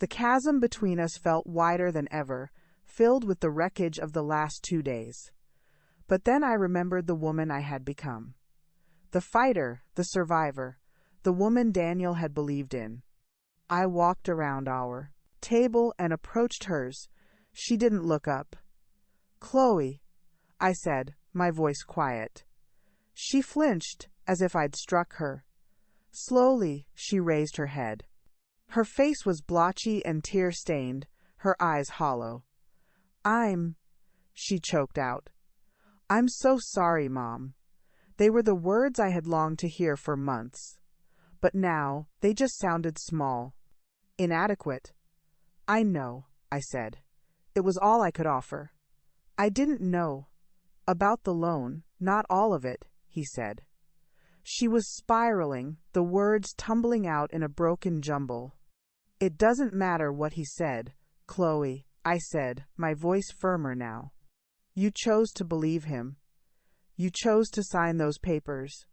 The chasm between us felt wider than ever, filled with the wreckage of the last 2 days. But then I remembered the woman I had become. The fighter, the survivor, the woman Daniel had believed in. I walked around our table and approached hers. She didn't look up. "Chloe," I said, my voice quiet. She flinched, as if I'd struck her. Slowly, she raised her head. Her face was blotchy and tear-stained, her eyes hollow. She choked out. "I'm so sorry, Mom." They were the words I had longed to hear for months. But now, they just sounded small, inadequate. "I know," I said. It was all I could offer. "I didn't know about the loan, not all of it," he said. She was spiraling, the words tumbling out in a broken jumble. "It doesn't matter what he said, Chloe," I said, my voice firmer now. "You chose to believe him. You chose to sign those papers.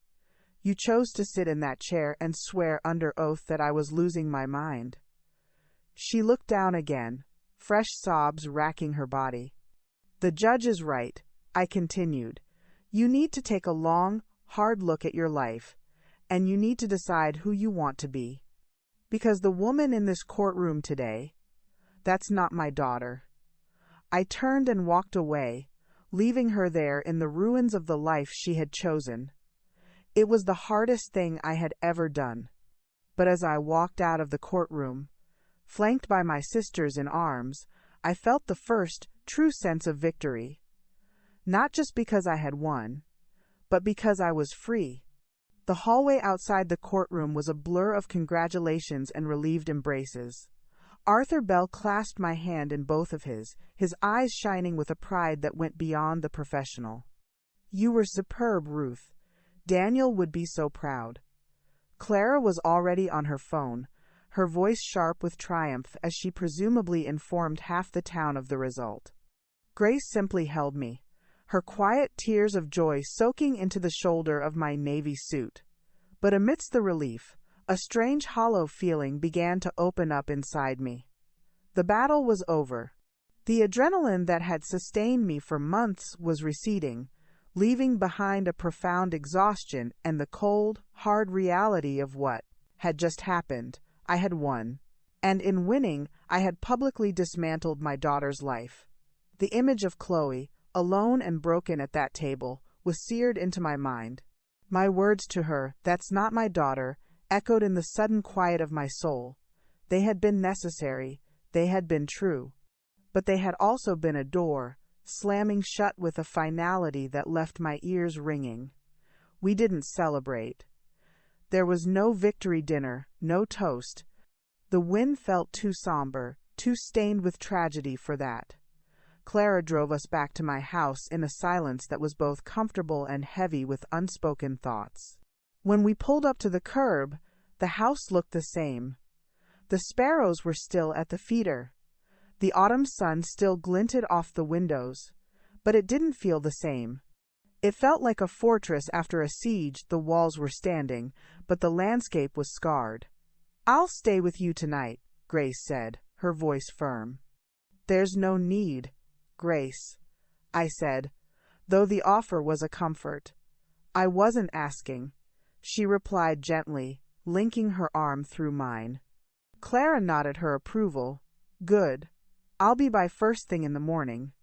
You chose to sit in that chair and swear under oath that I was losing my mind." She looked down again, fresh sobs racking her body. "The judge is right," I continued. "You need to take a long, hard look at your life, and you need to decide who you want to be. Because the woman in this courtroom today, that's not my daughter." I turned and walked away, leaving her there in the ruins of the life she had chosen. It was the hardest thing I had ever done. But as I walked out of the courtroom, flanked by my sisters in arms, I felt the first true sense of victory. Not just because I had won, but because I was free. The hallway outside the courtroom was a blur of congratulations and relieved embraces. Arthur Bell clasped my hand in both of his eyes shining with a pride that went beyond the professional. "You were superb, Ruth. Daniel would be so proud." Clara was already on her phone, her voice sharp with triumph as she presumably informed half the town of the result. Grace simply held me, her quiet tears of joy soaking into the shoulder of my navy suit. But amidst the relief, a strange hollow feeling began to open up inside me. The battle was over. The adrenaline that had sustained me for months was receding, leaving behind a profound exhaustion and the cold, hard reality of what had just happened. I had won. And in winning, I had publicly dismantled my daughter's life. The image of Chloe, alone and broken at that table, was seared into my mind. My words to her, "That's not my daughter," echoed in the sudden quiet of my soul. They had been necessary, they had been true. But they had also been a door, slamming shut with a finality that left my ears ringing. We didn't celebrate. There was no victory dinner, no toast. The wind felt too somber, too stained with tragedy for that. Clara drove us back to my house in a silence that was both comfortable and heavy with unspoken thoughts. When we pulled up to the curb, the house looked the same. The sparrows were still at the feeder. The autumn sun still glinted off the windows, but it didn't feel the same. It felt like a fortress after a siege. The walls were standing, but the landscape was scarred. "I'll stay with you tonight," Grace said, her voice firm. "There's no need, Grace," I said, though the offer was a comfort. "I wasn't asking," she replied gently, linking her arm through mine. Clara nodded her approval. "Good. I'll be by first thing in the morning.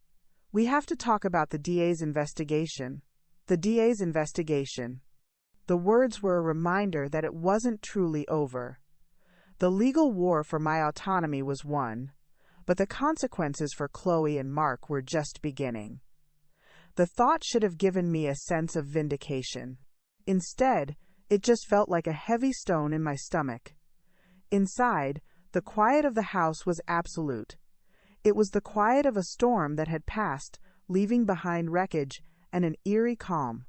We have to talk about the DA's investigation." The DA's investigation. The words were a reminder that it wasn't truly over. The legal war for my autonomy was won, but the consequences for Chloe and Mark were just beginning. The thought should have given me a sense of vindication. Instead, it just felt like a heavy stone in my stomach. Inside, the quiet of the house was absolute. It was the quiet of a storm that had passed, leaving behind wreckage and an eerie calm.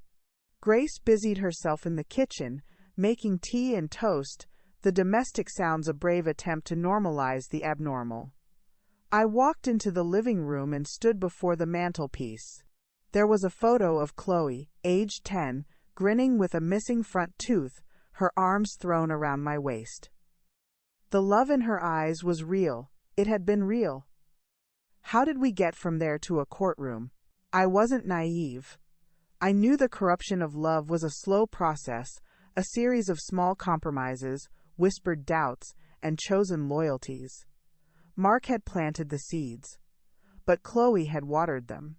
Grace busied herself in the kitchen, making tea and toast, the domestic sounds a brave attempt to normalize the abnormal. I walked into the living room and stood before the mantelpiece. There was a photo of Chloe, aged 10, grinning with a missing front tooth, her arms thrown around my waist. The love in her eyes was real. It had been real. How did we get from there to a courtroom? I wasn't naive. I knew the corruption of love was a slow process, a series of small compromises, whispered doubts, and chosen loyalties. Mark had planted the seeds, but Chloe had watered them.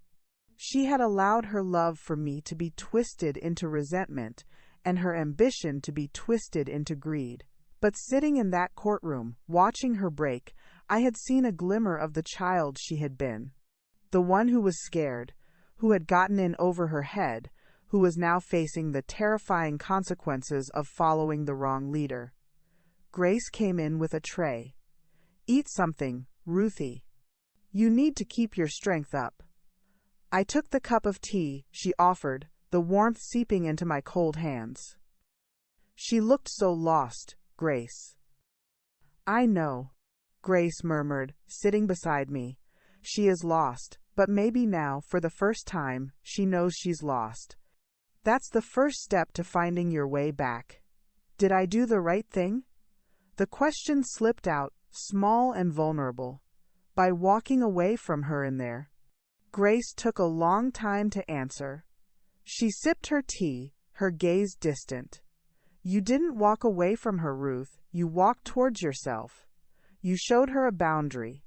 She had allowed her love for me to be twisted into resentment and her ambition to be twisted into greed. But sitting in that courtroom, watching her break, I had seen a glimmer of the child she had been. The one who was scared, who had gotten in over her head, who was now facing the terrifying consequences of following the wrong leader. Grace came in with a tray. "Eat something, Ruthie. You need to keep your strength up." I took the cup of tea she offered, the warmth seeping into my cold hands. "She looked so lost, Grace." "I know," Grace murmured, sitting beside me. "She is lost, but maybe now, for the first time, she knows she's lost. That's the first step to finding your way back." Did I do the right thing? The question slipped out, small and vulnerable. By walking away from her in there. Grace took a long time to answer. She sipped her tea, her gaze distant. "You didn't walk away from her, Ruth. You walked towards yourself. You showed her a boundary.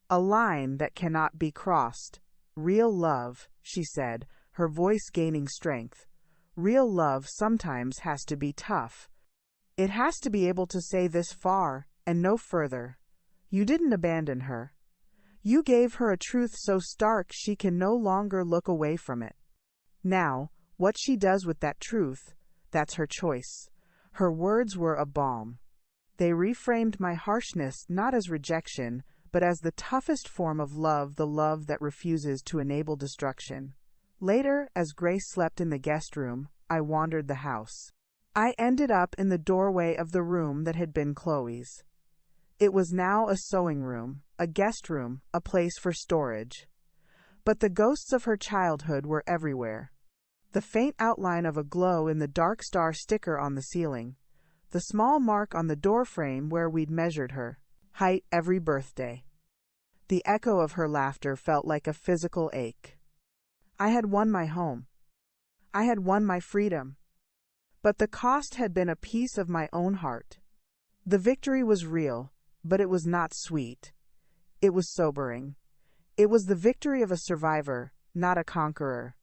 A line that cannot be crossed. Real love," she said, her voice gaining strength. "Real love sometimes has to be tough. It has to be able to say this far and no further. You didn't abandon her. You gave her a truth so stark she can no longer look away from it. Now, what she does with that truth, that's her choice." Her words were a balm. They reframed my harshness not as rejection, but as the toughest form of love, the love that refuses to enable destruction. Later, as Grace slept in the guest room, I wandered the house. I ended up in the doorway of the room that had been Chloe's. It was now a sewing room, a guest room, a place for storage. But the ghosts of her childhood were everywhere. The faint outline of a glow in the dark star sticker on the ceiling. The small mark on the doorframe where we'd measured her height every birthday. The echo of her laughter felt like a physical ache. I had won my home. I had won my freedom. But the cost had been a piece of my own heart. The victory was real, but it was not sweet. It was sobering. It was the victory of a survivor, not a conqueror.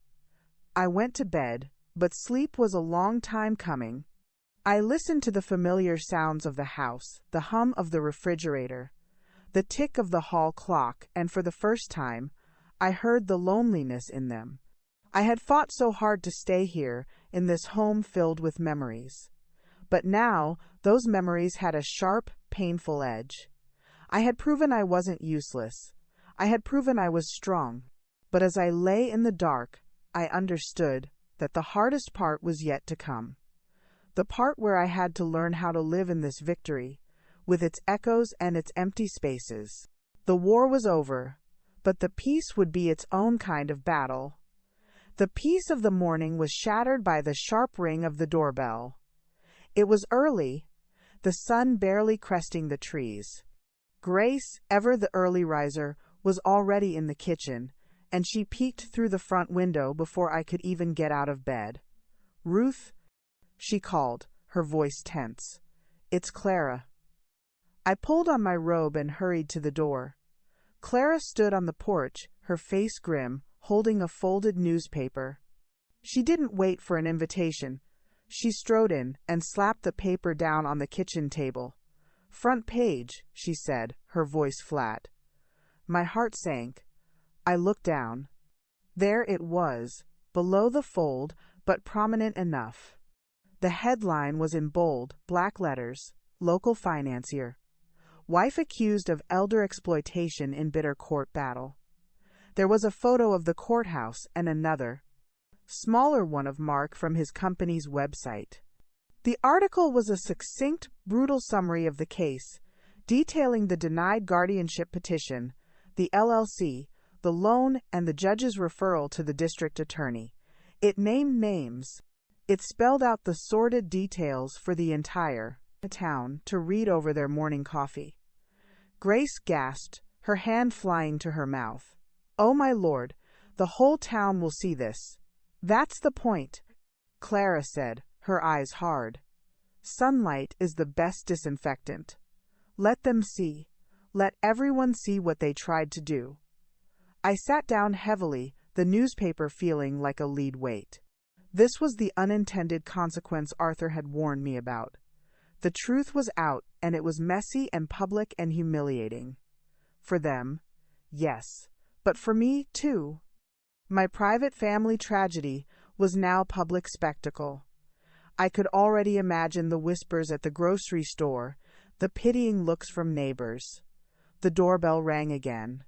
I went to bed, but sleep was a long time coming. I listened to the familiar sounds of the house, the hum of the refrigerator, the tick of the hall clock, and for the first time, I heard the loneliness in them. I had fought so hard to stay here, in this home filled with memories. But now, those memories had a sharp, painful edge. I had proven I wasn't useless. I had proven I was strong. But as I lay in the dark, I understood that the hardest part was yet to come. The part where I had to learn how to live in this victory, with its echoes and its empty spaces. The war was over, but the peace would be its own kind of battle. The peace of the morning was shattered by the sharp ring of the doorbell. It was early, the sun barely cresting the trees. Grace, ever the early riser, was already in the kitchen, and she peeked through the front window before I could even get out of bed. "Ruth," she called, her voice tense. "It's Clara." I pulled on my robe and hurried to the door. Clara stood on the porch, her face grim, holding a folded newspaper. She didn't wait for an invitation. She strode in and slapped the paper down on the kitchen table. "Front page," she said, her voice flat. My heart sank. I looked down. There it was, below the fold, but prominent enough. The headline was in bold, black letters, "Local Financier. Wife accused of elder exploitation in bitter court battle." There was a photo of the courthouse and another, smaller one of Mark from his company's website. The article was a succinct, brutal summary of the case, detailing the denied guardianship petition, the LLC, the loan, and the judge's referral to the district attorney. It named names. It spelled out the sordid details for the entire town to read over their morning coffee. Grace gasped, her hand flying to her mouth. "Oh my Lord, the whole town will see this." "That's the point," Clara said, her eyes hard. "Sunlight is the best disinfectant. Let them see. Let everyone see what they tried to do." I sat down heavily, the newspaper feeling like a lead weight. This was the unintended consequence Arthur had warned me about. The truth was out, and it was messy and public and humiliating. For them, yes, but for me, too. My private family tragedy was now public spectacle. I could already imagine the whispers at the grocery store, the pitying looks from neighbors. The doorbell rang again.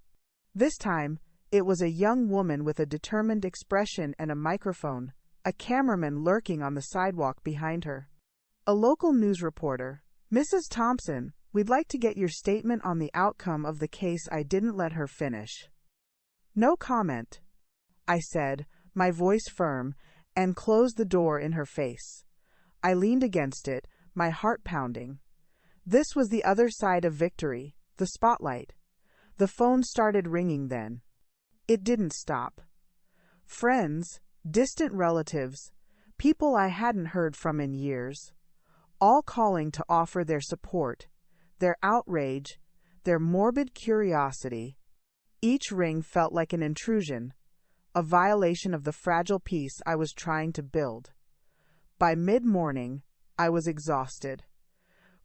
This time, it was a young woman with a determined expression and a microphone, a cameraman lurking on the sidewalk behind her. A local news reporter. "Mrs. Thompson, we'd like to get your statement on the outcome of the case." I didn't let her finish. "No comment," I said, my voice firm, and closed the door in her face. I leaned against it, my heart pounding. This was the other side of victory, the spotlight. The phone started ringing then. It didn't stop. Friends, distant relatives, people I hadn't heard from in years, all calling to offer their support, their outrage, their morbid curiosity. Each ring felt like an intrusion, a violation of the fragile peace I was trying to build. By mid-morning, I was exhausted.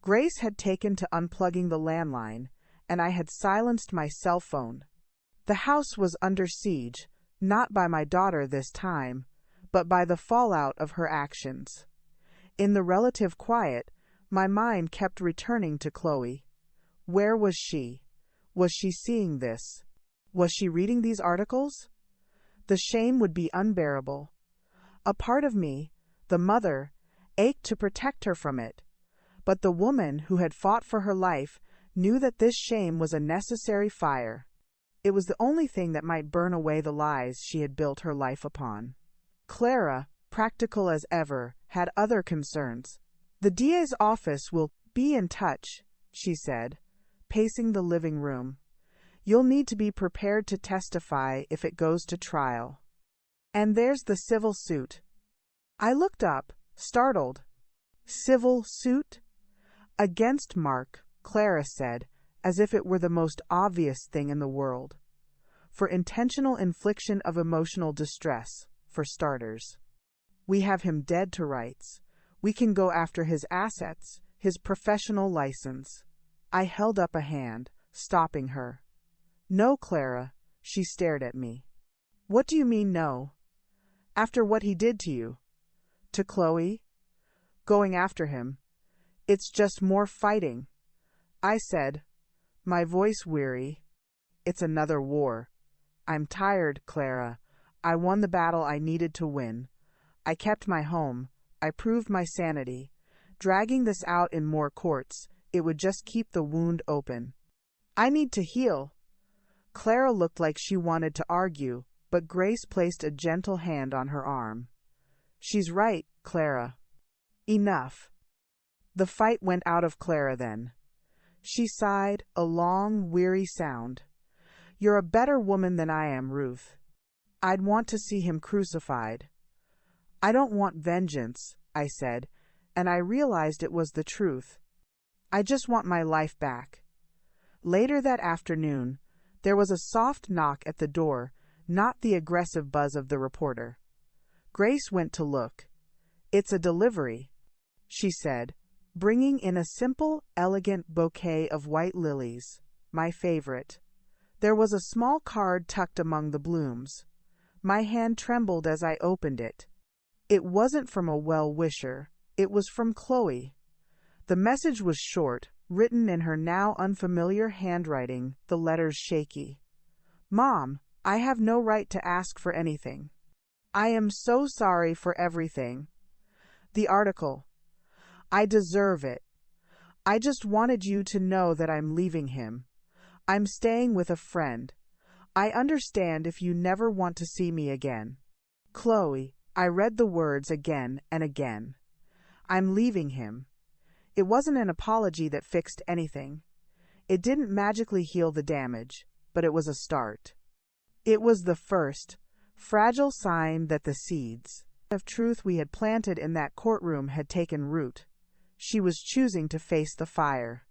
Grace had taken to unplugging the landline, and I had silenced my cell phone. The house was under siege, not by my daughter this time, but by the fallout of her actions. In the relative quiet, my mind kept returning to Chloe. Where was she? Was she seeing this? Was she reading these articles? The shame would be unbearable. A part of me, the mother, ached to protect her from it. But the woman who had fought for her life knew that this shame was a necessary fire. It was the only thing that might burn away the lies she had built her life upon. Clara, practical as ever, had other concerns. "The DA's office will be in touch," she said, pacing the living room. You'll need to be prepared to testify if it goes to trial. And there's the civil suit. I looked up, startled. Civil suit? Against Mark, Clara said, as if it were the most obvious thing in the world. For intentional infliction of emotional distress, for starters. We have him dead to rights. We can go after his assets, his professional license. I held up a hand, stopping her. No, Clara, she stared at me. What do you mean, no? After what he did to you? To Chloe? Going after him. It's just more fighting. I said, my voice weary. It's another war. I'm tired, Clara. I won the battle I needed to win. I kept my home. I proved my sanity. Dragging this out in more courts, it would just keep the wound open. I need to heal. Clara looked like she wanted to argue, but Grace placed a gentle hand on her arm. She's right, Clara. Enough. The fight went out of Clara then. She sighed, a long, weary sound. You're a better woman than I am, Ruth. I'd want to see him crucified. I don't want vengeance, I said, and I realized it was the truth. I just want my life back. Later that afternoon, there was a soft knock at the door, not the aggressive buzz of the reporter. Grace went to look. It's a delivery, she said, bringing in a simple, elegant bouquet of white lilies, my favorite. There was a small card tucked among the blooms. My hand trembled as I opened it. It wasn't from a well-wisher. It was from Chloe. The message was short, written in her now unfamiliar handwriting, the letters shaky. Mom, I have no right to ask for anything. I am so sorry for everything. The article. I deserve it. I just wanted you to know that I'm leaving him. I'm staying with a friend. I understand if you never want to see me again. Chloe, I read the words again and again. I'm leaving him. It wasn't an apology that fixed anything. It didn't magically heal the damage, but it was a start. It was the first, fragile sign that the seeds of truth we had planted in that courtroom had taken root. She was choosing to face the fire.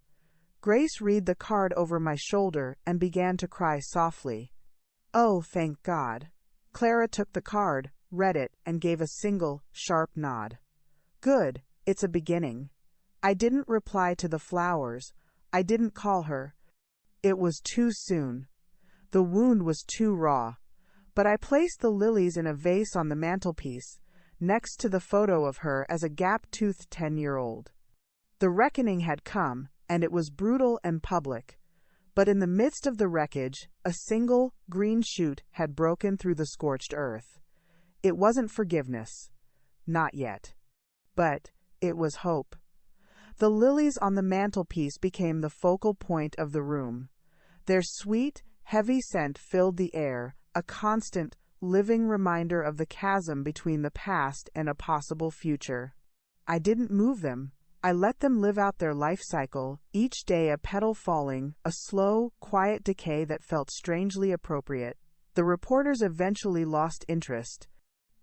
Grace read the card over my shoulder and began to cry softly. Oh, thank God. Clara took the card, read it, and gave a single, sharp nod. Good, it's a beginning. I didn't reply to the flowers. I didn't call her. It was too soon. The wound was too raw. But I placed the lilies in a vase on the mantelpiece, next to the photo of her as a gap-toothed 10-year-old. The reckoning had come, and it was brutal and public. But in the midst of the wreckage, a single, green shoot had broken through the scorched earth. It wasn't forgiveness. Not yet. But it was hope. The lilies on the mantelpiece became the focal point of the room. Their sweet, heavy scent filled the air, a constant, living reminder of the chasm between the past and a possible future. I didn't move them. I let them live out their life cycle, each day a petal falling, a slow, quiet decay that felt strangely appropriate. The reporters eventually lost interest.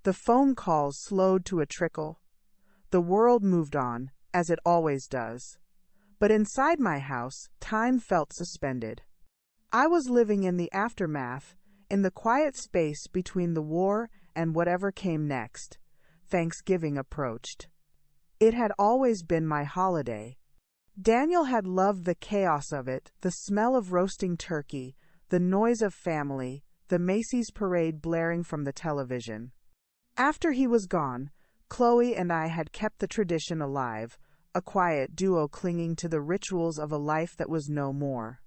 The phone calls slowed to a trickle. The world moved on, as it always does. But inside my house, time felt suspended. I was living in the aftermath, in the quiet space between the war and whatever came next. Thanksgiving approached. It had always been my holiday. Daniel had loved the chaos of it, the smell of roasting turkey, the noise of family, the Macy's parade blaring from the television. After he was gone, Chloe and I had kept the tradition alive, a quiet duo clinging to the rituals of a life that was no more.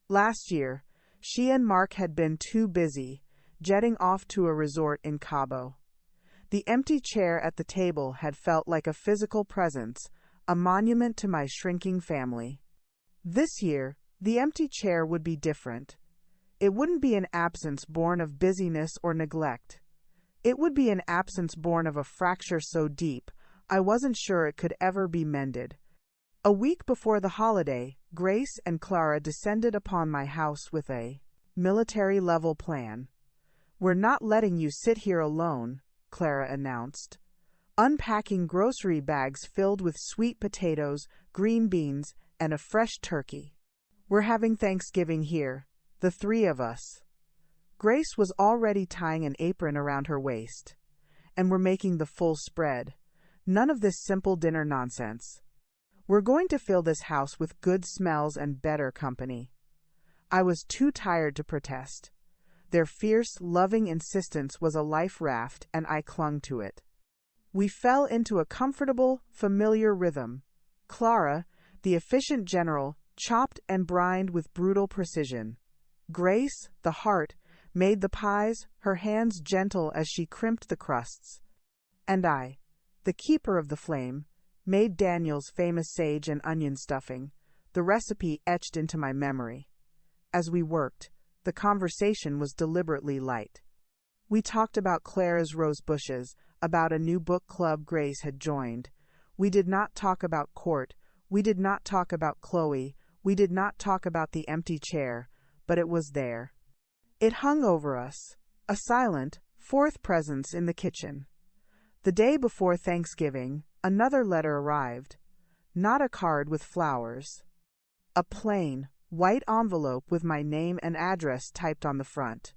Last year, she and Mark had been too busy, jetting off to a resort in Cabo. The empty chair at the table had felt like a physical presence, a monument to my shrinking family. This year, the empty chair would be different. It wouldn't be an absence born of busyness or neglect. It would be an absence born of a fracture so deep, I wasn't sure it could ever be mended. A week before the holiday, Grace and Clara descended upon my house with a military-level plan. "We're not letting you sit here alone," Clara announced, unpacking grocery bags filled with sweet potatoes, green beans, and a fresh turkey. "We're having Thanksgiving here, the three of us." Grace was already tying an apron around her waist. "And we're making the full spread. None of this simple dinner nonsense. We're going to fill this house with good smells and better company." I was too tired to protest. Their fierce, loving insistence was a life raft, and I clung to it. We fell into a comfortable, familiar rhythm. Clara, the efficient general, chopped and brined with brutal precision. Grace, the heart, made the pies, her hands gentle as she crimped the crusts. And I, the keeper of the flame, made Daniel's famous sage and onion stuffing, the recipe etched into my memory. As we worked, the conversation was deliberately light. We talked about Clara's rose bushes, about a new book club Grace had joined. We did not talk about court. We did not talk about Chloe. We did not talk about the empty chair, but it was there. It hung over us, a silent, fourth presence in the kitchen. The day before Thanksgiving, another letter arrived. Not a card with flowers. A plain, white envelope with my name and address typed on the front.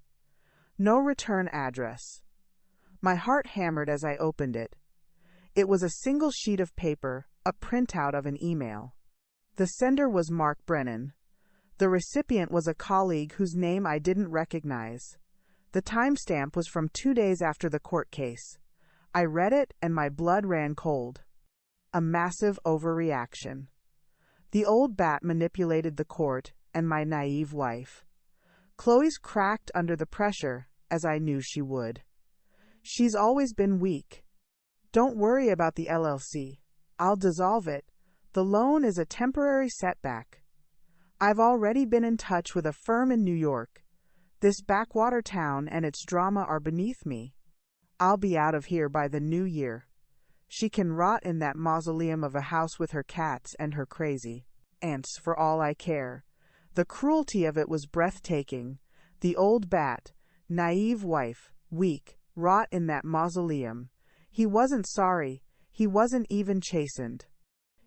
No return address. My heart hammered as I opened it. It was a single sheet of paper, a printout of an email. The sender was Mark Brennan. The recipient was a colleague whose name I didn't recognize. The timestamp was from 2 days after the court case. I read it and my blood ran cold. A massive overreaction. The old bat manipulated the court and my naive wife. Chloe's cracked under the pressure, as I knew she would. She's always been weak. "Don't worry about the LLC. I'll dissolve it. The loan is a temporary setback. I've already been in touch with a firm in New York. This backwater town and its drama are beneath me. I'll be out of here by the new year. She can rot in that mausoleum of a house with her cats and her crazy aunts for all I care." The cruelty of it was breathtaking. The old bat, naive wife, weak, rot in that mausoleum. He wasn't sorry. He wasn't even chastened.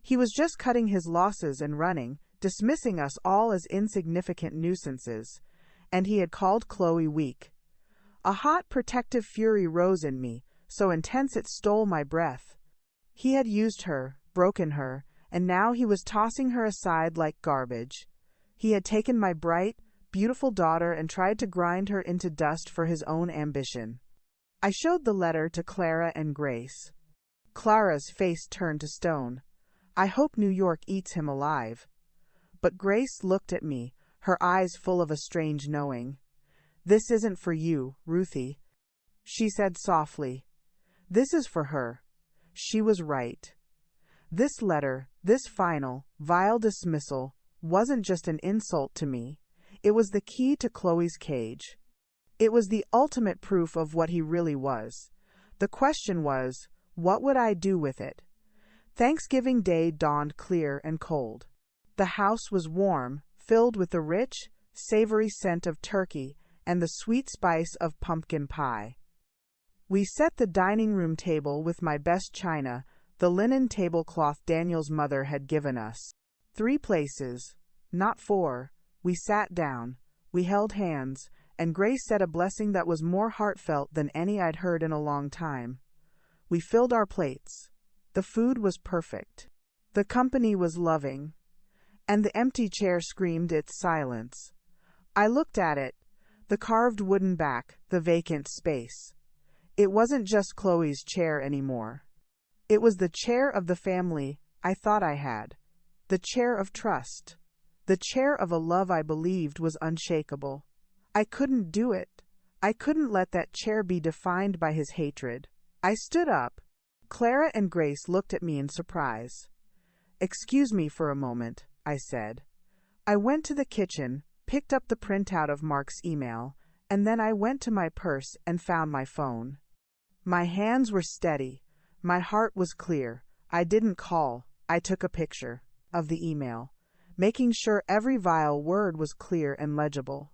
He was just cutting his losses and running, dismissing us all as insignificant nuisances. And he had called Chloe weak. A hot, protective fury rose in me, so intense it stole my breath. He had used her, broken her, and now he was tossing her aside like garbage. He had taken my bright, beautiful daughter and tried to grind her into dust for his own ambition. I showed the letter to Clara and Grace. Clara's face turned to stone. "I hope New York eats him alive." But Grace looked at me, her eyes full of a strange knowing. "This isn't for you, Ruthie," she said softly. "This is for her. She was right." This letter, this final, vile dismissal, wasn't just an insult to me. It was the key to Chloe's cage. It was the ultimate proof of what he really was. The question was, what would I do with it? Thanksgiving Day dawned clear and cold. The house was warm, filled with the rich, savory scent of turkey and the sweet spice of pumpkin pie. We set the dining room table with my best china, the linen tablecloth Daniel's mother had given us. 3 places, not 4. We sat down, we held hands, and Grace said a blessing that was more heartfelt than any I'd heard in a long time. We filled our plates. The food was perfect. The company was loving. And the empty chair screamed its silence. I looked at it, the carved wooden back, the vacant space. It wasn't just Chloe's chair anymore. It was the chair of the family I thought I had. The chair of trust. The chair of a love I believed was unshakable. I couldn't do it. I couldn't let that chair be defined by his hatred. I stood up. Clara and Grace looked at me in surprise. "Excuse me for a moment," I said. I went to the kitchen, picked up the printout of Mark's email, and then I went to my purse and found my phone. My hands were steady. My heart was clear. I didn't call. I took a picture of the email. making sure every vile word was clear and legible.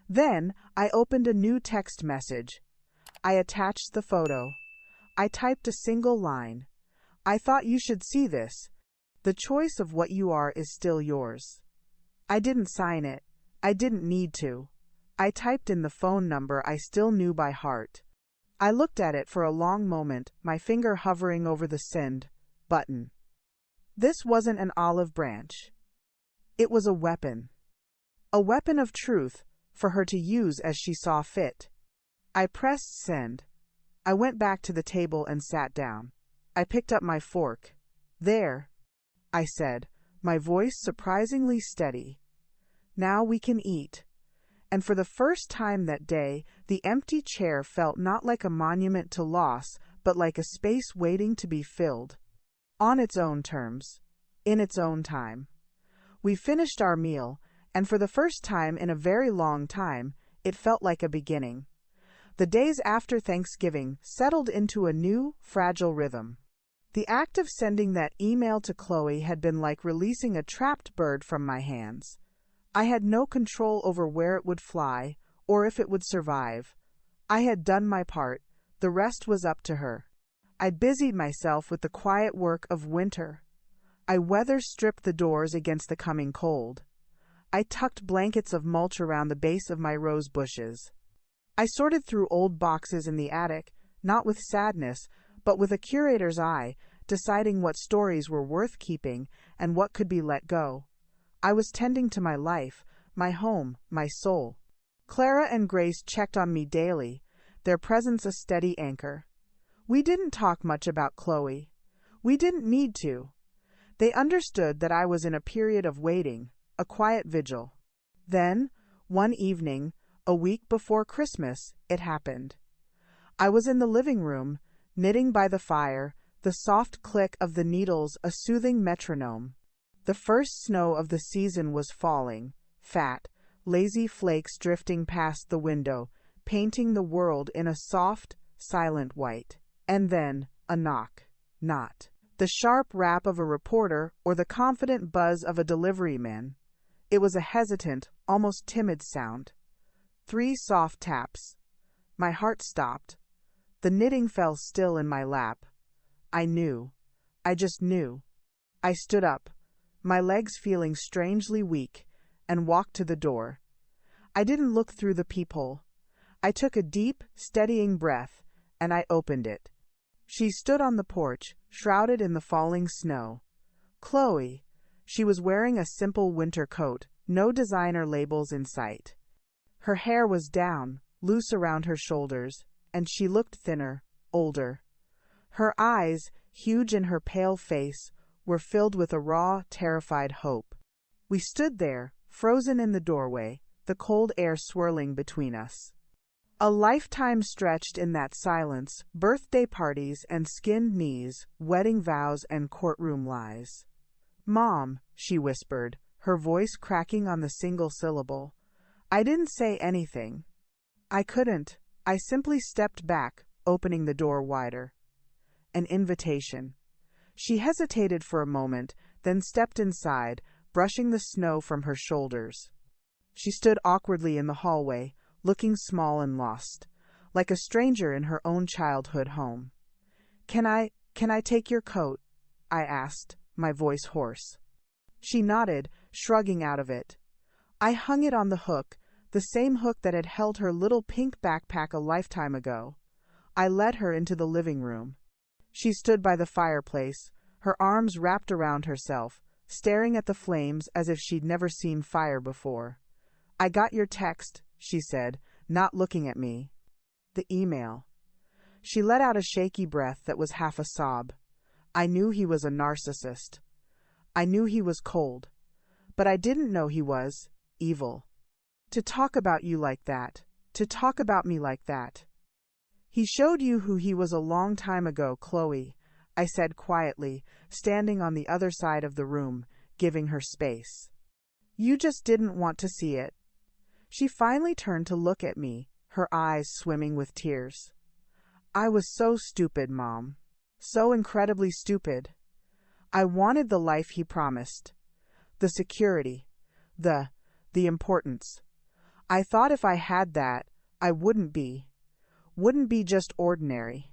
Then I opened a new text message. I attached the photo. I typed a single line. I thought you should see this. The choice of what you are is still yours. I didn't sign it. I didn't need to. I typed in the phone number I still knew by heart. I looked at it for a long moment, my finger hovering over the send button. This wasn't an olive branch. It was a weapon. A weapon of truth, for her to use as she saw fit. I pressed send. I went back to the table and sat down. I picked up my fork. There, I said, my voice surprisingly steady. Now we can eat. And for the first time that day, the empty chair felt not like a monument to loss, but like a space waiting to be filled. On its own terms. In its own time. We finished our meal, and for the first time in a very long time, it felt like a beginning. The days after Thanksgiving settled into a new, fragile rhythm. The act of sending that email to Chloe had been like releasing a trapped bird from my hands. I had no control over where it would fly, or if it would survive. I had done my part, the rest was up to her. I busied myself with the quiet work of winter. I weather-stripped the doors against the coming cold. I tucked blankets of mulch around the base of my rose bushes. I sorted through old boxes in the attic, not with sadness, but with a curator's eye, deciding what stories were worth keeping and what could be let go. I was tending to my life, my home, my soul. Clara and Grace checked on me daily, their presence a steady anchor. We didn't talk much about Chloe. We didn't need to. They understood that I was in a period of waiting, a quiet vigil. Then, one evening, a week before Christmas, it happened. I was in the living room, knitting by the fire, the soft click of the needles a soothing metronome. The first snow of the season was falling, fat, lazy flakes drifting past the window, painting the world in a soft, silent white. And then, a knock. Not the sharp rap of a reporter or the confident buzz of a delivery man. It was a hesitant, almost timid sound. 3 soft taps. My heart stopped. The knitting fell still in my lap. I knew. I just knew. I stood up, my legs feeling strangely weak, and walked to the door. I didn't look through the peephole. I took a deep, steadying breath, and I opened it. She stood on the porch, shrouded in the falling snow. Chloe. She was wearing a simple winter coat, no designer labels in sight. Her hair was down, loose around her shoulders, and she looked thinner, older. Her eyes, huge in her pale face, were filled with a raw, terrified hope. We stood there, frozen in the doorway, the cold air swirling between us. A lifetime stretched in that silence, birthday parties and skinned knees, wedding vows and courtroom lies. "Mom," she whispered, her voice cracking on the single syllable. I didn't say anything. I couldn't. I simply stepped back, opening the door wider. An invitation. She hesitated for a moment, then stepped inside, brushing the snow from her shoulders. She stood awkwardly in the hallway, looking small and lost, like a stranger in her own childhood home. Can I take your coat?" I asked, my voice hoarse. She nodded, shrugging out of it. I hung it on the hook, the same hook that had held her little pink backpack a lifetime ago. I led her into the living room. She stood by the fireplace, her arms wrapped around herself, staring at the flames as if she'd never seen fire before. "I got your text," she said, not looking at me. "The email." She let out a shaky breath that was half a sob. I knew he was a narcissist. I knew he was cold. But I didn't know he was evil. To talk about you like that. To talk about me like that. "He showed you who he was a long time ago, Chloe," I said quietly, standing on the other side of the room, giving her space. "You just didn't want to see it." She finally turned to look at me, her eyes swimming with tears. "I was so stupid, Mom. So incredibly stupid. I wanted the life he promised. The security. The importance. I thought if I had that, I wouldn't be just ordinary.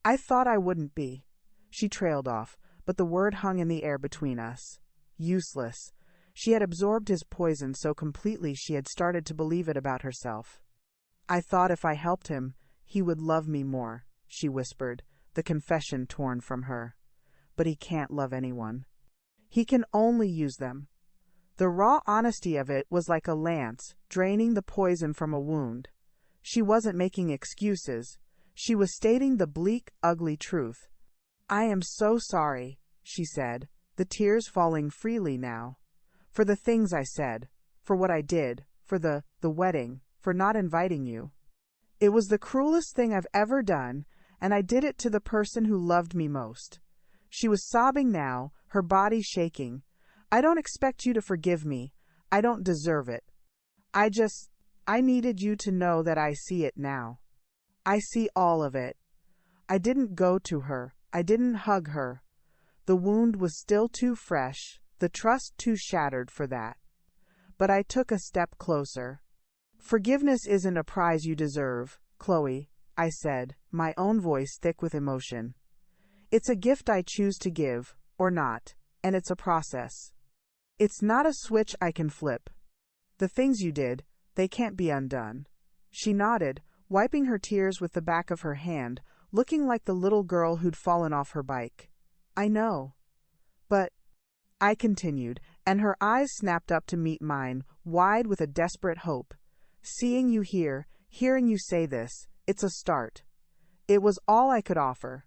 I thought I wouldn't be. She trailed off, but the word hung in the air between us. Useless. She had absorbed his poison so completely she had started to believe it about herself. I thought if I helped him, he would love me more, she whispered, the confession torn from her. But he can't love anyone. He can only use them. The raw honesty of it was like a lance, draining the poison from a wound. She wasn't making excuses. She was stating the bleak, ugly truth. I am so sorry, she said, the tears falling freely now. For the things I said, for what I did, for the wedding, for not inviting you. It was the cruelest thing I've ever done, and I did it to the person who loved me most. She was sobbing now, her body shaking. I don't expect you to forgive me. I don't deserve it. I needed you to know that I see it now. I see all of it. I didn't go to her. I didn't hug her. The wound was still too fresh, the trust too shattered for that. But I took a step closer. Forgiveness isn't a prize you deserve, Chloe, I said, my own voice thick with emotion. It's a gift I choose to give, or not, and it's a process. It's not a switch I can flip. The things you did, they can't be undone. She nodded, wiping her tears with the back of her hand, looking like the little girl who'd fallen off her bike. I know. But, I continued, and her eyes snapped up to meet mine, wide with a desperate hope. Seeing you here, hearing you say this, it's a start. It was all I could offer.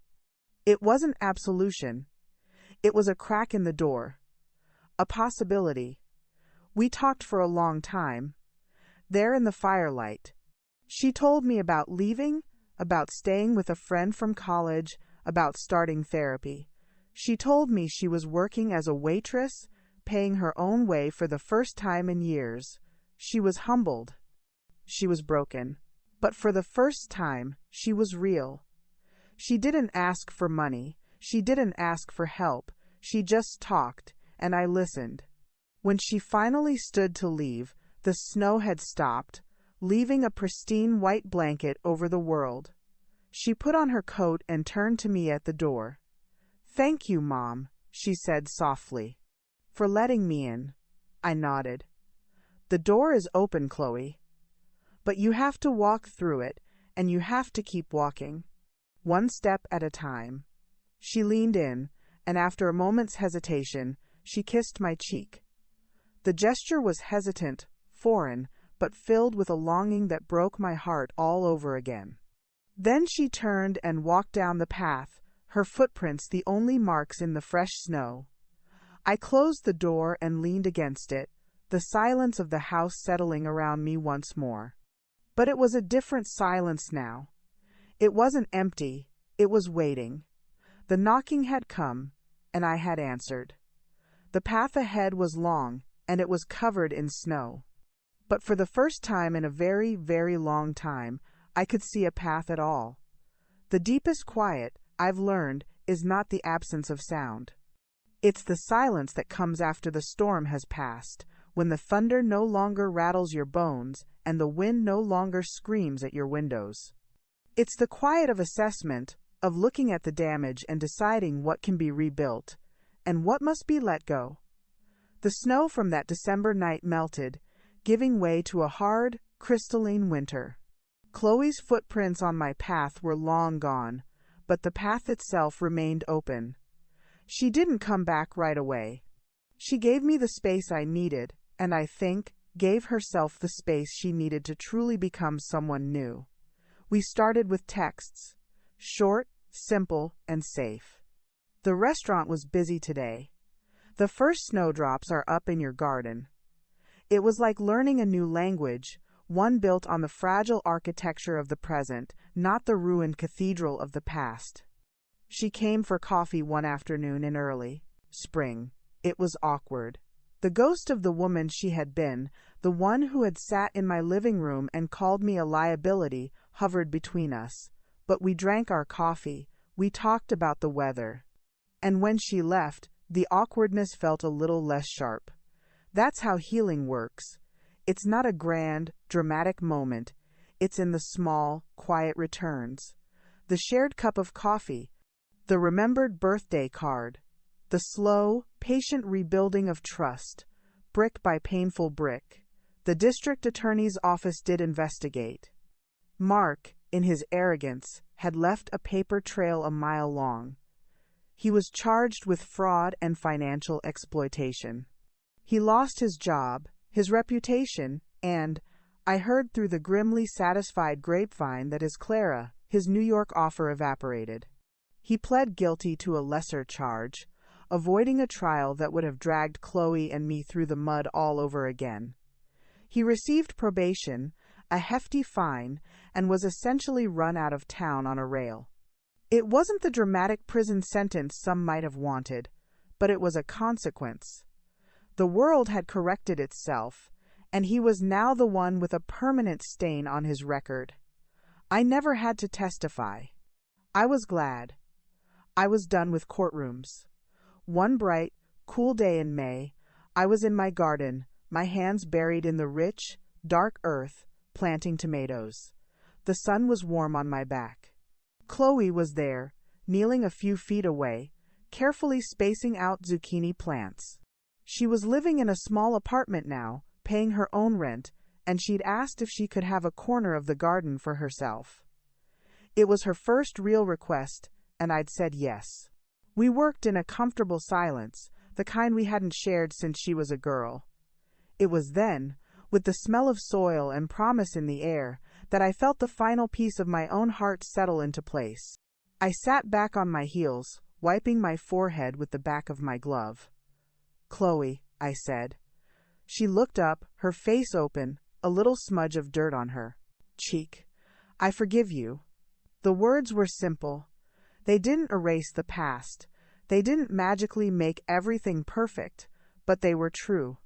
It wasn't absolution. It was a crack in the door. A possibility. We talked for a long time. There in the firelight. She told me about leaving, about staying with a friend from college, about starting therapy. She told me she was working as a waitress, paying her own way for the first time in years. She was humbled. She was broken. But for the first time, she was real. She didn't ask for money. She didn't ask for help. She just talked, and I listened. When she finally stood to leave, the snow had stopped, leaving a pristine white blanket over the world. She put on her coat and turned to me at the door. "Thank you, Mom," she said softly. "For letting me in." I nodded. "The door is open, Chloe. But you have to walk through it, and you have to keep walking. One step at a time." She leaned in, and after a moment's hesitation, she kissed my cheek. The gesture was hesitant, foreign, but filled with a longing that broke my heart all over again. Then she turned and walked down the path, her footprints the only marks in the fresh snow. I closed the door and leaned against it, the silence of the house settling around me once more. But it was a different silence now. It wasn't empty, it was waiting. The knocking had come, and I had answered. The path ahead was long, and it was covered in snow. But for the first time in a very, very long time, I could see a path at all. The deepest quiet, I've learned, is not the absence of sound. It's the silence that comes after the storm has passed, when the thunder no longer rattles your bones and the wind no longer screams at your windows. It's the quiet of assessment, of looking at the damage and deciding what can be rebuilt, and what must be let go. The snow from that December night melted, giving way to a hard, crystalline winter. Chloe's footprints on my path were long gone, but the path itself remained open. She didn't come back right away. She gave me the space I needed, and I think, gave herself the space she needed to truly become someone new. We started with texts. Short, simple, and safe. The restaurant was busy today. The first snowdrops are up in your garden. It was like learning a new language, one built on the fragile architecture of the present, not the ruined cathedral of the past. She came for coffee one afternoon in early spring. It was awkward. The ghost of the woman she had been, the one who had sat in my living room and called me a liability, hovered between us. But we drank our coffee, we talked about the weather. And when she left, the awkwardness felt a little less sharp. That's how healing works. It's not a grand, dramatic moment. It's in the small, quiet returns. The shared cup of coffee, the remembered birthday card, the slow, patient rebuilding of trust, brick by painful brick. The district attorney's office did investigate. Mark, in his arrogance, had left a paper trail a mile long. He was charged with fraud and financial exploitation. He lost his job, his reputation, and I heard through the grimly satisfied grapevine that his New York offer evaporated. He pled guilty to a lesser charge, avoiding a trial that would have dragged Chloe and me through the mud all over again. He received probation, a hefty fine, and was essentially run out of town on a rail. It wasn't the dramatic prison sentence some might have wanted, but it was a consequence. The world had corrected itself, and he was now the one with a permanent stain on his record. I never had to testify. I was glad. I was done with courtrooms. One bright, cool day in May, I was in my garden, my hands buried in the rich, dark earth, planting tomatoes. The sun was warm on my back. Chloe was there, kneeling a few feet away, carefully spacing out zucchini plants. She was living in a small apartment now, paying her own rent, and she'd asked if she could have a corner of the garden for herself. It was her first real request, and I'd said yes. We worked in a comfortable silence, the kind we hadn't shared since she was a girl. It was then, with the smell of soil and promise in the air, that I felt the final piece of my own heart settle into place. I sat back on my heels, wiping my forehead with the back of my glove. "Chloe," I said. She looked up, her face open, a little smudge of dirt on her cheek. "I forgive you." The words were simple. They didn't erase the past. They didn't magically make everything perfect, but they were true.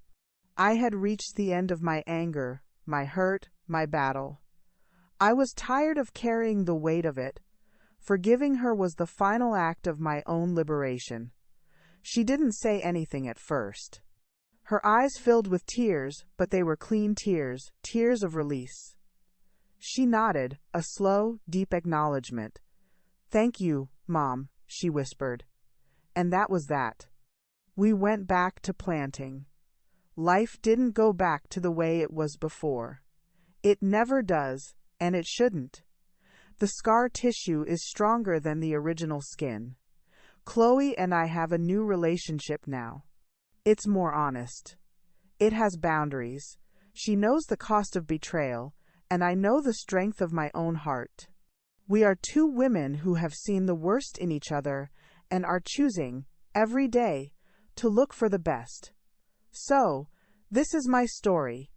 I had reached the end of my anger, my hurt, my battle. I was tired of carrying the weight of it. Forgiving her was the final act of my own liberation. She didn't say anything at first. Her eyes filled with tears, but they were clean tears, tears of release. She nodded, a slow, deep acknowledgement. "Thank you, Mom," she whispered. And that was that. We went back to planting. Life didn't go back to the way it was before. It never does, and it shouldn't. The scar tissue is stronger than the original skin. Chloe and I have a new relationship now. It's more honest. It has boundaries. She knows the cost of betrayal, and I know the strength of my own heart. We are two women who have seen the worst in each other and are choosing, every day, to look for the best. So, this is my story.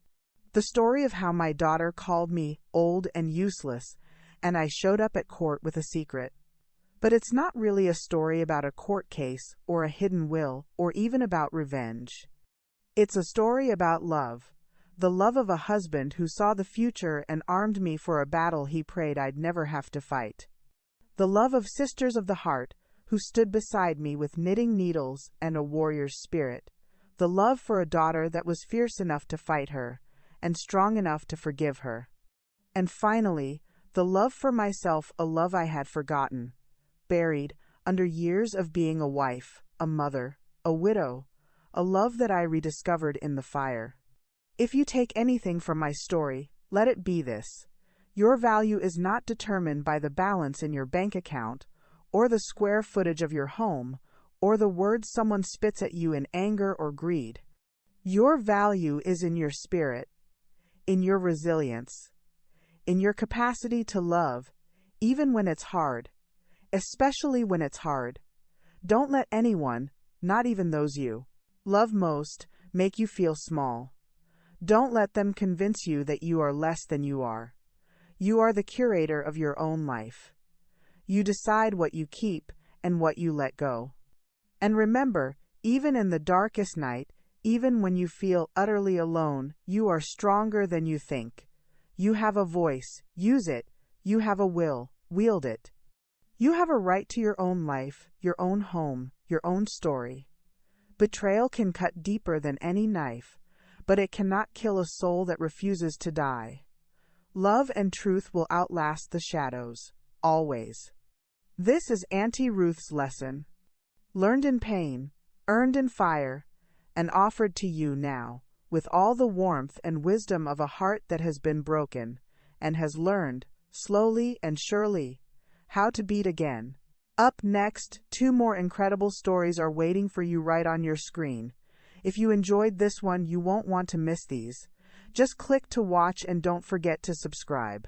The story of how my daughter called me old and useless, and I showed up at court with a secret. But it's not really a story about a court case, or a hidden will, or even about revenge. It's a story about love. The love of a husband who saw the future and armed me for a battle he prayed I'd never have to fight. The love of sisters of the heart who stood beside me with knitting needles and a warrior's spirit. The love for a daughter that was fierce enough to fight her, and strong enough to forgive her. And finally, the love for myself, a love I had forgotten, buried under years of being a wife, a mother, a widow, a love that I rediscovered in the fire. If you take anything from my story, let it be this. Your value is not determined by the balance in your bank account, or the square footage of your home, or the words someone spits at you in anger or greed. Your value is in your spirit, in your resilience, in your capacity to love, even when it's hard, especially when it's hard. Don't let anyone, not even those you love most, make you feel small. Don't let them convince you that you are less than you are. You are the curator of your own life. You decide what you keep and what you let go. And remember, even in the darkest night, even when you feel utterly alone, you are stronger than you think. You have a voice. Use it. You have a will. Wield it. You have a right to your own life, your own home, your own story. Betrayal can cut deeper than any knife, but it cannot kill a soul that refuses to die. Love and truth will outlast the shadows, always. This is Auntie Ruth's lesson, learned in pain, earned in fire, and offered to you now, with all the warmth and wisdom of a heart that has been broken, and has learned, slowly and surely, how to beat again. Up next, 2 more incredible stories are waiting for you right on your screen. If you enjoyed this one, you won't want to miss these. Just click to watch and don't forget to subscribe.